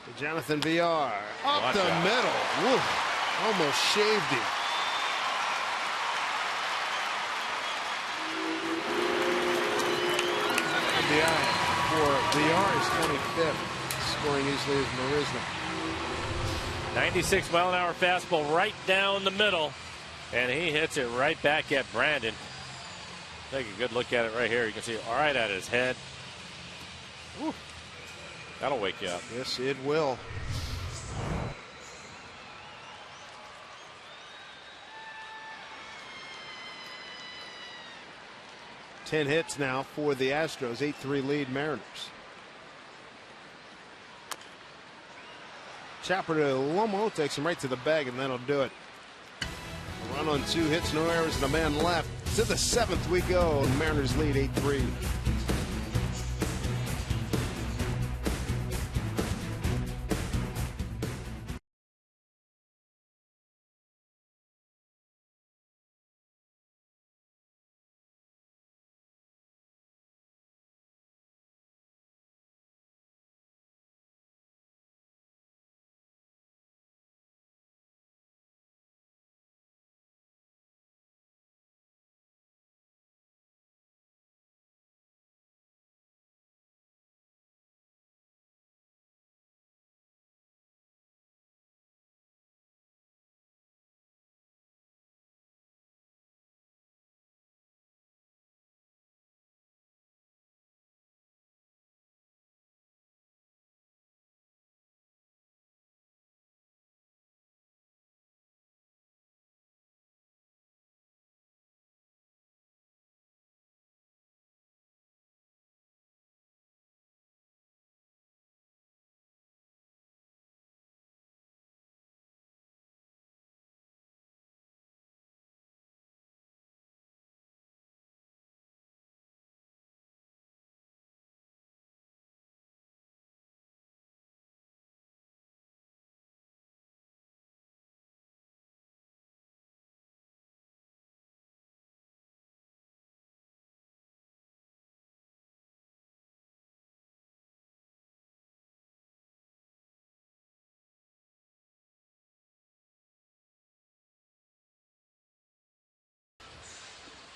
To Jonathan VR. Up Watch the out. middle. Woof. Almost shaved him. RBI for VR is 25th. Scoring easily as Marisnik. 96-mile-an-hour fastball right down the middle. And he hits it right back at Brandon. Take a good look at it right here. You can see it right at his head. Woo. That'll wake you up. Yes, it will. Ten hits now for the Astros. 8-3 lead Mariners. Chopper to Lomo takes him right to the bag, and that'll do it. A run on 2 hits, no errors, and a man left. To the 7th we go. Mariners lead 8-3.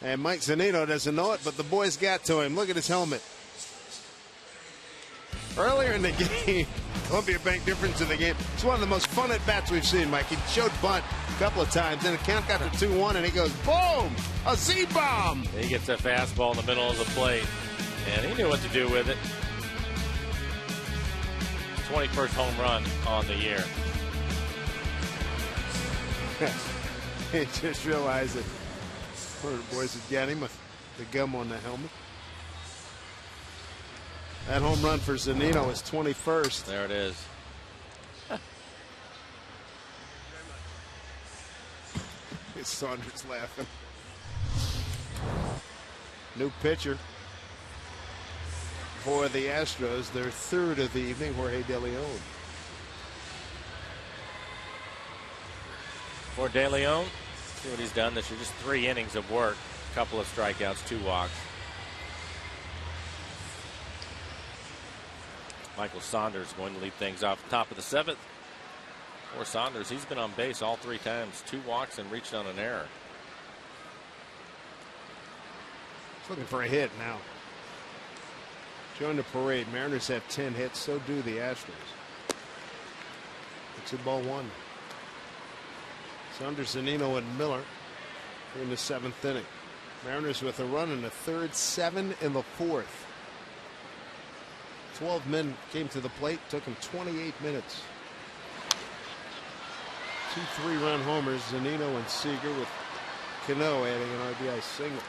And Mike Zunino doesn't know it, but the boys got to him. Look at his helmet. Earlier in the game, Columbia Bank difference in the game. It's one of the most fun at-bats we've seen, Mike. He showed bunt a couple of times, and the count got to 2-1, and he goes, boom, a Z-bomb. He gets a fastball in the middle of the plate, and he knew what to do with it. 21st home run on the year. He just realized that one of the boys had got him with the gum on the helmet. That home run for Zunino is 21st. There it is. Saunders laughing. New pitcher for the Astros, their third of the evening, Jorge De Leon. For De Leon, see what he's done this year. Just 3 innings of work, a couple of strikeouts, 2 walks. Michael Saunders going to lead things off the top of the 7th. For Saunders, he's been on base all 3 times, 2 walks and reached on an error. He's looking for a hit now. Join the parade. Mariners have 10 hits, so do the Astros. It's a ball 1. Saunders, Zunino, and Miller in the 7th inning. Mariners with a run in the 3rd, 7 in the 4th. 12 men came to the plate, took them 28 minutes. 2 3-run homers, Zunino and Seager, with Cano adding an RBI single.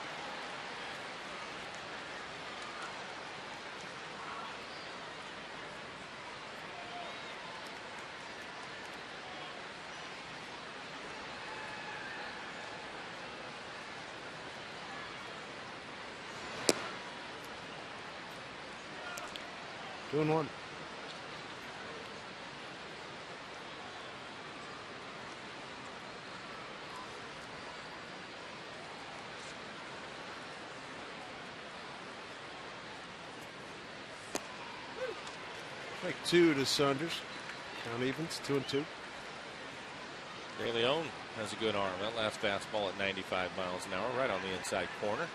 Doing one. Like 2 to Saunders. Count evens, 2-2. De Leon has a good arm. That last fastball at 95 miles an hour, right on the inside corner.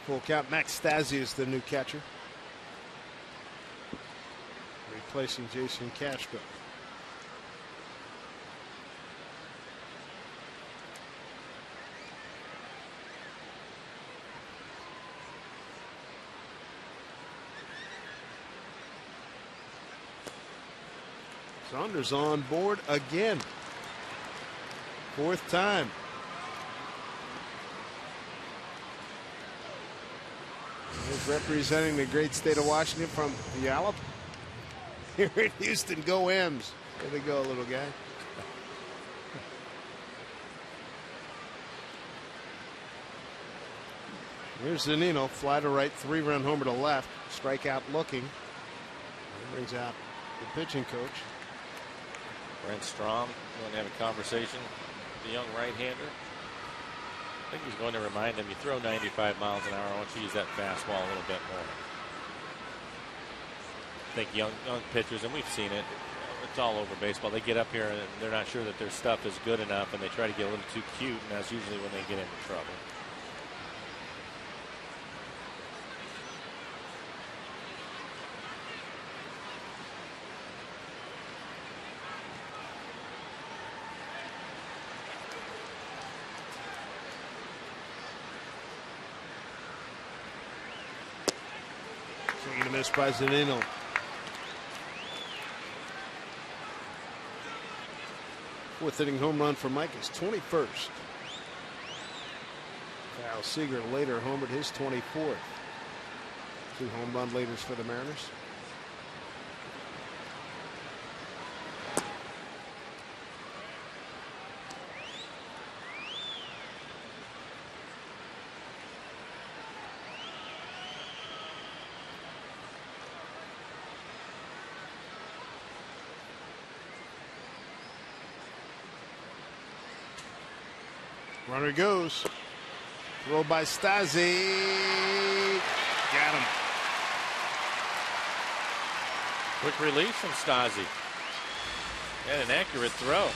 Full count. Max Stassi is the new catcher, replacing Jason Castro. Saunders on board again. 4th time. He's representing the great state of Washington from Yallop. Here in Houston, go M's. There they go, little guy. Here's Zunino, fly to right, 3-run homer to left, strikeout looking. Brings out the pitching coach. Brent Strom going to have a conversation with the young right-hander. I think he's going to remind him, you throw 95 miles an hour, I want you to use that fastball a little bit more. I think young pitchers, and we've seen it, it's all over baseball. They get up here and they're not sure that their stuff is good enough, and they try to get a little too cute, and that's usually when they get into trouble. Swinging a miss by Zunino. Fourth inning home run for Mike is 21st. Kyle Seager later homered his 24th. 2 home run leaders for the Mariners. Runner goes. Throw by Stassi. Got him. Quick release from Stasi. And an accurate throw.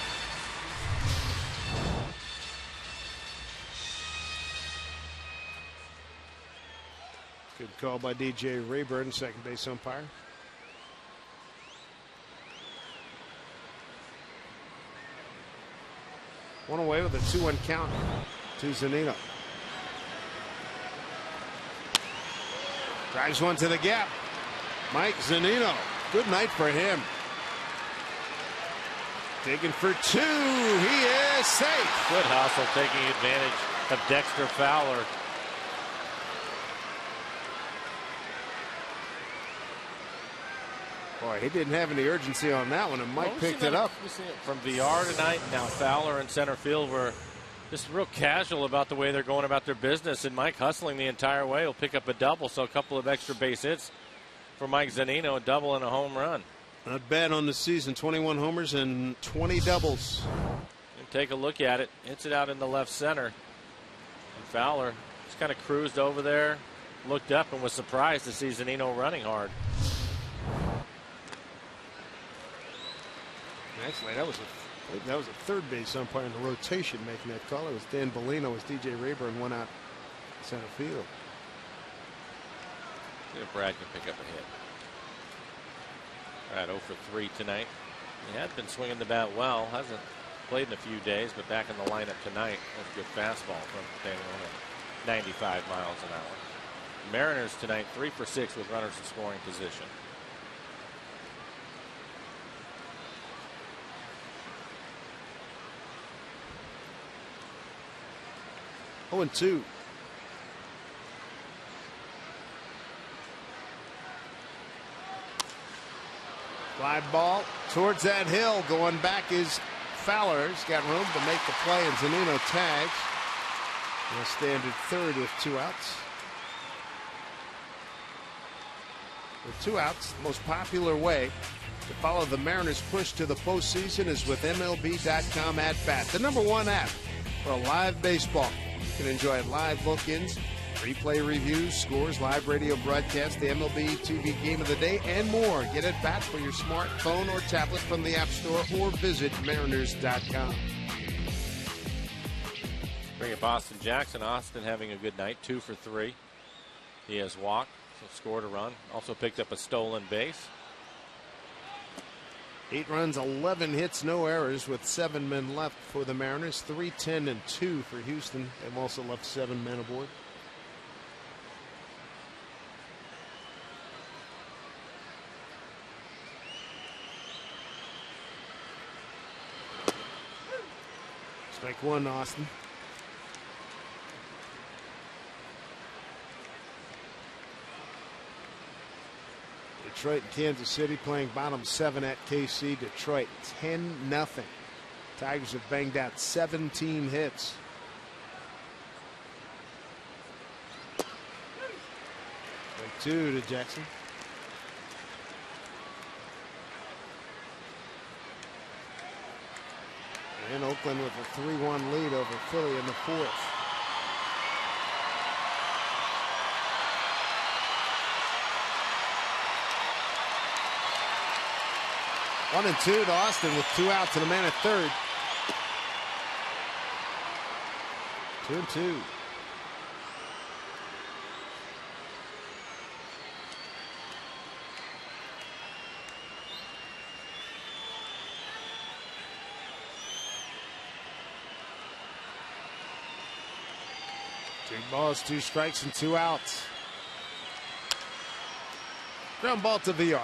Good call by DJ Rayburn, second base umpire. One away with a 2-1 count to Zunino. Drives one to the gap. Mike Zunino. Good night for him. Digging for two. He is safe. Good hustle, taking advantage of Dexter Fowler. Boy, he didn't have any urgency on that one, and Mike picked it up. We've seen it from VR tonight. Now Fowler in center field were just real casual about the way they're going about their business, and Mike hustling the entire way will pick up a double, so a couple of extra base hits for Mike Zunino, a double and a home run. Not bad on the season, 21 homers and 20 doubles. And take a look at it. Hits it out in the left center. And Fowler just kind of cruised over there, looked up, and was surprised to see Zunino running hard. Actually, that was a third base umpire in the rotation making that call. It was Dan Bellino as DJ Rayburn went out center field. See if Brad can pick up a hit. All right, 0 for 3 tonight. He had been swinging the bat well. Hasn't played in a few days, but back in the lineup tonight. That's a good fastball from Daniel at 95 miles an hour. Mariners tonight 3 for 6 with runners in scoring position. Oh, and 2. Fly ball towards that hill. Going back is Fowler. He's got room to make the play, and Zunino tags. He'll stand at third with 2 outs. With 2 outs, the most popular way to follow the Mariners' push to the postseason is with MLB.com At Bat, the #1 app for live baseball. You can enjoy live look-ins, replay reviews, scores, live radio broadcasts, the MLB TV game of the day, and more. Get At Bat for your smartphone or tablet from the App Store or visit Mariners.com. Bring up Austin Jackson. Austin having a good night, 2 for 3. He has walked, so scored a run. Also picked up a stolen base. 8 runs, 11 hits, no errors with 7 men left for the Mariners. 3-10 and 2 for Houston. They've also left 7 men aboard. Strike 1, Austin. Detroit and Kansas City playing bottom 7 at KC. Detroit 10-0. Tigers have banged out 17 hits. Strike 2 to Jackson. And Oakland with a 3-1 lead over Philly in the 4th. One and 2 to Austin with 2 outs and a man at third. 2-2. Two balls, 2 strikes, and 2 outs. Ground ball to VR.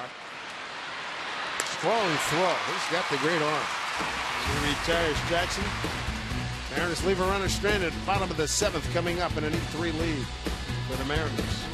Strong throw. He's got the great arm. He retires Jackson. Mariners leave a runner stranded. Bottom of the 7th coming up in an 8-3 lead for the Mariners.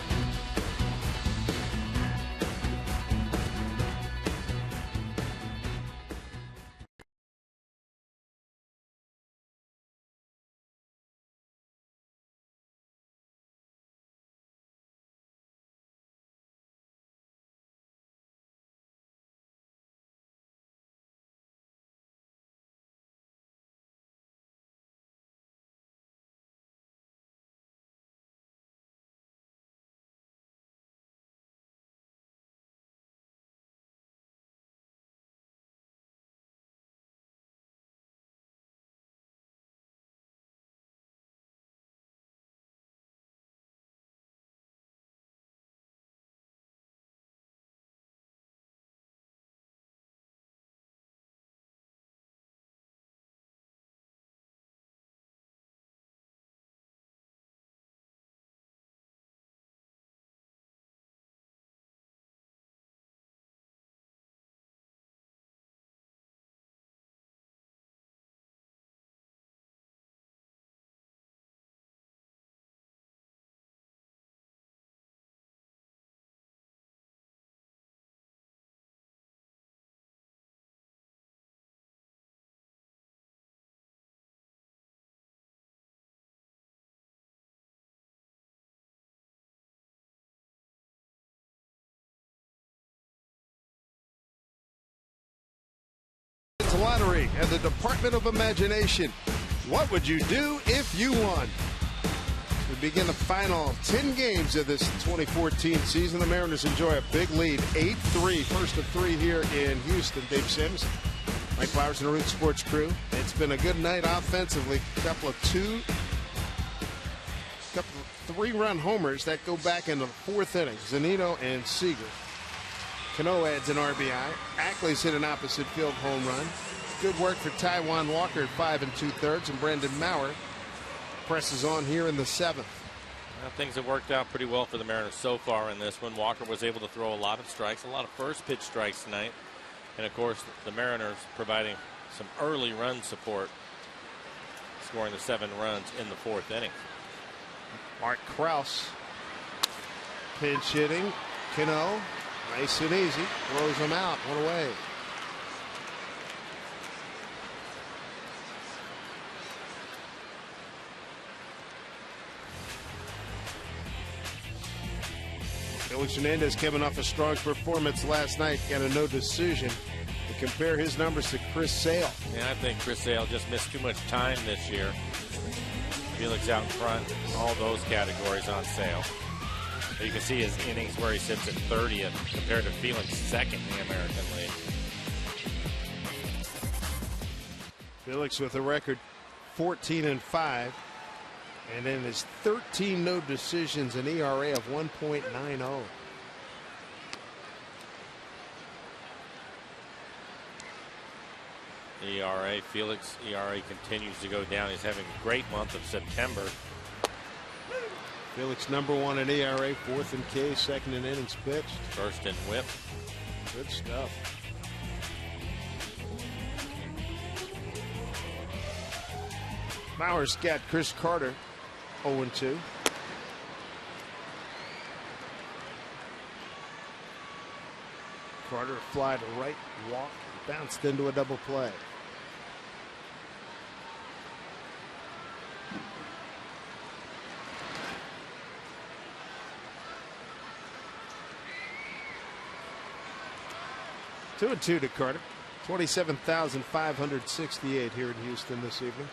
Lottery and the Department of Imagination. What would you do if you won? We begin the final 10 games of this 2014 season. The Mariners enjoy a big lead, 8-3, first of 3 here in Houston. Dave Sims, Mike Flowers, and the Root Sports crew. It's been a good night offensively. A couple of 3-run homers that go back in the 4th inning. Zunino and Seager. Cano adds an RBI. Ackley's hit an opposite field home run. Good work for Taijuan Walker at 5 2/3, and Brandon Maurer presses on here in the 7th. Well, things have worked out pretty well for the Mariners so far in this one. Walker was able to throw a lot of strikes, a lot of first pitch strikes tonight. And of course, the Mariners providing some early run support, scoring the 7 runs in the 4th inning. Mark Krause pinch hitting. Cano, nice and easy, throws him out, 1 away. Felix Hernandez coming off a strong performance last night, got a no decision. To compare his numbers to Chris Sale. Yeah, I think Chris Sale just missed too much time this year. Felix out in front, all those categories on Sale. You can see his innings where he sits at 30th compared to Felix 2nd in the American League. Felix with a record 14-5. And then his 13 no decisions, an ERA of 1.90. ERA, Felix ERA continues to go down. He's having a great month of September. Felix #1 in ERA, 4th in K, 2nd in innings pitched. 1st in WHIP. Good stuff. Maurer's got Chris Carter 0-2. Carter fly to right, walk, bounced into a double play. Two and 2 to Carter. 27,568 here in Houston this evening.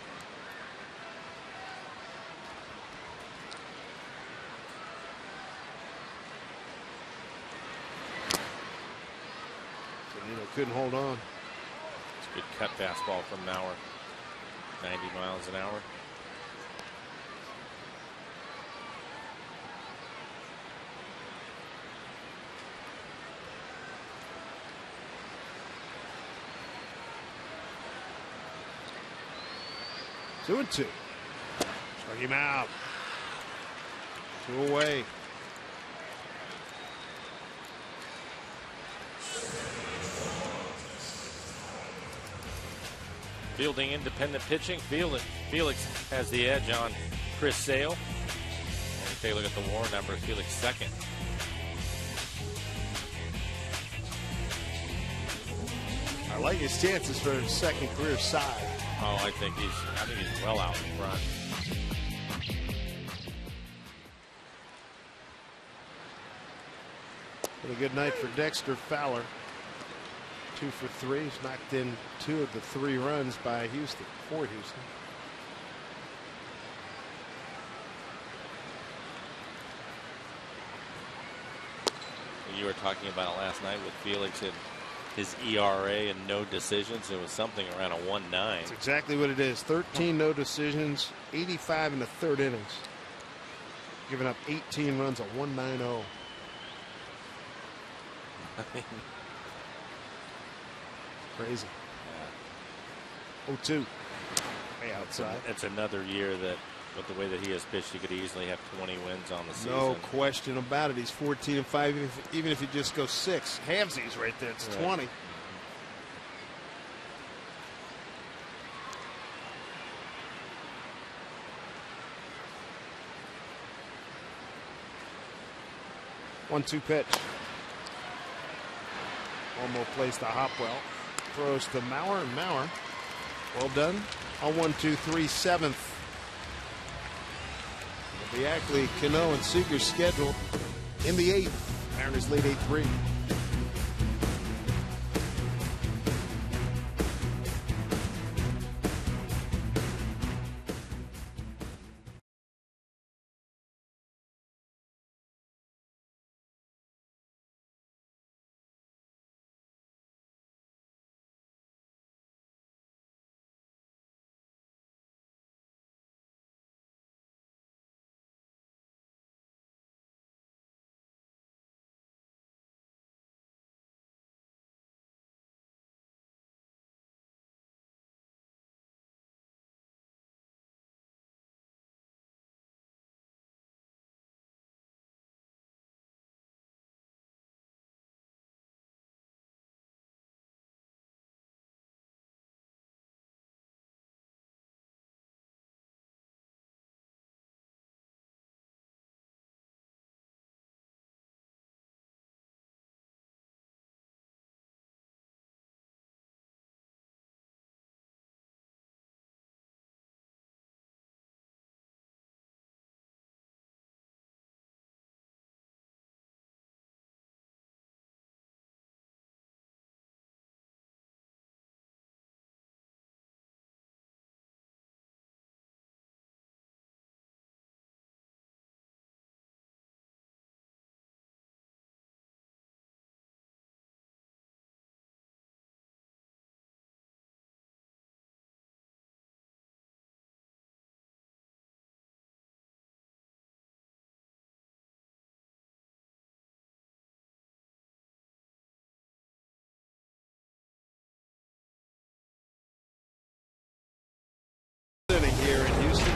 Couldn't hold on. It's a good cut fastball from Maurer. 90 miles an hour. Two and 2. Struck him out. 2 away. Fielding independent pitching. Felix has the edge on Chris Sale. And if you take a look at the WAR numbers, Felix 2nd. I like his chances for his 2nd career side. Oh, I think he's well out in front. What a good night for Dexter Fowler. 2 for 3. He's knocked in 2 of the 3 runs by Houston, for Houston. You were talking about it last night with Felix and his ERA and no decisions. It was something around a 1.9. That's exactly what it is. 13 no decisions, 85 in the 3rd innings. Giving up 18 runs, a 1.90. Crazy. Yeah. 0-2. Way outside. It's another year that, with the way that he has pitched, he could easily have 20 wins on the season. No question about it. He's 14-5. Even if he just goes 6, halvesies right there. It's 20. One-two pitch. Almost plays to Hopwell. Throws to Maurer, and Maurer, well done. On 1-2-3, 7th. The Ackley, Cano, and Seager scheduled in the 8th. Mariners lead 8-3.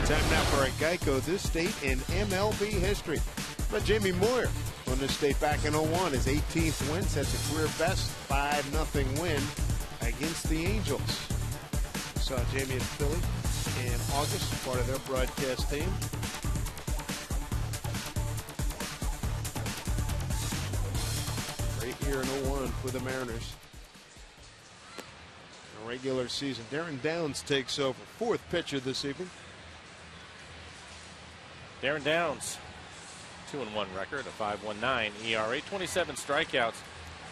Time now for a Geico This State in MLB history. But Jamie Moyer won this state back in 01. His 18th win sets a career best 5-0 win against the Angels. Saw Jamie in Philly in August, part of their broadcast team. Great year in 01 for the Mariners. A regular season. Darren Downs takes over. Fourth pitcher this evening. Darren Downs, 2-1 record, a 5.19 ERA, 27 strikeouts,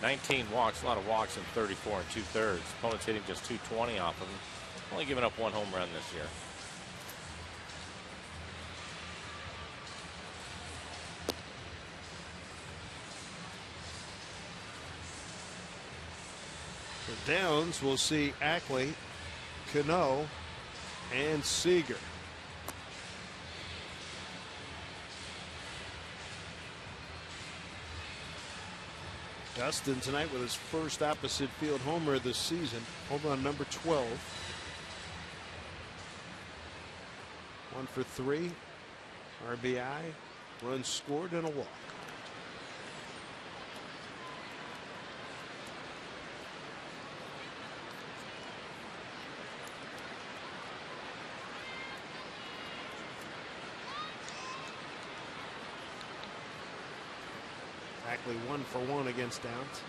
19 walks, a lot of walks in 34 2/3. Opponents hitting just 220 off of him. Only giving up 1 home run this year. For Downs, we'll see Ackley, Cano, and Seager. Dustin tonight with his first opposite field homer this season. Home run number 12. 1 for 3. RBI. Runs scored and a walk. Ackley 1 for 1 against Downs.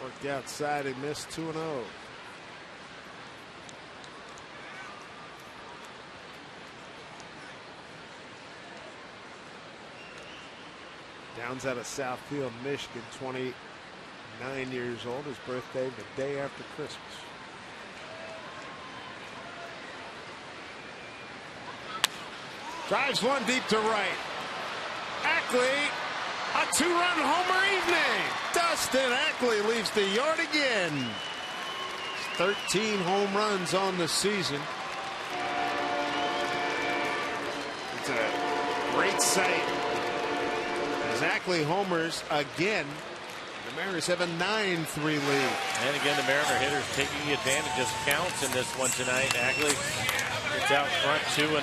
Worked outside, he missed 2-0. Downs out of Southfield, Michigan, 29 years old. His birthday the day after Christmas. Drives one deep to right. Ackley, a 2-run homer evening. Dustin Ackley leaves the yard again. 13 home runs on the season. It's a great sight. Ackley homers again. The Mariners have a 9-3 lead. And again, the Mariner hitters taking advantage of counts in this one tonight. Ackley gets out front 2-0.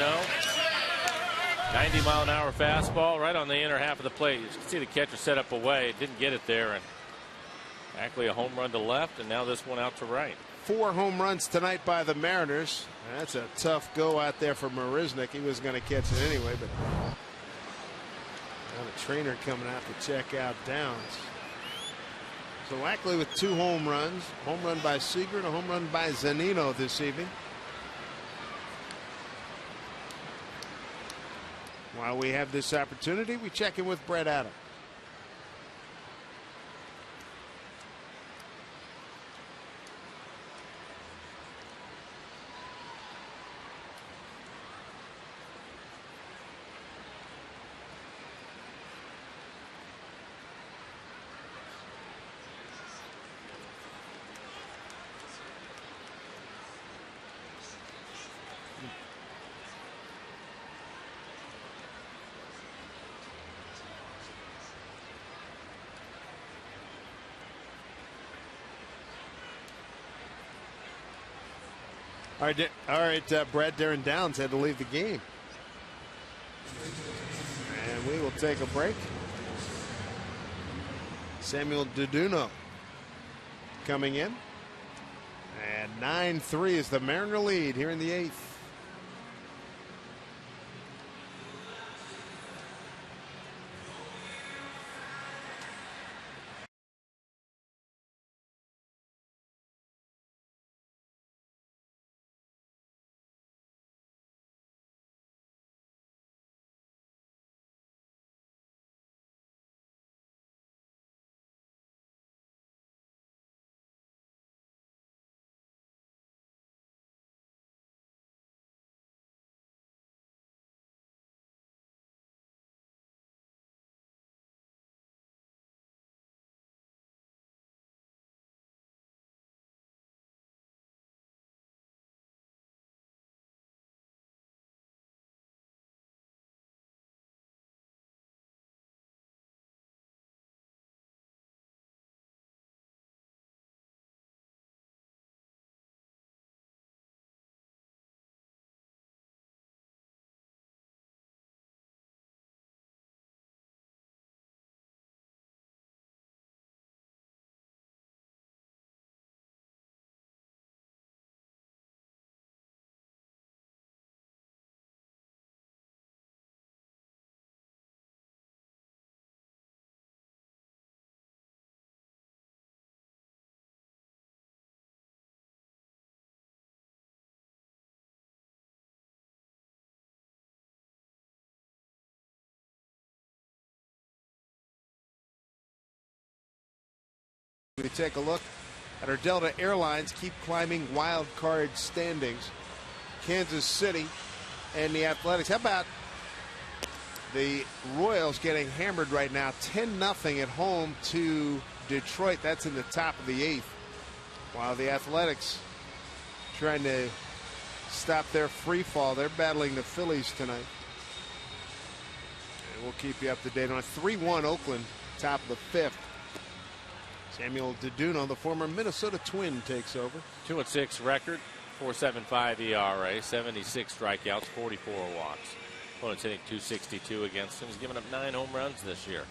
90-mile-an-hour fastball right on the inner half of the plate. You can see the catcher set up away. Didn't get it there. And Ackley a home run to left, and now this one out to right. 4 home runs tonight by the Mariners. That's a tough go out there for Marisnick. He was going to catch it anyway, but now the trainer coming out to check out Downs. So Ackley with 2 home runs. Home run by Seager and a home run by Zunino this evening. While we have this opportunity, we check in with Brett Adams. All right, Brad. Darren Downs had to leave the game. And we will take a break. Samuel Duduno coming in. And 9-3 is the Mariner lead here in the 8th. We take a look at our Delta Airlines keep climbing wild card standings. Kansas City and the Athletics. How about the Royals getting hammered right now, 10-0 at home to Detroit. That's in the top of the 8th. While the Athletics trying to stop their free fall. They're battling the Phillies tonight. And we'll keep you up to date on 3-1 Oakland, top of the 5th. Samuel Deduno, the former Minnesota Twin, takes over. 2-6 record, 4.75 ERA, 76 strikeouts, 44 walks. Opponent's hitting .262 against him. He's given up 9 home runs this year.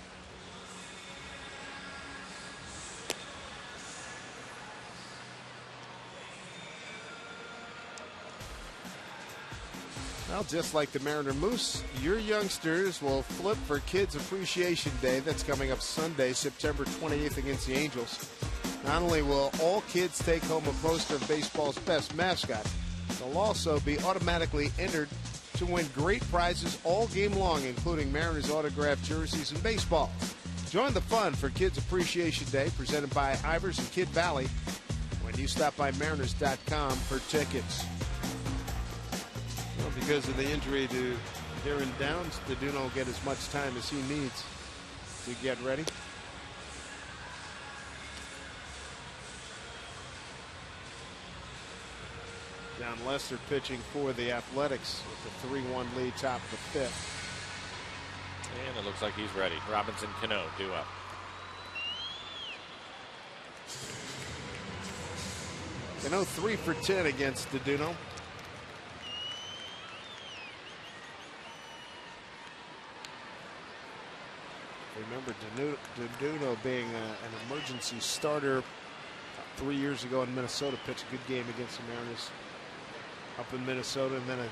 Well, just like the Mariner Moose, your youngsters will flip for Kids Appreciation Day. That's coming up Sunday, September 28th against the Angels. Not only will all kids take home a poster of baseball's best mascot, they'll also be automatically entered to win great prizes all game long, including Mariners autographed jerseys and baseball. Join the fun for Kids Appreciation Day, presented by Ivers and Kid Valley, when you stop by Mariners.com for tickets. Well, because of the injury to Darren Downs, Deduno will get as much time as he needs to get ready. John Lester pitching for the Athletics with the 3-1 lead, top of the 5th. And it looks like he's ready. Robinson Cano due up. Cano 3 for 10 against Deduno. Remember Deduno being an emergency starter 3 years ago in Minnesota, pitched a good game against the Mariners up in Minnesota, and then I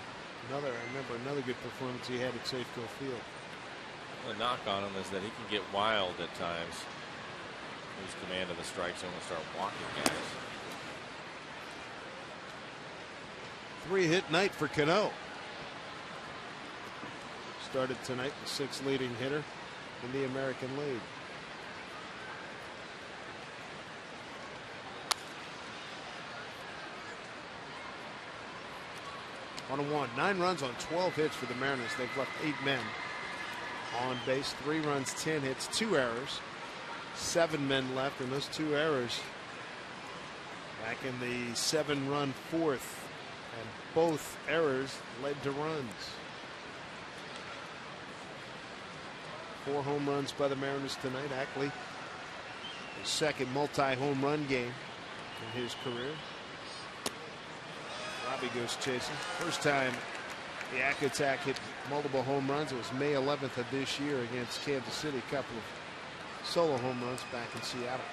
remember another good performance he had at Safeco Field. The knock on him is that he can get wild at times. Lose command of the strike zone and start walking guys. 3-hit night for Cano. Started tonight, the 6th leading hitter in the American League. On 1, 9 runs on 12 hits for the Mariners. They've left 8 men on base, 3 runs, 10 hits, 2 errors, 7 men left, and those 2 errors back in the 7-run 4th, and both errors led to runs. 4 home runs by the Mariners tonight. Ackley, his 2nd multi-home run game in his career. Robbie goes chasing. First time the Ack Attack hit multiple home runs. It was May 11th of this year against Kansas City. A couple of solo home runs back in Seattle.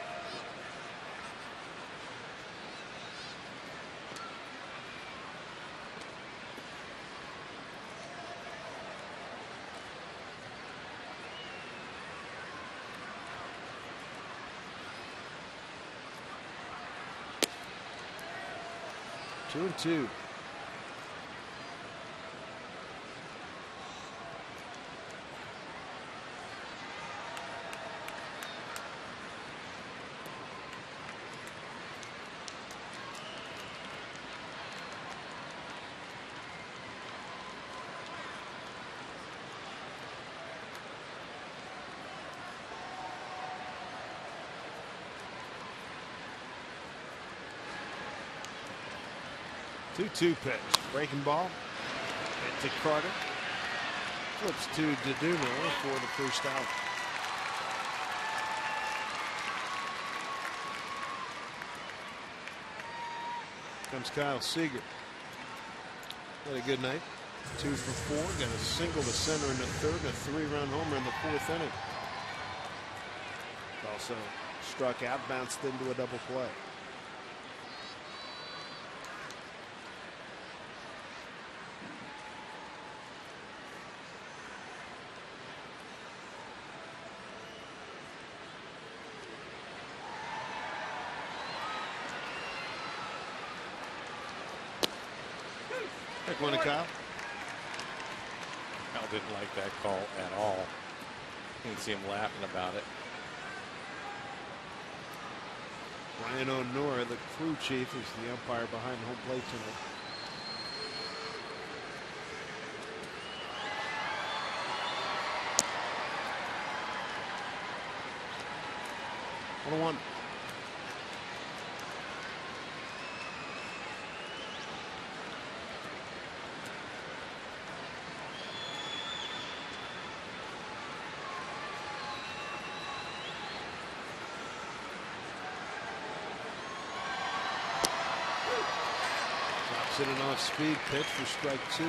Two and two. Two-2 pitch. Breaking ball. Hit to Carter. Flips to Deduno for the first out. Comes Kyle Seager. Had a good night. 2 for 4. Got a single to center in the 3rd and a 3-run homer in the 4th inning. Also struck out, bounced into a double play. One to Kyle. Kyle didn't like that call at all. You can see him laughing about it. Brian O'Nora, the crew chief, is the umpire behind home plate tonight. One. Drops it an off-speed pitch for strike 2.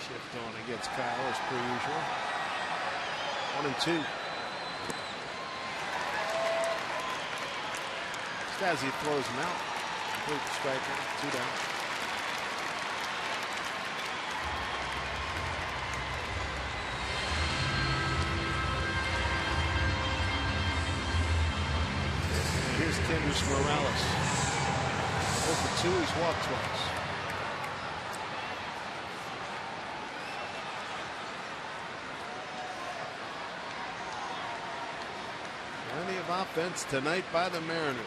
Shift on against Kyle as per usual. 1-2. Stazzy throws him out. Complete strikeout. 2 down. And here's Kendrys Morales. 0-for-2. He's walked twice. Plenty of offense tonight by the Mariners.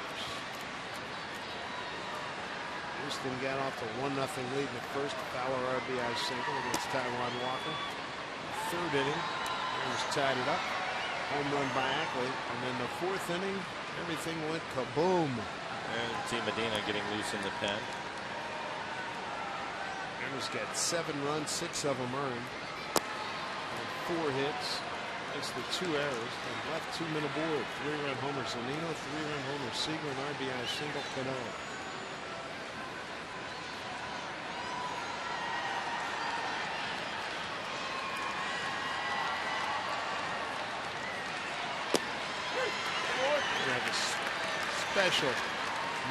Houston got off to 1-0 lead in the first. Fowler RBI single against Taijuan Walker. Third inning, Mariners tied it up. Home run by Ackley. And then the fourth inning, everything went kaboom. And T. Medina getting loose in the pen. Mariners got 7 runs, 6 of them earned. And 4 hits. It's the 2 errors and left 2 men aboard. 3-run homer Zunino, 3-run homer Seager, and RBI single Cano. We have a special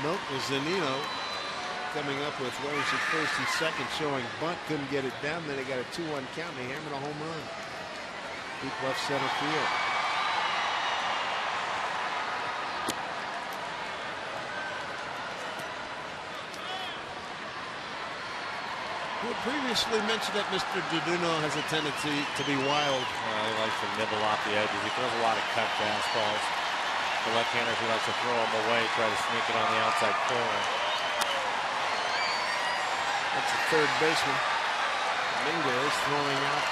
note with Zunino coming up with runners at first and second, showing bunt, couldn't get it down. Then he got a 2-1 count and he hammered a home run. Deep left center field. We previously mentioned that Mr. Duduno has a tendency to be wild. He likes to nibble off the edges. He throws a lot of cut fastballs. The left-handers, he likes to throw them away, try to sneak it on the outside corner. That's the third baseman. Dominguez throwing out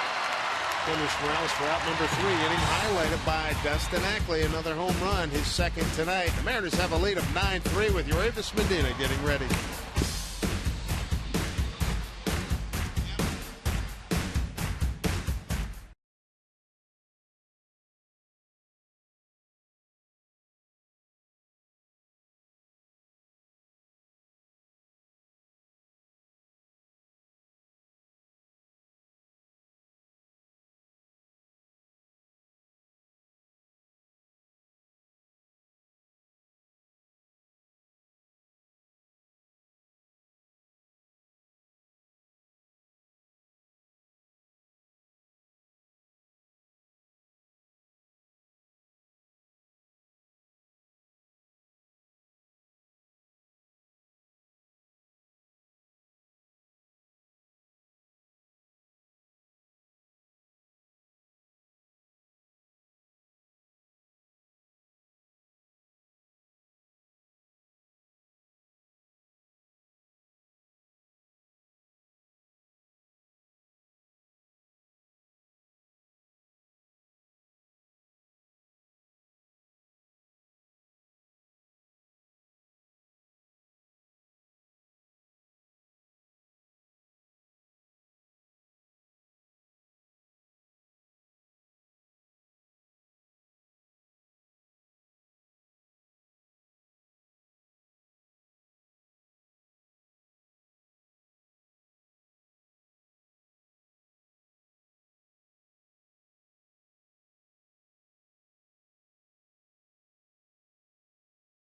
Kendrys Morales for out number 3. Getting highlighted by Dustin Ackley. Another home run, his second tonight. The Mariners have a lead of 9-3 with Uravis Medina getting ready.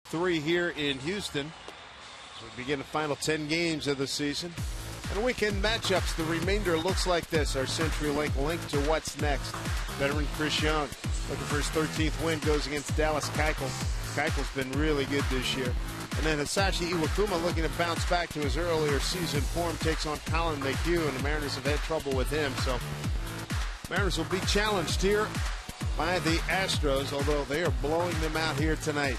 Three here in Houston as we begin the final 10 games of the season. And weekend matchups, the remainder looks like this. Our CenturyLink link to what's next. Veteran Chris Young looking for his 13th win, goes against Dallas Keuchel. Keuchel's been really good this year. And then Hisashi Iwakuma, looking to bounce back to his earlier season form, takes on Colin McHugh, and the Mariners have had trouble with him. So Mariners will be challenged here by the Astros, although they are blowing them out here tonight.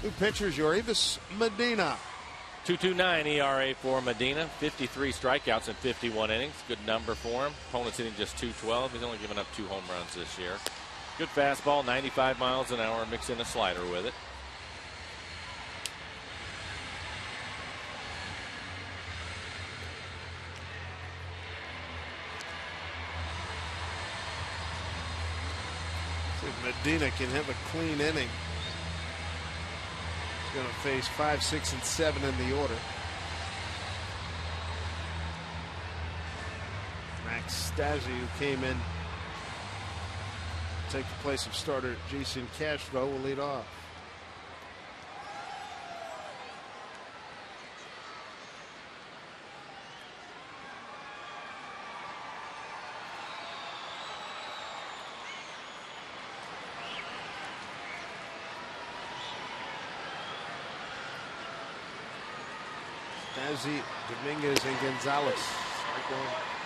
New pitchers, Yorevis Medina. 2.29 ERA for Medina. 53 strikeouts in 51 innings. Good number for him. Opponent's hitting just .212. He's only given up 2 home runs this year. Good fastball, 95 miles an hour. Mix in a slider with it. Medina can have a clean inning. He's going to face 5, 6, and 7 in the order. Max Stassi, who came in to take the place of starter Jason Castro, will lead off. Stazzi, Dominguez, and Gonzalez. Strike one.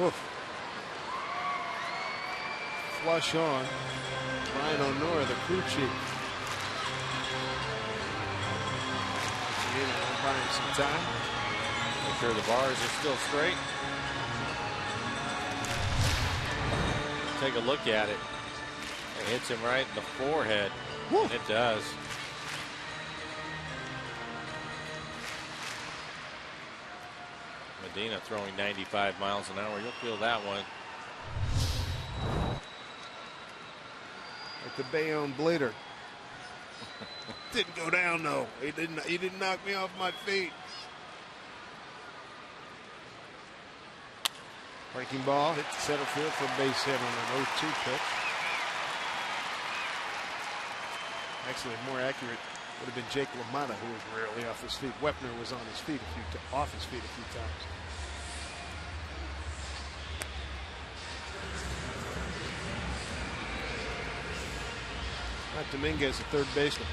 Oof. Flush on. Ryan O'Nora, the crew chief. Buying some time. Make sure the bars are still straight. Take a look at it. It hits him right in the forehead. Woo. And it does. Medina throwing 95 miles an hour. You'll feel that one. Like the Bayonne Bleeder. Didn't go down though. He didn't knock me off my feet. Breaking ball hit the center field for a base hit on an 0-2 pitch. Actually, more accurate would have been Jake LaMotta, who was rarely off his feet. Wepner was on his feet off his feet a few times. Not Dominguez, the third baseman.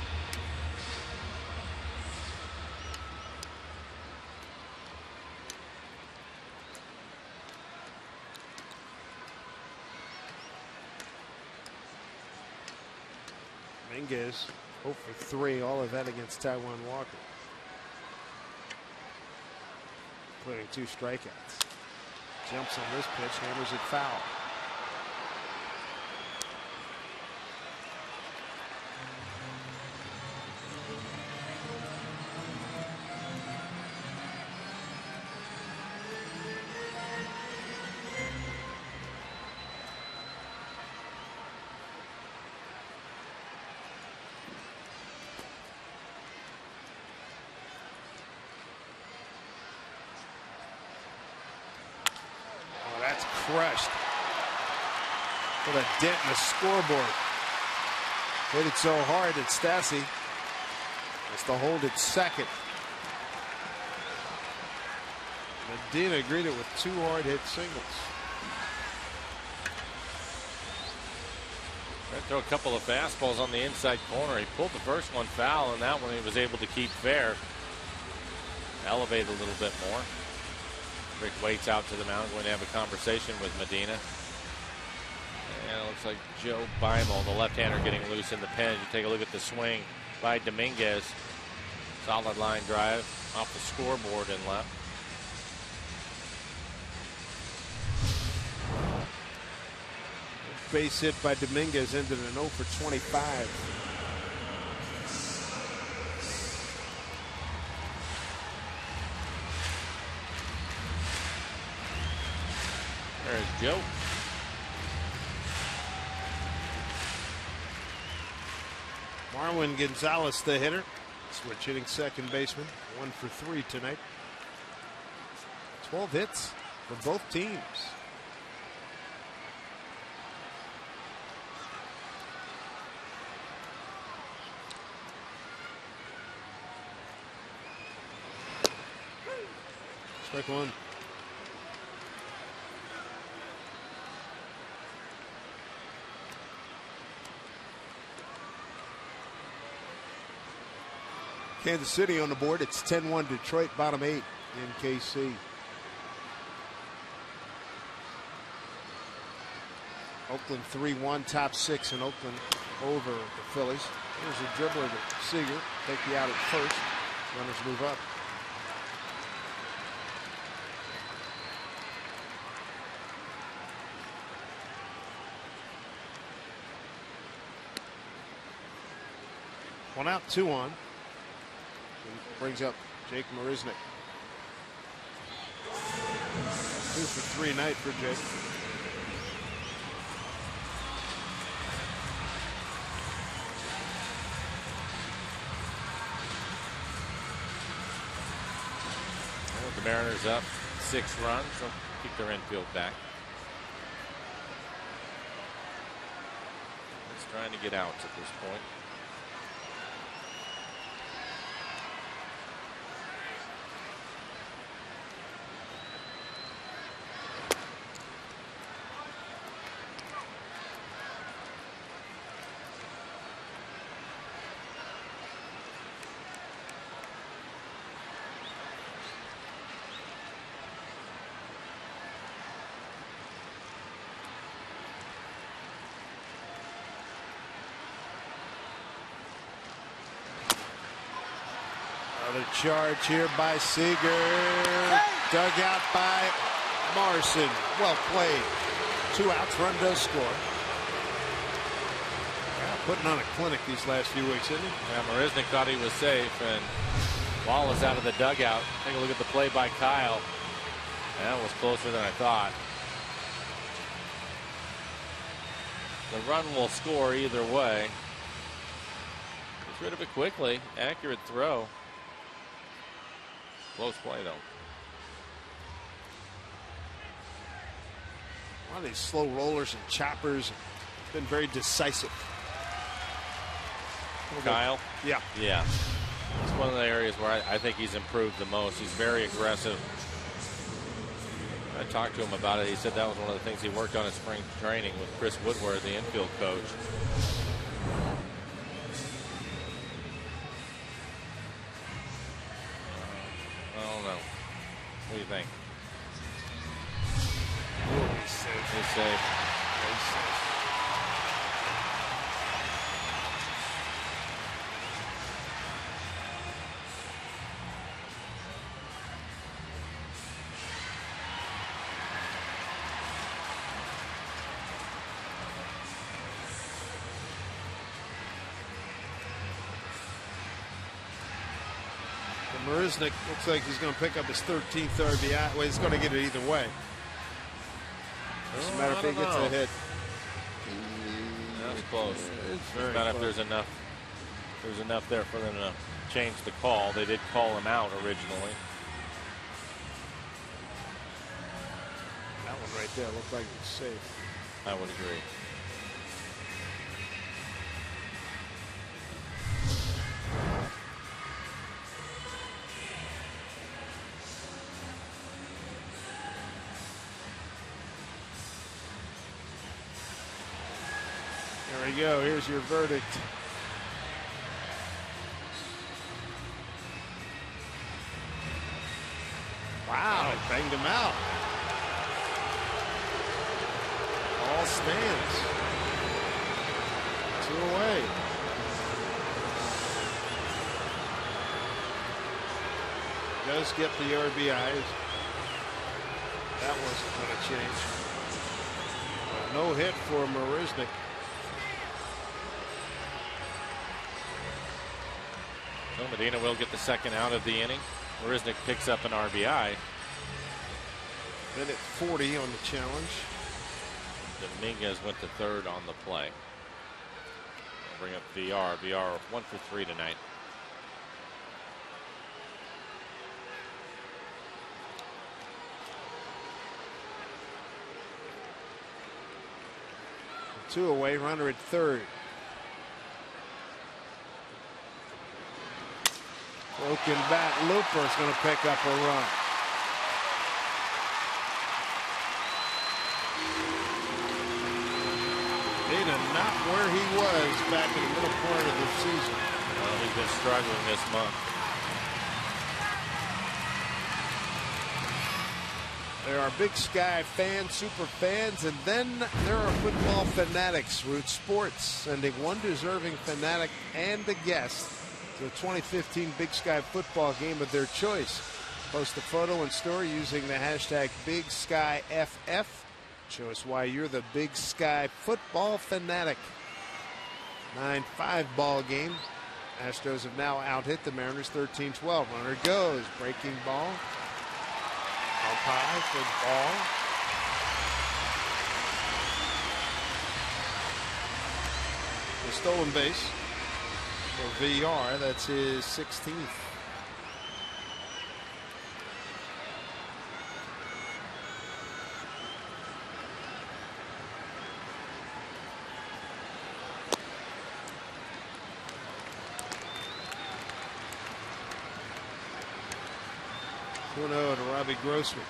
Dominguez 0 for 3, all of that against Taiwan Walker, including 2 strikeouts. Jumps on this pitch, hammers it foul. Crushed. With a dent in the scoreboard. Hit it so hard that Stassi has to hold it second. Medina greeted with 2 hard hit singles. Tried to throw a couple of fastballs on the inside corner. He pulled the first one foul, and that one he was able to keep fair. Elevate a little bit more. Rick waits out to the mound, going to have a conversation with Medina. And it looks like Joe Beimel, the left-hander, getting loose in the pen. You take a look at the swing by Dominguez. Solid line drive off the scoreboard and left. Base hit by Dominguez ended an 0 for 25. There's Joe. Marwin Gonzalez, the hitter. Switch hitting second baseman. 1 for 3 tonight. 12 hits for both teams. Strike one. Kansas City on the board. It's 10-1 Detroit, bottom 8 in KC. Oakland 3-1, top 6 in Oakland over the Phillies. Here's a dribbler to Seager. Take the out at first. Runners move up. One out, 2 on. Brings up Jake Marisnick. 2 for 3 night for Jake. Well, the Mariners up 6 runs. They'll keep their infield back. Just trying to get out at this point. Another charge here by Seager. Dug out by Morrison. Well played. 2 outs. Run does score. Yeah, putting on a clinic these last few weeks, isn't he? Yeah, Marisnick thought he was safe, and Wallace out of the dugout. Take a look at the play by Kyle. That was closer than I thought. The run will score either way. Gets rid of it quickly. Accurate throw. Close play, though. A lot of these slow rollers and choppers. Been very decisive. Kyle? Yeah. Yeah. It's one of the areas where I think he's improved the most. He's very aggressive. I talked to him about it. He said that was one of the things he worked on in spring training with Chris Woodward, the infield coach. I don't know. What do you think? He's safe. He's safe. He's safe. Marisnick looks like he's going to pick up his 13th RBI. Well, he's going to get it either way. Doesn't matter if he gets a hit. That's close. It's very Not close. if there's enough there for them to change the call. They did call him out originally. That one right there looked like it was safe. I would agree. There we go. Here's your verdict. Wow, he banged him out. All stands. 2 away. Does get the RBIs. That wasn't going to change. No hit for Marisnick. So Medina will get the second out of the inning. Marisnick picks up an RBI. Then at 40 on the challenge. Dominguez went to third on the play. Bring up VR. VR 1 for 3 tonight. Two away, runner at third. Broken bat. Looper's going to pick up a run. Dana not where he was back in the middle part of the season. Well, he's been struggling this month. There are Big Sky fans, super fans, and then there are football fanatics. Root Sports sending one deserving fanatic and a guest to the 2015 Big Sky football game of their choice. Post a photo and story using the hashtag BigSkyFF. Show us why you're the Big Sky football fanatic. 9-5 ball game. Astros have now out-hit the Mariners 13-12. Runner goes. Breaking ball. Up high for the ball. The stolen base for VR. That's his 16th. To Robbie Grossman.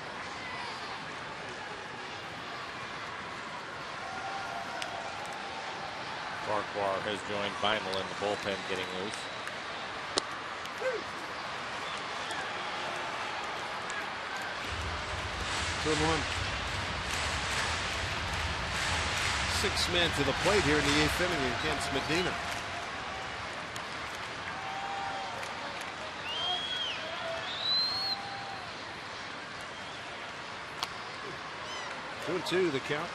Farquhar has joined Beinel in the bullpen getting loose. Good one. 6 men to the plate here in the 8th inning against Medina. Two and two, the count.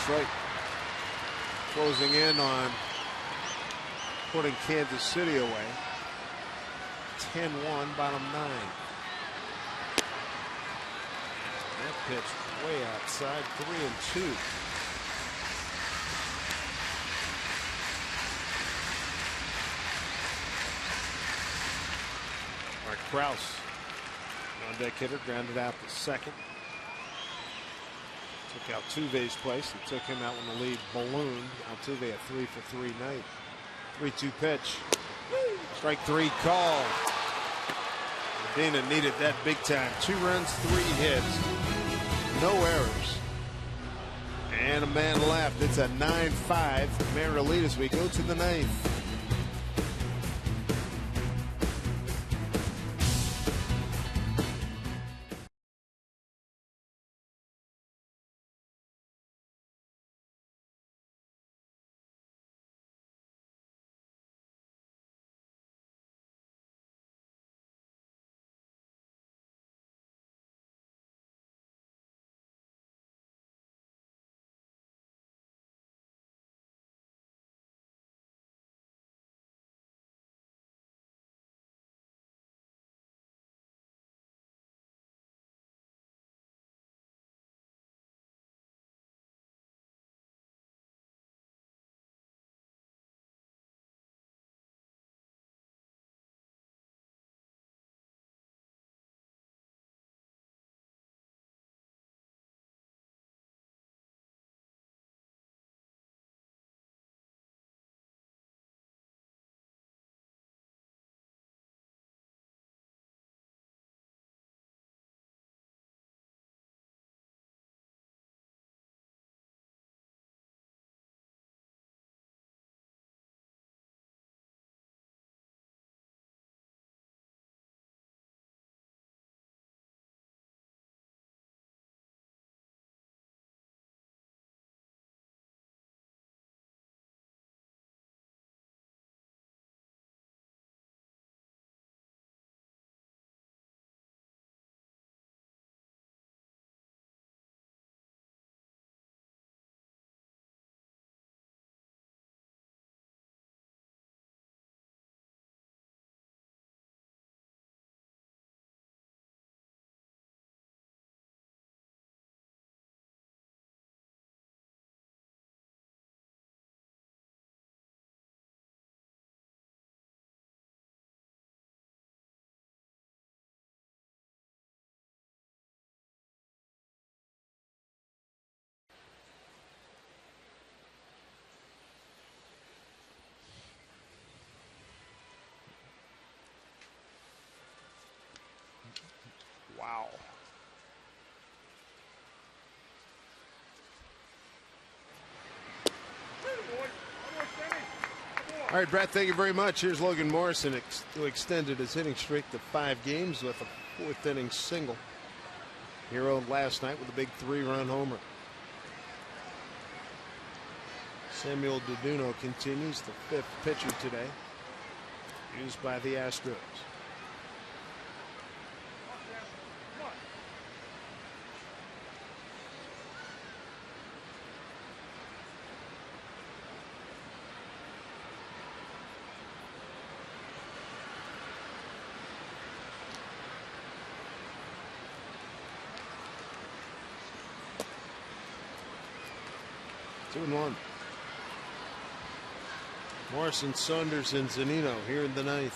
Detroit closing in on putting Kansas City away. 10-1, bottom 9. That pitch way outside, 3-2. Mark Krause, on-deck hitter, grounded out to second. Took out Tuve's place and took him out when the lead ballooned. Altuve a 3-for-3 night. 3-2 pitch. Strike 3 call. Dana needed that big time. 2 runs, 3 hits. No errors. And a man left. It's a 9-5 Mariner lead as we go to the 9th. All right, Brett, thank you very much. Here's Logan Morrison, who extended his hitting streak to 5 games with a 4th inning single. Hero last night with a big 3-run homer. Samuel Deduno continues, the 5th pitcher today, used by the Astros. Two and one. Morrison, Saunders, and Zunino here in the 9th.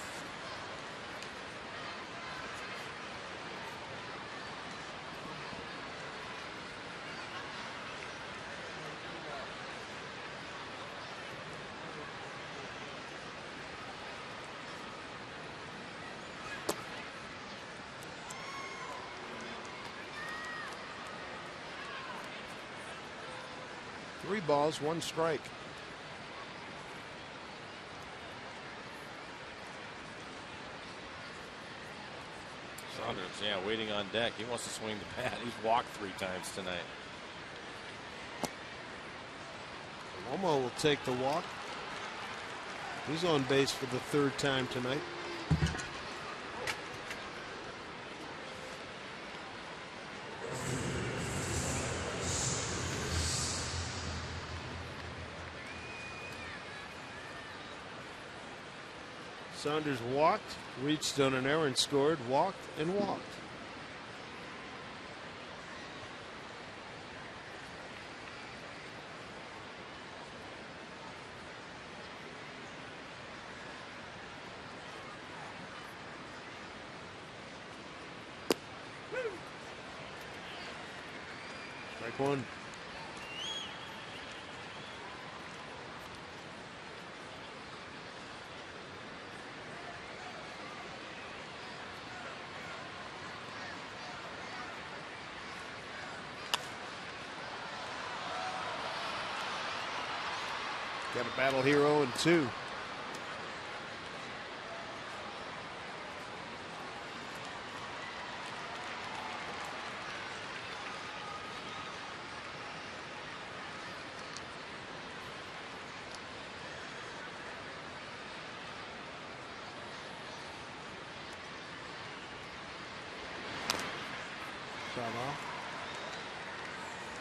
Three balls, 1 strike. Saunders, yeah, waiting on deck. He wants to swing the bat. He's walked 3 times tonight. Romo will take the walk. He's on base for the 3rd time tonight. Saunders walked, reached on an error and scored, walked and walked. Strike 1. Got a battle here 0-2.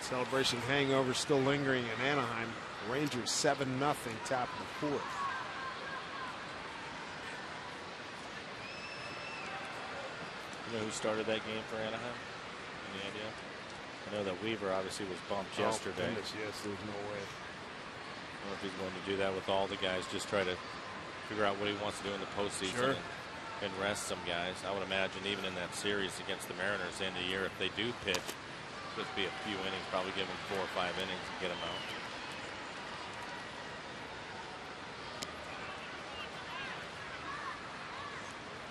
Celebration hangover still lingering in Anaheim. Rangers 7-0, top of the 4th. You know who started that game for Anaheim? Any idea? I know that Weaver obviously was bumped yesterday. Goodness, yes, there's no way. I don't know if he's going to do that with all the guys. Just try to figure out what he wants to do in the postseason. Sure. And rest some guys. I would imagine even in that series against the Mariners end of the year, if they do pitch, just be a few innings, probably give them 4 or 5 innings and get them out.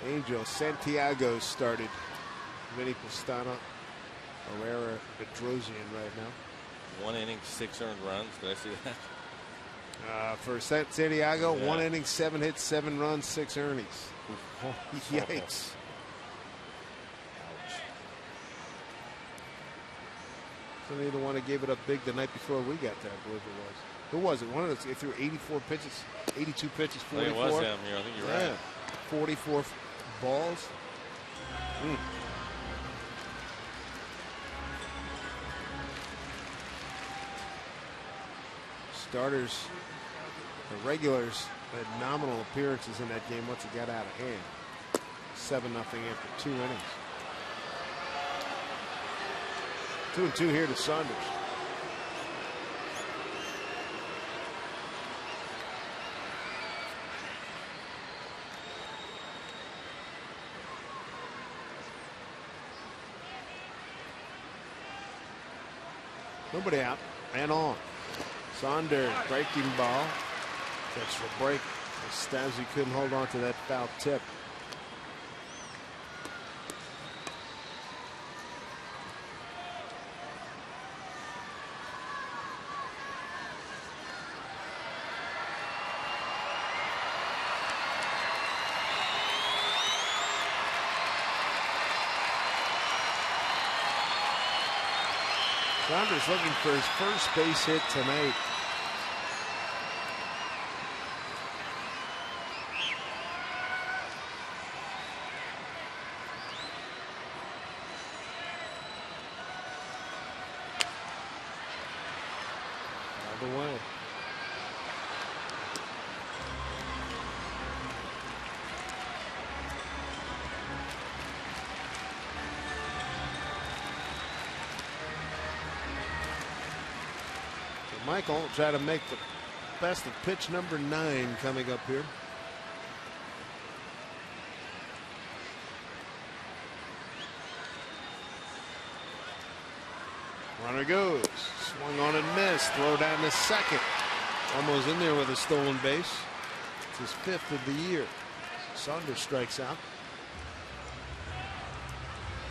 Angel Santiago started. Vinny Pastana, Herrera, Bedrosian right now. 1 inning, 6 earned runs. Did I see that? For Santiago, yeah. 1 inning, 7 hits, 7 runs, 6 earnings. Oh, yikes. Somebody the one that gave it up big the night before we got there, I believe it was. Who was it? One of those. They threw 84 pitches, 82 pitches, 44. I think it was him. I think you're right. 44 balls. Starters, the regulars had nominal appearances in that game once it got out of hand. 7-0 after 2 innings. 2-2 here to Saunders. Nobody out and on. Saunders breaking ball. That's the break. Stassi couldn't hold on to that foul tip. Saunders looking for his first base hit tonight. All the way. Michael will try to make the best of pitch number 9 coming up here. Runner goes. Swung on and missed. Throw down to second. Almost in there with a stolen base. It's his 5th of the year. Saunders strikes out.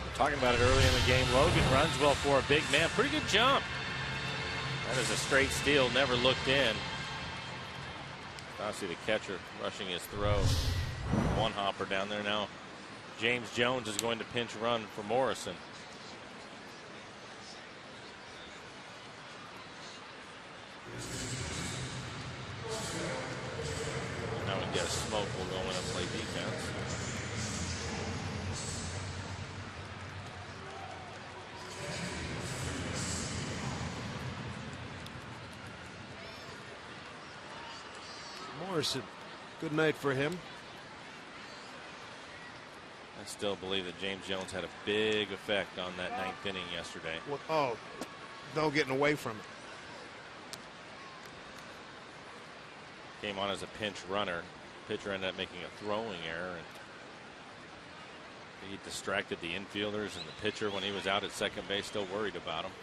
We're talking about it early in the game. Logan runs well for a big man. Pretty good jump. That is a straight steal, never looked in. I see the catcher rushing his throw. One hopper down there now. James Jones is going to pinch run for Morrison. Now we get a smoke. We'll go in and play defense. Morrison, good night for him. I still believe that James Jones had a big effect on that 9th inning yesterday. Well, no getting away from it. Came on as a pinch runner. Pitcher ended up making a throwing error, and he distracted the infielders and the pitcher when he was out at second base, still worried about him.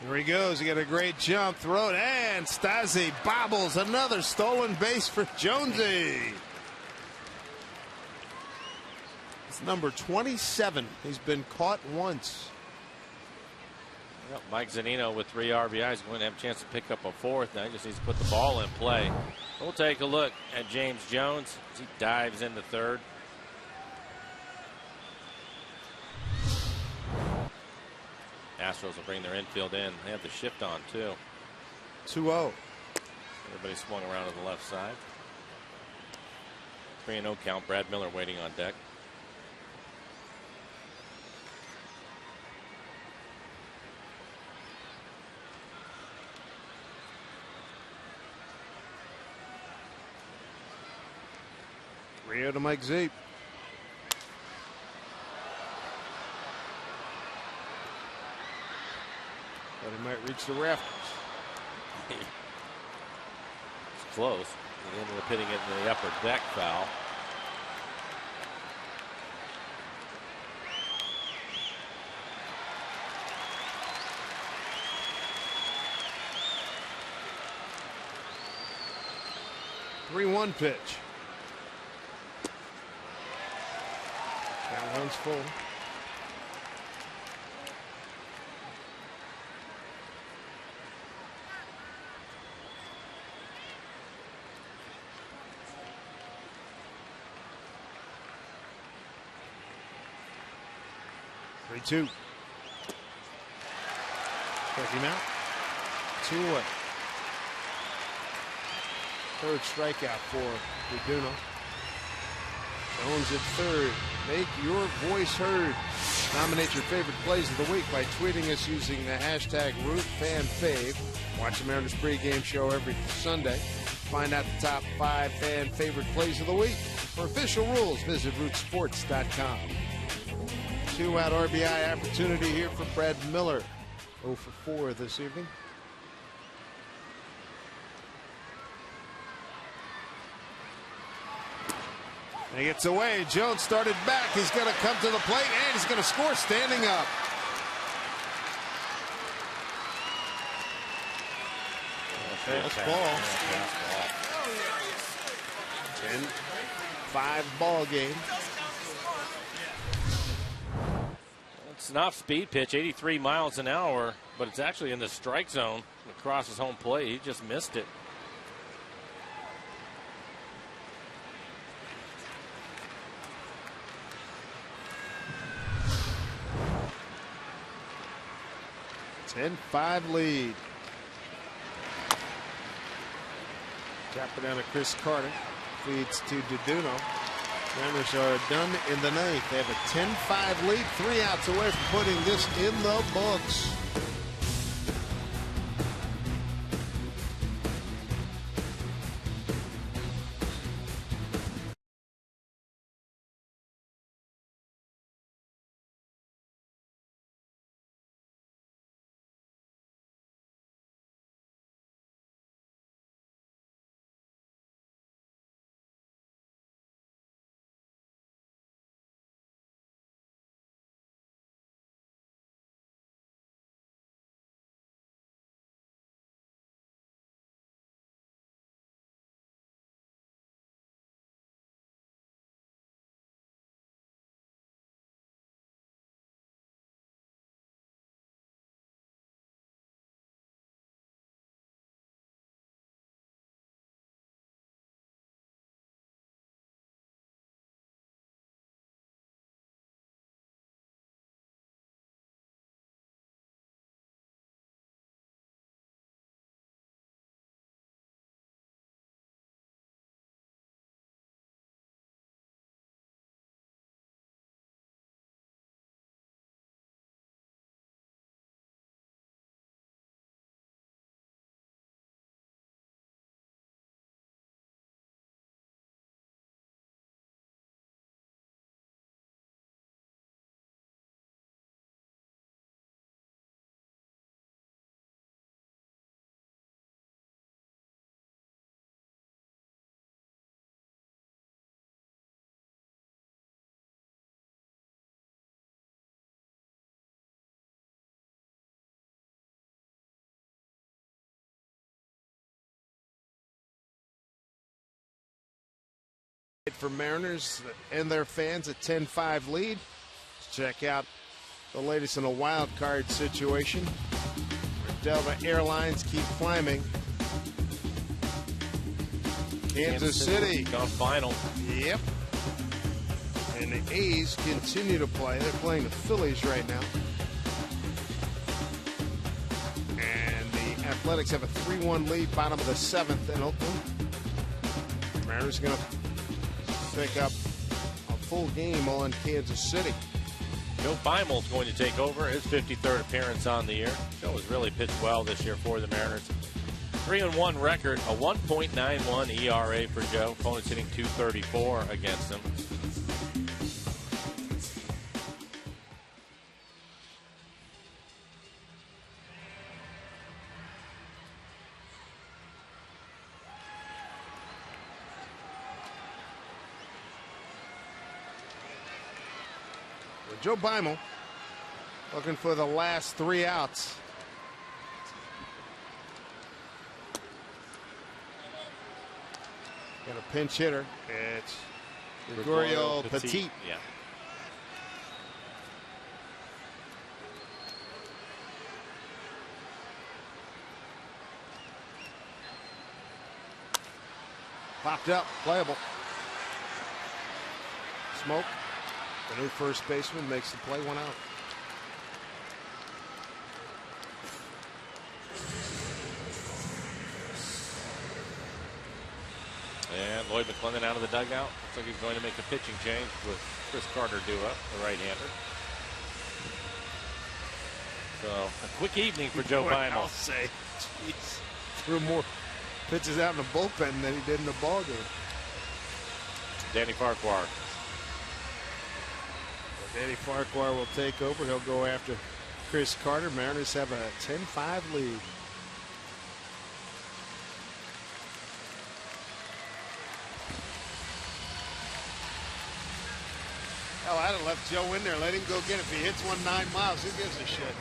Here he goes. He got a great jump, throw it, and Stasi bobbles. Another stolen base for Jonesy. It's number 27. He's been caught once. Well, Mike Zunino with 3 RBIs going to have a chance to pick up a 4th. Now he just needs to put the ball in play. We'll take a look at James Jones as he dives into 3rd. Astros will bring their infield in. They have the shift on too. 2-0. Everybody swung around to the left side. 3-0 count. Brad Miller waiting on deck. Rio to Mike Zeep. But he might reach the rafters. It's close. He ended up hitting it in the upper deck foul. Three-one pitch. Count runs full. Three-two. Check him out. 2 away. Third strikeout for Reduno. Jones at third. Make your voice heard. Nominate your favorite plays of the week by tweeting us using the hashtag RootFanFave. Watch the Mariners pregame show every Sunday. Find out the top 5 fan favorite plays of the week. For official rules, visit rootsports.com. 2-out RBI opportunity here for Brad Miller. 0 for 4 this evening. He gets away. Jones started back. He's going to come to the plate, and he's going to score standing up. Fastball. 10-5 ball game. It's an off-speed pitch, 83 miles an hour, but it's actually in the strike zone across his home plate. He just missed it. 10-5 lead. Tap it down to Chris Carter. Feeds to Duduno. Mariners are done in the ninth. They have a 10-5 lead. 3 outs away from putting this in the books. For Mariners and their fans, a 10-5 lead. Let's check out the latest in a wild card situation. Delta Airlines keep climbing. Kansas City gone final. Yep. And the A's continue to play. They're playing the Phillies right now. And the Athletics have a 3-1 lead, bottom of the 7th in Oakland. Mariners going to pick up a full game on Kansas City. Joe Beimel's going to take over his 53rd appearance on the year. Joe has really pitched well this year for the Mariners. 3-1 record, a 1.91 ERA for Joe. Opponents hitting .234 against him. Joe Beimel looking for the last 3 outs. Got a pinch hitter. It's Gregorio Petit. Yeah. Popped up, playable. Smoke. The new first baseman makes the play, 1 out. And Lloyd McClendon out of the dugout. Looks like he's going to make a pitching change with Chris Carter due up, the right-hander. So a quick evening for Joe Beimel. I'll say, jeez, threw more pitches out in the bullpen than he did in the ball game. Danny Farquhar. Danny Farquhar will take over. He'll go after Chris Carter. Mariners have a 10-5 lead. Hell, I'd have left Joe in there. Let him go get it. If he hits one 9 miles, who gives a shit?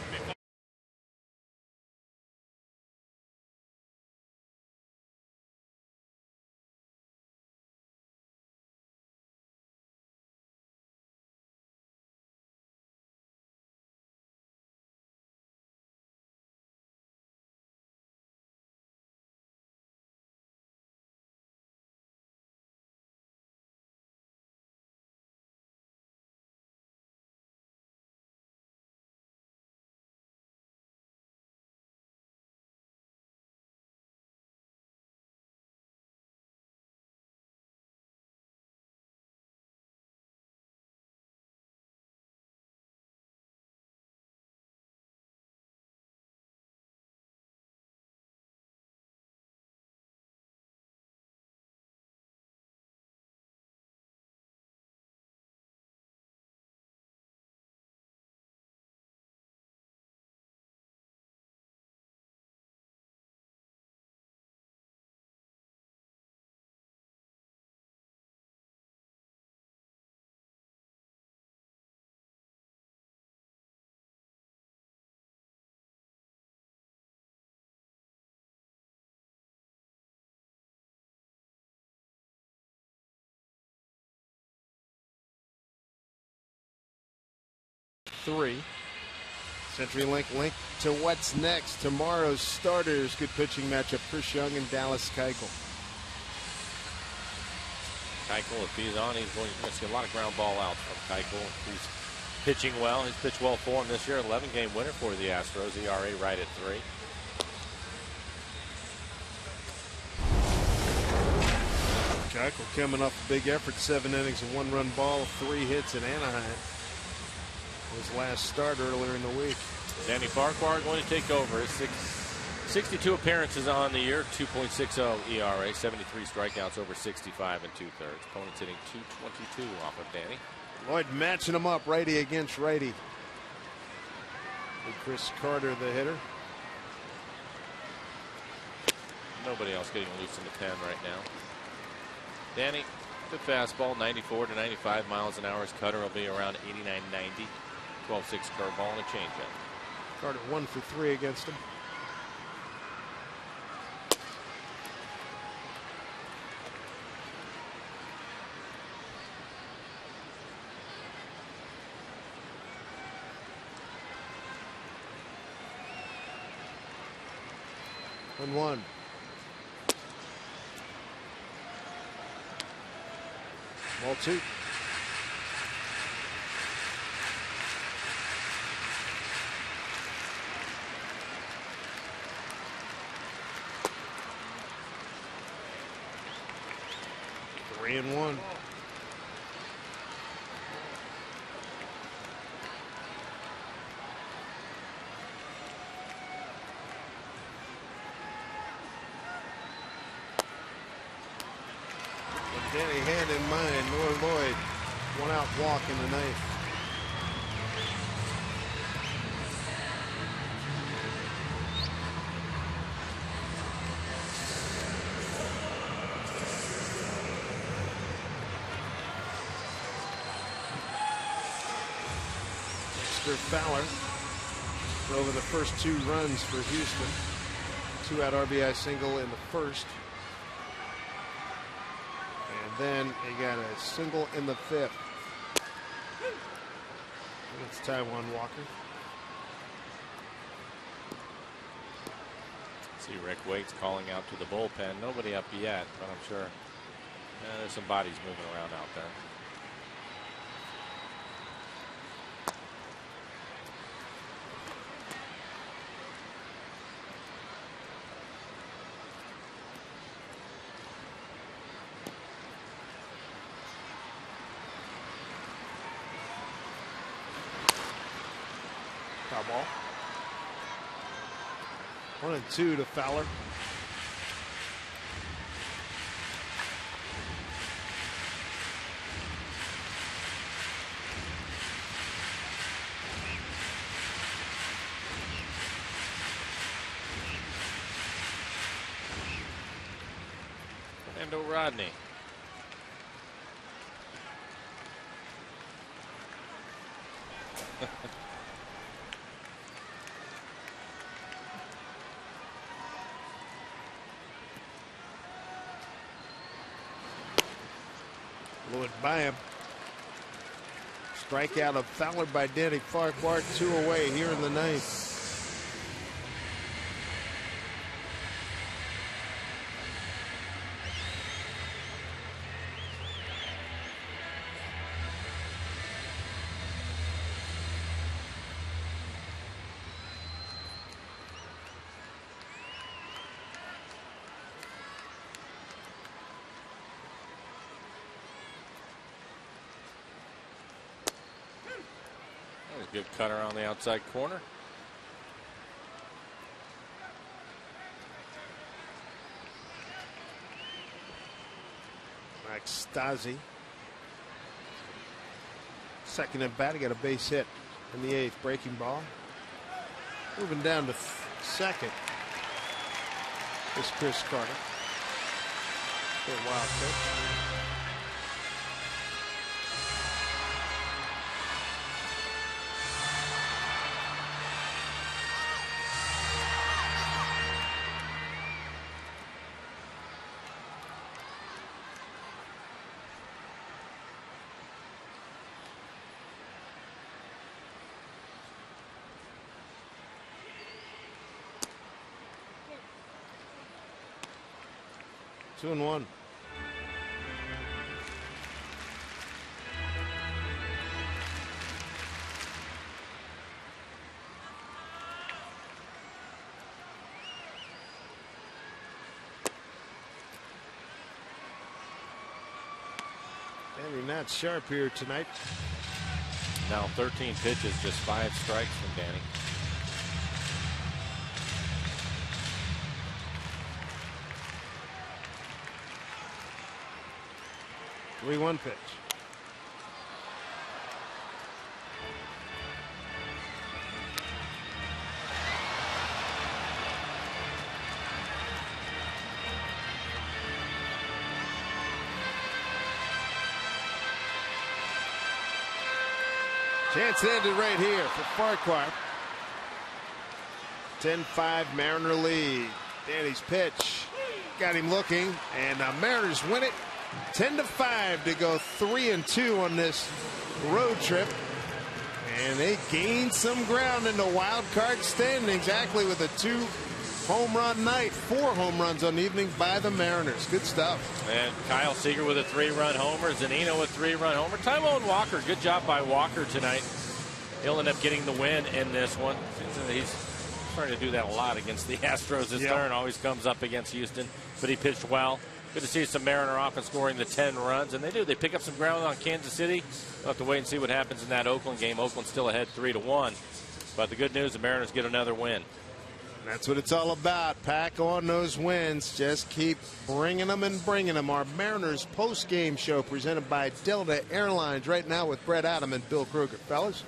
3. CenturyLink link to what's next. Tomorrow's starters. Good pitching matchup. Chris Young and Dallas Keuchel. Keuchel, if he's on, he's going to see a lot of ground ball outs from Keuchel. He's pitching well. He's pitched well for him this year. 11-game winner for the Astros. ERA right at 3. Keuchel coming off a big effort. 7 innings, a 1-run ball, 3 hits in Anaheim. His last start earlier in the week. Danny Farquhar going to take over. His 62 appearances on the year, 2.60 ERA, 73 strikeouts over 65 and 2/3. Opponents hitting .222 off of Danny. Lloyd matching him up, righty against righty. And Chris Carter, the hitter. Nobody else getting loose in the pen right now. Danny, good fastball, 94 to 95 miles an hour. His cutter will be around 89, 90. 12-6 curveball and a changeup. Carter 1 for 3 against him. And 1. Ball 2. And 1. Danny hand in mind. North Lloyd, 1-out walk in the 9th. Fowler over the first 2 runs for Houston. 2-out RBI single in the first. And then he got a single in the 5th. It's Taijuan Walker. See Rick Waits calling out to the bullpen. Nobody up yet, but I'm sure there's some bodies moving around out there. Foul ball. 1-2 to Fowler. And Rodney. Blew it by him. Strikeout of Fowler by Danny Farquhar. 2 away here in the 9th. Good cutter on the outside corner. Max Stassi. Second at bat, he got a base hit in the 8th. Breaking ball. Moving down to second is Chris Carter. Good wild pitch. 2-1. Danny not sharp here tonight. Now 13 pitches, just 5 strikes from Danny. The 3-1 pitch. Chance ended right here for Farquhar. 10-5 Mariner lead. Danny's pitch got him looking, and the Mariners win it 10-5 to go 3-2 on this road trip. And they gained some ground in the wild card standings, actually, with a 2-home-run night. 4 home runs on the evening by the Mariners. Good stuff. And Kyle Seager with a 3-run homer. Zanino with a 3-run homer. Taijuan Walker, good job by Walker tonight. He'll end up getting the win in this one. He's starting to do that a lot against the Astros. His turn always comes up against Houston, but he pitched well. Good to see some Mariner offense scoring the 10 runs, and they do. They pick up some ground on Kansas City. We'll have to wait and see what happens in that Oakland game. Oakland's still ahead 3-1. But the good news, the Mariners get another win. That's what it's all about. Pack on those wins. Just keep bringing them and bringing them. Our Mariners post-game show presented by Delta Airlines right now with Brett Adam and Bill Kruger. Fellas.